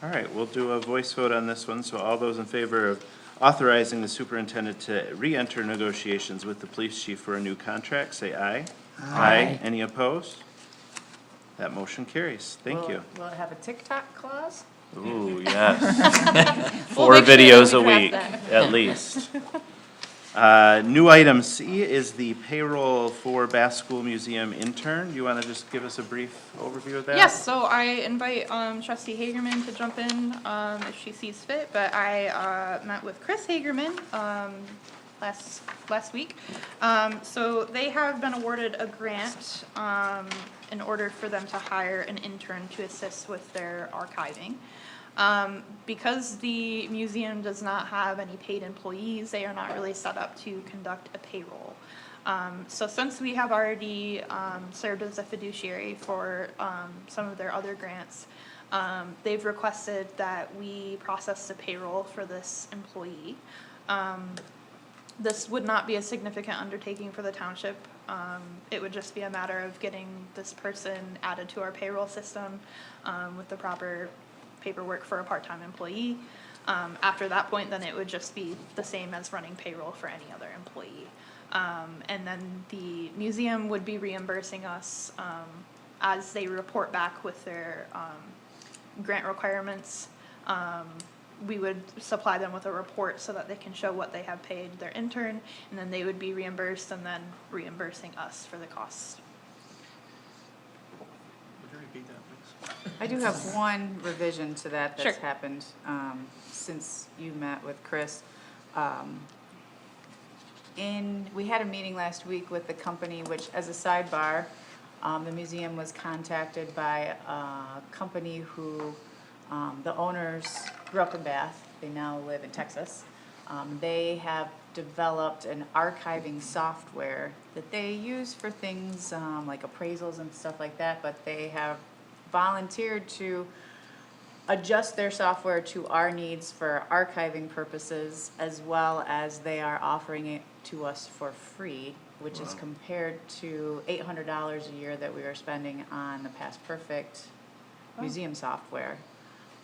All right, we'll do a voice vote on this one. So all those in favor of authorizing the superintendent to re-enter negotiations with the police chief for a new contract, say aye. Aye. Any opposed? That motion carries. Thank you. Will it have a TikTok clause? Ooh, yes. We'll 4 make sure that videos a we draft week, that. at least. New item C is the payroll for Bass School Museum intern. Do you want to just give us a brief overview of that? Yes, so I invite Trustee Hagerman to jump in if she sees fit, but I met with Chris Hagerman last week. So they have been awarded a grant in order for them to hire an intern to assist with their archiving. Because the museum does not have any paid employees, they are not really set up to conduct a payroll. So since we have already served as a fiduciary for some of their other grants, they've requested that we process the payroll for this employee. This would not be a significant undertaking for the township. It would just be a matter of getting this person added to our payroll system with the proper paperwork for a part-time employee. After that point, then it would just be the same as running payroll for any other employee. And then the museum would be reimbursing us as they report back with their grant requirements. We would supply them with a report so that they can show what they have paid their intern, and then they would be reimbursed and then reimbursing us for the costs. Would you repeat that, please? I do have one revision to that that's Sure. happened since you met with Chris, we had a meeting last week with the company, which, as a sidebar, the museum was contacted by a company who, the owners grew up in Bath, they now live in Texas. They have developed an archiving software that they use for things like appraisals and stuff like that, but they have volunteered to adjust their software to our needs for archiving purposes, as well as they are offering it to us for free, which is compared to $800 a year that we are spending on the Past Perfect museum software.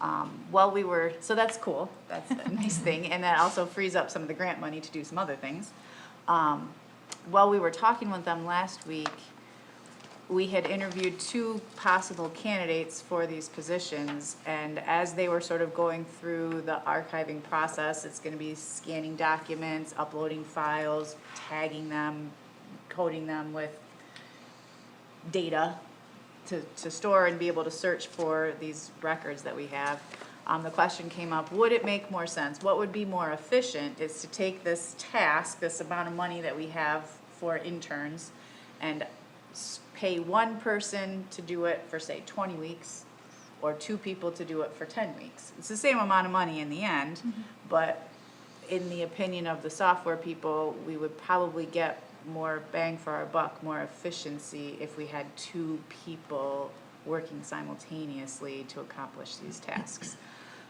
So that's cool, that's a nice thing, and that also frees up some of the grant money to do some other things. While we were talking with them last week, we had interviewed 2 possible candidates for these positions, and as they were sort of going through the archiving process, it's gonna be scanning documents, uploading files, tagging them, coding them with data to store and be able to search for these records that we have. The question came up, would it make more sense? What would be more efficient is to take this task, this amount of money that we have for interns, and pay one person to do it for, say, 20 weeks, or 2 people to do it for 10 weeks. It's the same amount of money in the end, but in the opinion of the software people, we would probably get more bang for our buck, more efficiency if we had 2 people working simultaneously to accomplish these tasks.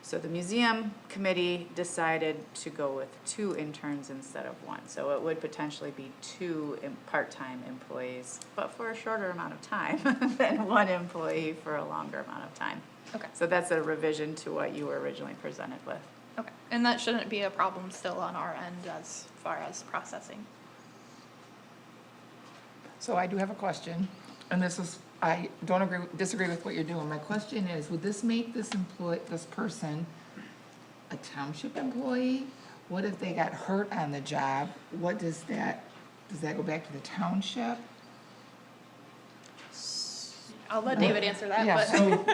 So the museum committee decided to go with 2 interns instead of 1. So it would potentially be 2 part-time employees, but for a shorter amount of time than 1 employee for a longer amount of time. Okay. So that's a revision to what you were originally presented with. Okay, and that shouldn't be a problem still on our end as far as processing. So I do have a question, and this is, I don't disagree with what you're doing. My question is, would this make this person a township employee? What if they got hurt on the job? What does that go back to the township? I'll let David answer that, Yeah, but. so,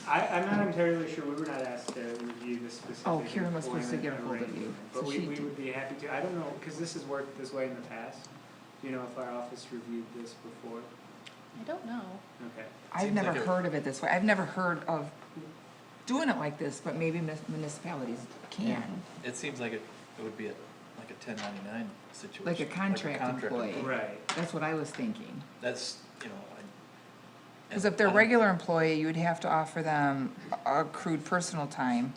I'm not entirely sure, we were not asked to review the specific. Oh, Karen was supposed to get a hold of employment you, But so we she would be happy to, I don't know, because this has worked this way in the past. Do you know if our office reviewed this before? I don't know. Okay. I've Seems never like a- heard of it this way. I've never heard of doing it like this, but maybe municipalities can. It seems like it would be like a 1099 situation. Like a contract employee. Right. That's what I was thinking. That's, Because if they're a regular employee, you would have to offer them accrued personal time.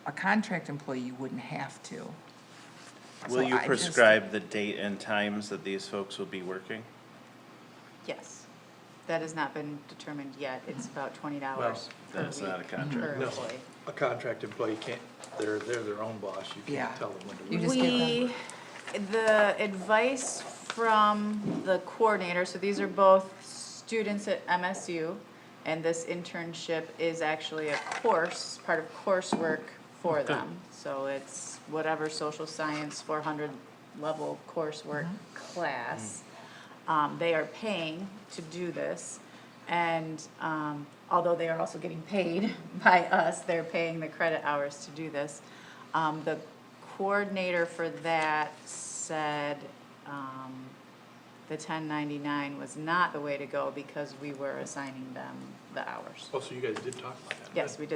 A contract employee, you wouldn't have to. Will So you I just- prescribe the date and times that these folks will be working? Yes. That has not been determined yet. It's about $20 Well, per That's not a week contract. per No. employee. A contract employee can't, they're their own boss, you Yeah. can't tell them when to You work. just get them. The advice from the coordinator, so these are both students at MSU, and this internship is actually a course, part of coursework for them. So it's whatever social science 400 level coursework class. They are paying to do this, and although they are also getting paid by us, they're paying the credit hours to do this. The coordinator for that said the 1099 was not the way to go because we were assigning them the hours. Oh, so you guys did talk about that? Yes, we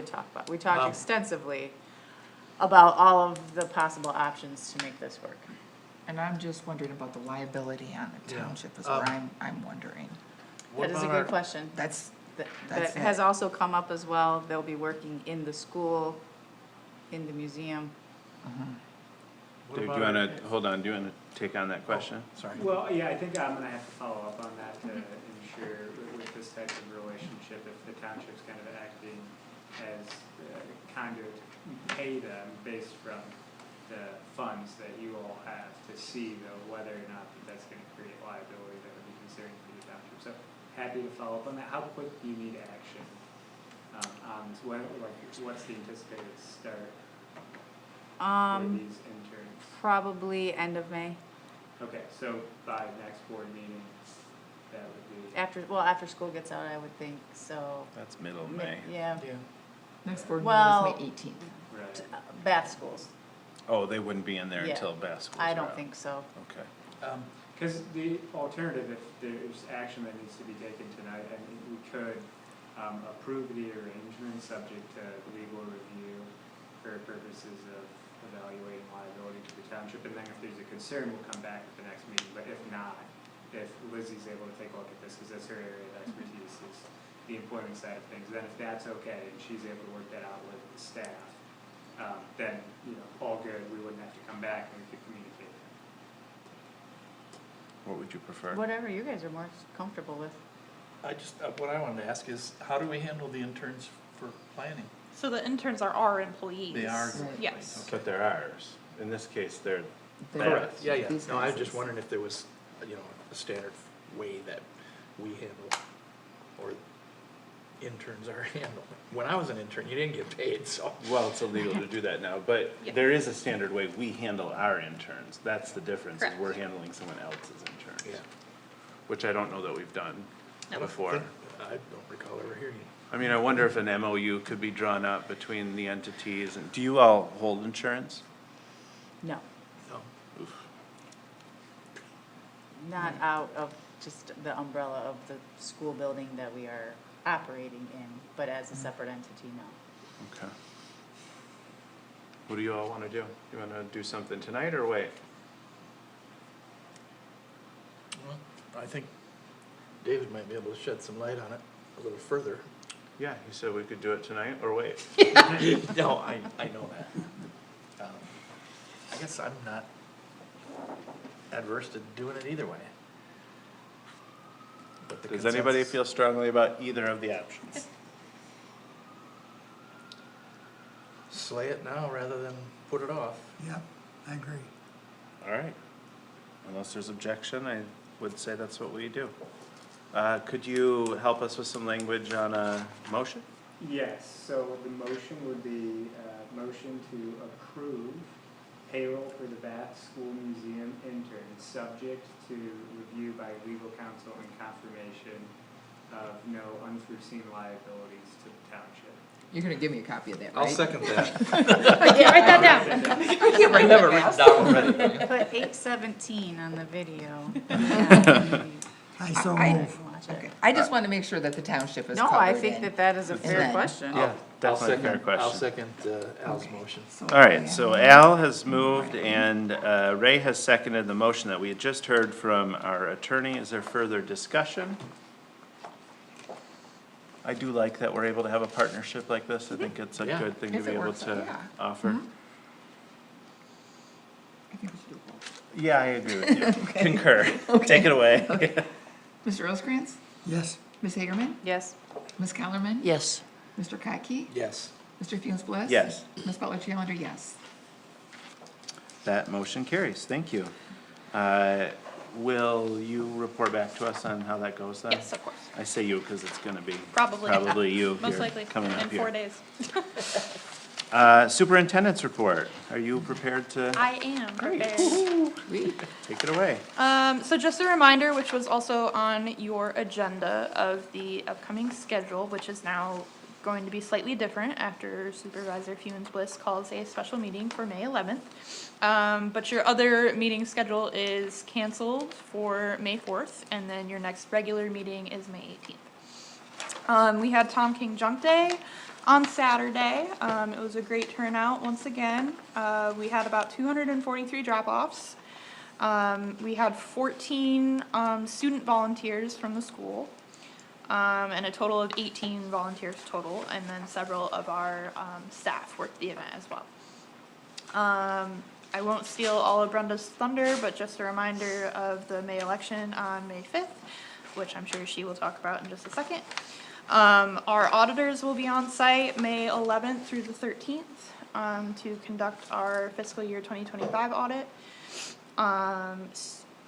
talked extensively about all of the possible options to make this work. And I'm just wondering about the liability on the Yeah. township is where I'm wondering. That is a good question. That's That it. has also come up as well. They'll be working in the school, in the museum. Do you wanna, hold on, do you wanna take on that question? Sorry. Well, yeah, I think I'm gonna have to follow up on that to ensure with this type of relationship, if the township's kind of acting as conduit, we pay them based from the funds that you all have to see though whether or not that's gonna create liability that would be concerning for the township. So happy to follow up on that. How quick do you need action on this? What's the anticipated start for these interns? Probably end of May, Okay, so by next board meeting, that would be. after school gets out, I would think, so. That's middle of mid- May. Yeah, Next board Well- meeting is May 18th. Right. Bath schools. Oh, they wouldn't be in there Yeah. until bath schools I are don't out. think so. Okay. Because the alternative, if there's action that needs to be taken tonight, I mean, we could approve the arrangement subject to legal review for purposes of evaluating liability to the township, and then if there's a concern, we'll come back at the next meeting, but if not, if Lizzie's able to take a look at this, because that's her area of expertise, is the employment side of things, then if that's okay, and she's able to work that out with the staff, then, you know, all good, we wouldn't have to come back and we could communicate. What would you prefer? Whatever you guys are more comfortable with. I just, what I wanted to ask is, how do we handle the interns for planning? So the interns are our employees. They are. Right. Yes. But they're ours. In this case, they're They're- Correct. Yeah, yeah, These no, I was guys just is- wondering if there was, you know, a standard way that we handle, or interns are handled. When I was an intern, you didn't get paid, so. Well, it's illegal to do that now, but Yeah. there is a standard way we handle our interns. That's the difference, is Correct. we're handling someone else's interns. Yeah. Which I don't know that we've done No. before. I don't recall ever hearing. I mean, I wonder if an MOU could be drawn up between the entities, and do you all hold insurance? No, No. not out of just the umbrella of the school building that we are operating in, but as a separate entity, no. Okay. What do you all wanna do? You wanna do something tonight or wait? Well, I think David might be able to shed some light on it a little further. Yeah, you said we could do it tonight or wait. No, I know that. I guess I'm not adverse to doing it either way. But the Does anybody consensus- feel strongly about either of the options? Slay it now rather than put it off. Yep, I agree. All right. Unless there's objection, I would say that's what we do. Could you help us with some language on a motion? Yes, so the motion would be, motion to approve payroll for the Bath School Museum interns, subject to review by legal counsel and confirmation of no unforeseen liabilities to the township. You're gonna give me a copy of that, right? I'll second that. Yeah, write that down. I can't write that fast. Put 8:17 on the video. Yeah. I so I- move. Watch it. Okay, I just wanna make sure that the township is No, covered I think in. that that is a And fair then- question. Yeah, definitely a fair I'll question. second Al's motion. So- All right, so Al has moved and Ray has seconded the motion that we had just heard from our attorney. Is there further discussion? I do like that we're able to have a partnership like this. I think it's a Yeah. good thing to If be it able works out, to yeah. offer. Mhm. I think we should do both. Yeah, I agree with you. Concur. Take it away. Mr. Rosekrans? Yes, Ms. Hagerman? Yes, Ms. Kellerman? Yes. Mr. Kotke? Yes. Mr. Fewins-Bliss? Yes. Ms. Butler-Challender, yes. That motion carries. Thank you. Will you report back to us on how that goes then? Yes, of course. I say you because it's gonna be Probably. you Most here, likely, coming up in here. 4 days. Superintendent's report. Are you prepared to I am prepared. take it away? So just a reminder, which was also on your agenda, of the upcoming schedule, which is now going to be slightly different after Supervisor Fewins-Bliss calls a special meeting for May 11th. But your other meeting schedule is canceled for May 4th, and then your next regular meeting is May 18th. We had Tom King Junk Day on Saturday. It was a great turnout once again. We had about 243 drop-offs. We had 14 student volunteers from the school, and a total of 18 volunteers total, and then several of our staff worked the event as well. I won't steal all of Brenda's thunder, but just a reminder of the May election on May 5th, which I'm sure she will talk about in just a second. Our auditors will be on site May 11th through the 13th to conduct our fiscal year 2025 audit.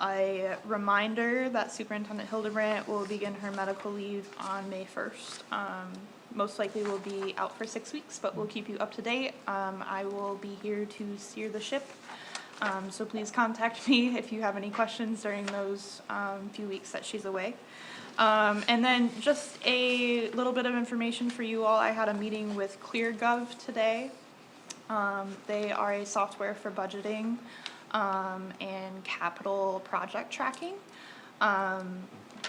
A reminder that Superintendent Hildebrandt will begin her medical leave on May 1st. Most likely will be out for 6 weeks, but we'll keep you up to date. I will be here to steer the ship. So please contact me if you have any questions during those few weeks that she's away. And then just a little bit of information for you all. I had a meeting with ClearGov today. They are a software for budgeting and capital project tracking.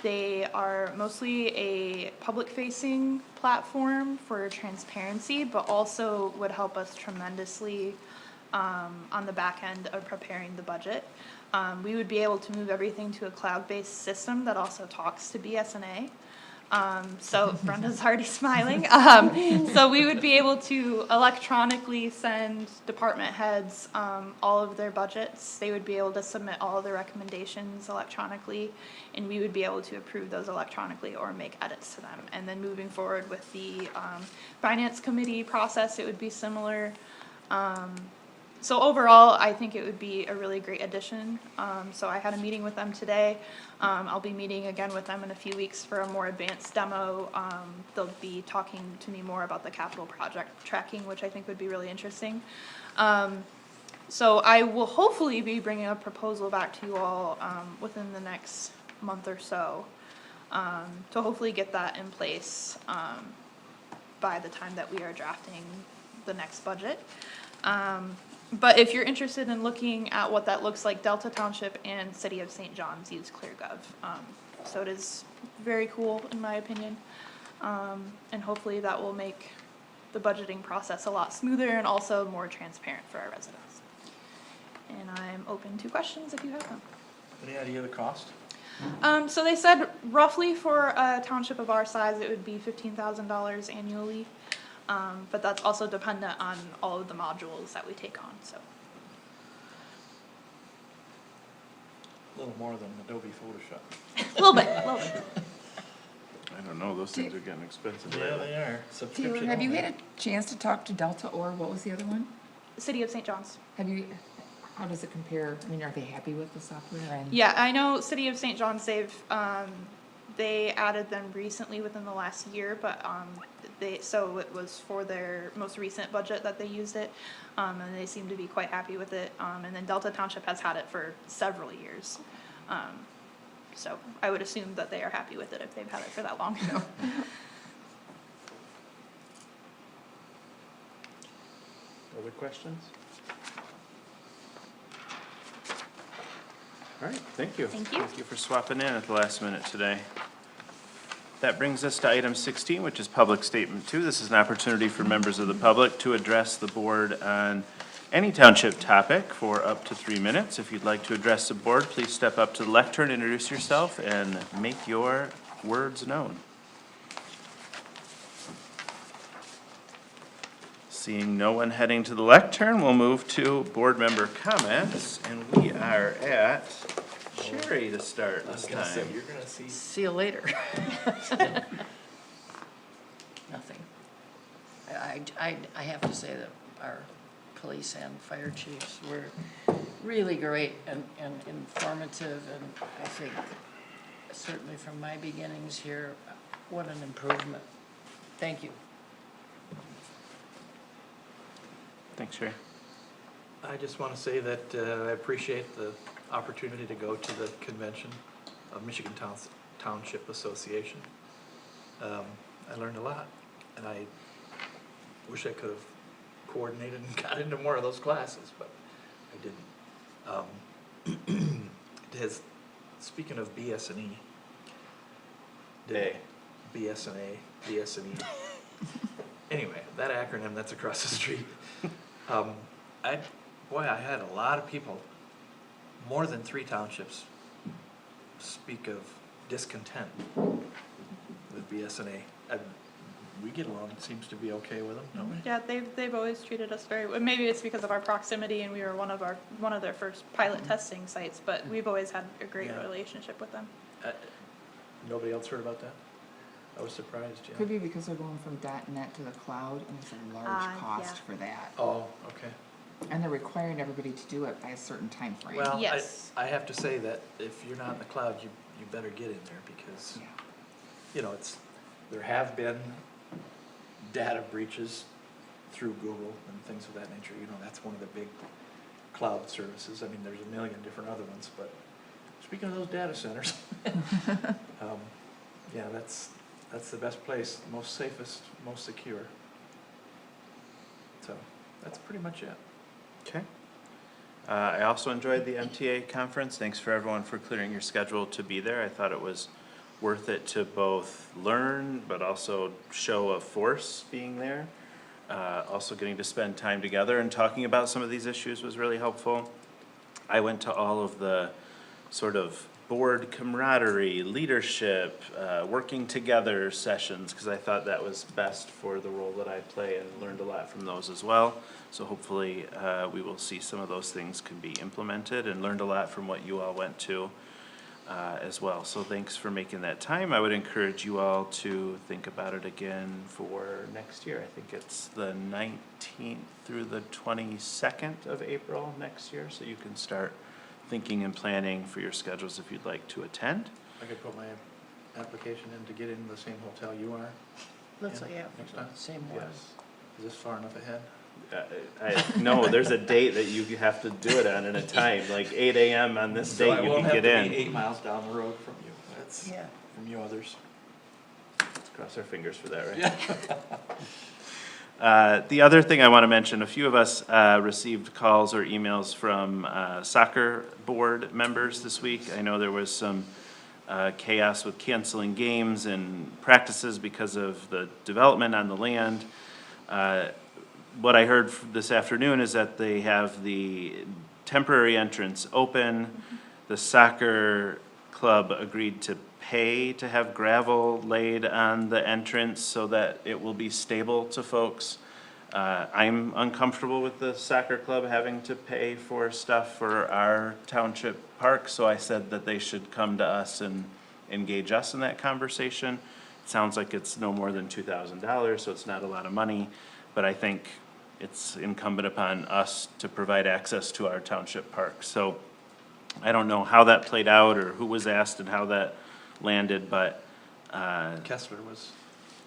They are mostly a public-facing platform for transparency, but also would help us tremendously on the back end of preparing the budget. We would be able to move everything to a cloud-based system that also talks to BSNA. So Brenda's already smiling. So we would be able to electronically send department heads all of their budgets. They would be able to submit all of their recommendations electronically, and we would be able to approve those electronically or make edits to them. And then moving forward with the finance committee process, it would be similar. So overall, I think it would be a really great addition. So I had a meeting with them today. I'll be meeting again with them in a few weeks for a more advanced demo. They'll be talking to me more about the capital project tracking, which I think would be really interesting. So I will hopefully be bringing a proposal back to you all within the next month or so to hopefully get that in place by the time that we are drafting the next budget. But if you're interested in looking at what that looks like, Delta Township and City of St. John's use ClearGov. So it is very cool in my opinion. And hopefully that will make the budgeting process a lot smoother and also more transparent for our residents. And I'm open to questions if you have them. Any idea of the cost? So they said roughly for a township of our size, it would be $15,000 annually. But that's also dependent on all of the modules that we take on, so. A little more than Adobe Photoshop. A little bit, a little bit. I don't know, those things are getting expensive. Yeah, they are. Taylor, Subscription have you only. had a chance to talk to Delta, or what was the other one? City of St. John's. Have you, how does it compare? I mean, are they happy with the software? And Yeah, I know City of St. John's, they added them recently within the last year, but, so it was for their most recent budget that they used it, and they seem to be quite happy with it. And then Delta Township has had it for several years. So I would assume that they are happy with it if they've had it for that long. Other questions? All right, thank you. Thank you. Thank you for swapping in at the last minute today. That brings us to item 16, which is public statement 2. This is an opportunity for members of the public to address the board on any township topic for up to 3 minutes. If you'd like to address the board, please step up to the lectern, introduce yourself, and make your words known. Seeing no one heading to the lectern, we'll move to board member comments, and we are at Sherry to start this time. You're gonna see. See you later. Nothing. I have to say that our police and fire chiefs were really great and informative, and I think certainly from my beginnings here, what an improvement. Thank you. Thanks, Sherry. I just want to say that I appreciate the opportunity to go to the convention of Michigan Township Association. I learned a lot, and I wish I could have coordinated and got into more of those classes, but I didn't. It has, speaking of BS&E, BS&A, BS&E. Anyway, that acronym that's across the street. I had a lot of people, more than 3 townships, speak of discontent with BS&A. We get along, it seems to be okay with them, don't we? Yeah, they've always treated us very well. Maybe it's because of our proximity and we were one of their first pilot testing sites, but we've always had a great Yeah. relationship with them. Nobody else heard about that? I was surprised, yeah. could be because they're going from .NET to the cloud, and it's a large cost yeah. for that. Oh, okay. And they're requiring everybody to do it by a certain time frame. Well, Yes. I have to say that if you're not in the cloud, you better get in there because, Yeah. you know, there have been data breaches through Google and things of that nature. You know, that's one of the big cloud services. I mean, there's a million different other ones, but speaking of those data centers, Yeah, that's the best place, most safest, most secure. So, that's pretty much it. Okay. I also enjoyed the MTA conference. Thanks for everyone for clearing your schedule to be there. I thought it was worth it to both learn, but also show a force being there. Also getting to spend time together and talking about some of these issues was really helpful. I went to all of the sort of board camaraderie, leadership, working together sessions, because I thought that was best for the role that I play, and learned a lot from those as well. So hopefully we will see some of those things can be implemented, and learned a lot from what you all went to as well. So thanks for making that time. I would encourage you all to think about it again for next year. I think it's the 19th through the 22nd of April next year, so you can start thinking and planning for your schedules if you'd like to attend. I could put my application in to get in the same hotel you are. That's, Yeah, yeah, next time. same one. Yes. Is this far enough ahead? No, there's a date that you have to do it on and a time, like 8 AM on this So date I you won't can have get to in. be 8 miles down the road from you. That's Yeah. from you others. Let's cross our fingers for that, right? The other thing I want to mention, a few of us received calls or emails from soccer board members this week. I know there was some chaos with canceling games and practices because of the development on the land. What I heard this afternoon is that they have the temporary entrance open. The soccer club agreed to pay to have gravel laid on the entrance so that it will be stable to folks. I'm uncomfortable with the soccer club having to pay for stuff for our township park, so I said that they should come to us and engage us in that conversation. It sounds like it's no more than $2,000, so it's not a lot of money, but I think it's incumbent upon us to provide access to our township park. So I don't know how that played out or who was asked and how that landed, but Kessler was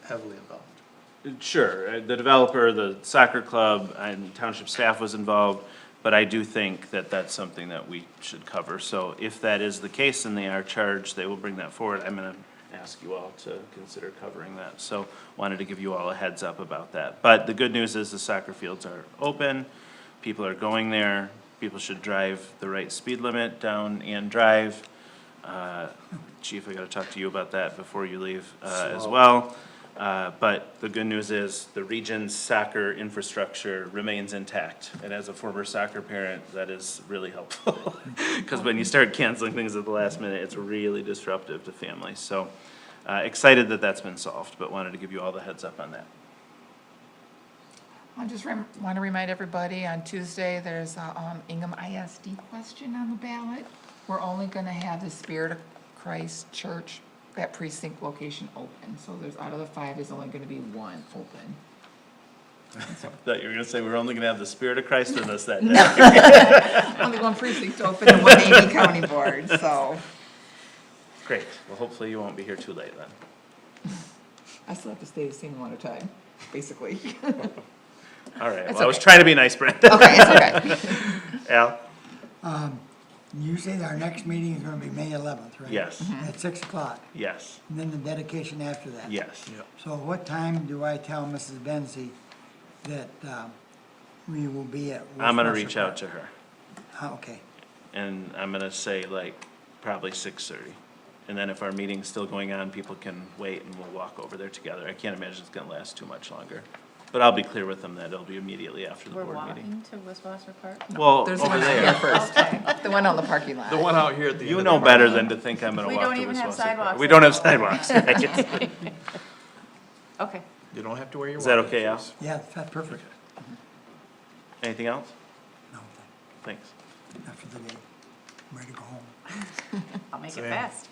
heavily involved. sure, the developer, the soccer club, and township staff was involved, but I do think that that's something that we should cover. So if that is the case and they are charged, they will bring that forward. I'm gonna ask you all to consider covering that. So wanted to give you all a heads up about that. But the good news is the soccer fields are open, people are going there, people should drive the right speed limit down and drive. Chief, I gotta talk to you about that before you leave as well. But the good news is the region's soccer infrastructure remains intact. And as a former soccer parent, that is really helpful. Because when you start canceling things at the last minute, it's really disruptive to families. So excited that that's been solved, but wanted to give you all the heads up on that. I just want to remind everybody, on Tuesday, there's a Ingham ISD question on the ballot. We're only going to have the Spirit of Christ Church, that precinct location open. So there's, out of the 5, there's only going to be 1 open. Thought you were gonna say we're only gonna have the Spirit of Christ in us that day. Only 1 precinct open and 1 AD county board, so. Great, well, hopefully you won't be here too late then. I still have to stay the same amount of time, basically. All right, It's well, I was okay. trying to be nice, Brenda. Okay, it's okay. Al? You say that our next meeting is gonna be May 11th, right? Yes, At 6 o'clock, yes, and then the dedication after that. yes. So what time do I tell Mrs. Benzie that we will be at? I'm gonna West reach Russell out to her, Park? Okay, and I'm gonna say like probably 6:30. And then if our meeting's still going on, people can wait and we'll walk over there together. I can't imagine it's gonna last too much longer. But I'll be clear with them that it'll be immediately after the We're board meeting. walking to Westwasser Park? Well, There's over one out here there. first. Okay. The one on the parking lot. The one out here at the end You of know the better park. than to think I'm gonna We walk don't to even have Wiswasser Park. sidewalks We don't have anymore. sidewalks, right? Okay. You don't have to wear your Is that walking okay, Al? shoes. yeah, that's perfect. Anything else? No, Thanks. after the day, I'm ready to go home. I'll make it Same. fast.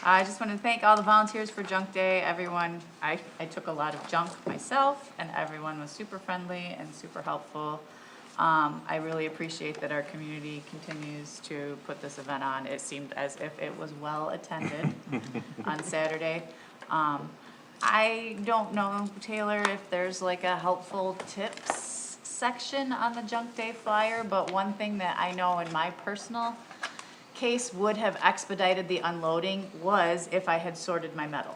I just want to thank all the volunteers for Junk Day, everyone. I took a lot of junk myself, and everyone was super friendly and super helpful. I really appreciate that our community continues to put this event on. It seemed as if it was well attended on Saturday. I don't know, Taylor, if there's like a helpful tips section on the Junk Day flyer, but one thing that I know in my personal case would have expedited the unloading was if I had sorted my metal.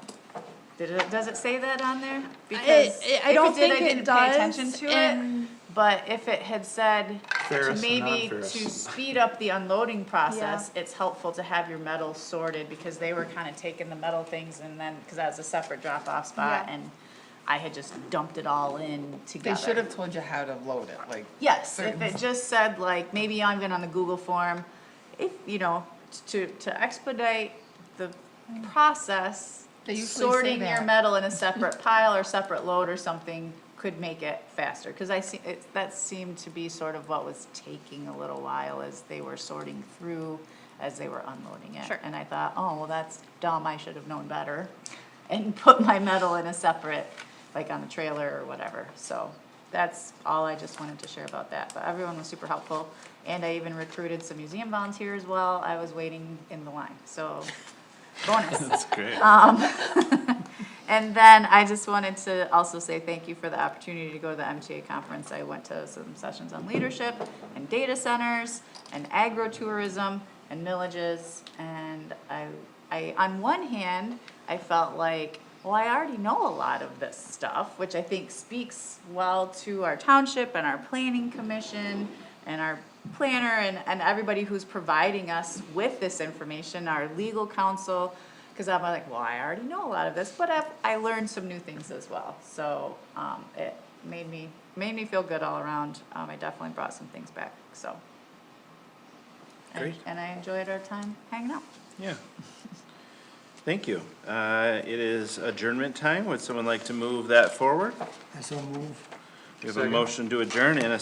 Does it say that on there? Because I don't if it did, think I it didn't pay attention does, to it. and- But if it had said to Ferrous and maybe non-ferrous. to speed up the unloading process, it's helpful to have your metal sorted, because they were kind of taking the metal things and then, because that was a separate drop-off spot, Yeah. and I had just dumped it all in They together. should have told you how to load it, like. Yes, if certain- it just said like, maybe even on the Google form, if, to expedite the process, They usually say sorting your that. metal in a separate pile or separate load or something could make it faster, cause that seemed to be sort of what was taking a little while as they were sorting through, as they were unloading it. Sure. And I thought, oh, well, that's dumb, I should have known better, and put my metal in a separate, like on a trailer or whatever, so that's all I just wanted to share about that, but everyone was super helpful, and I even recruited some museum volunteers while I was waiting in the line, so bonus. That's great. And then I just wanted to also say thank you for the opportunity to go to the MTA conference. I went to some sessions on leadership and data centers and agritourism and millages. And I on one hand, I felt like, well, I already know a lot of this stuff, which I think speaks well to our township and our planning commission and our planner and everybody who's providing us with this information, our legal counsel. Because I'm like, well, I already know a lot of this, but I learned some new things as well. So it made me feel good all around. I definitely brought some things back. So, Great. And I enjoyed our time hanging out. Yeah. Thank you. It is adjournment time. Would someone like to move that forward? I so move. We have a motion to adjourn and a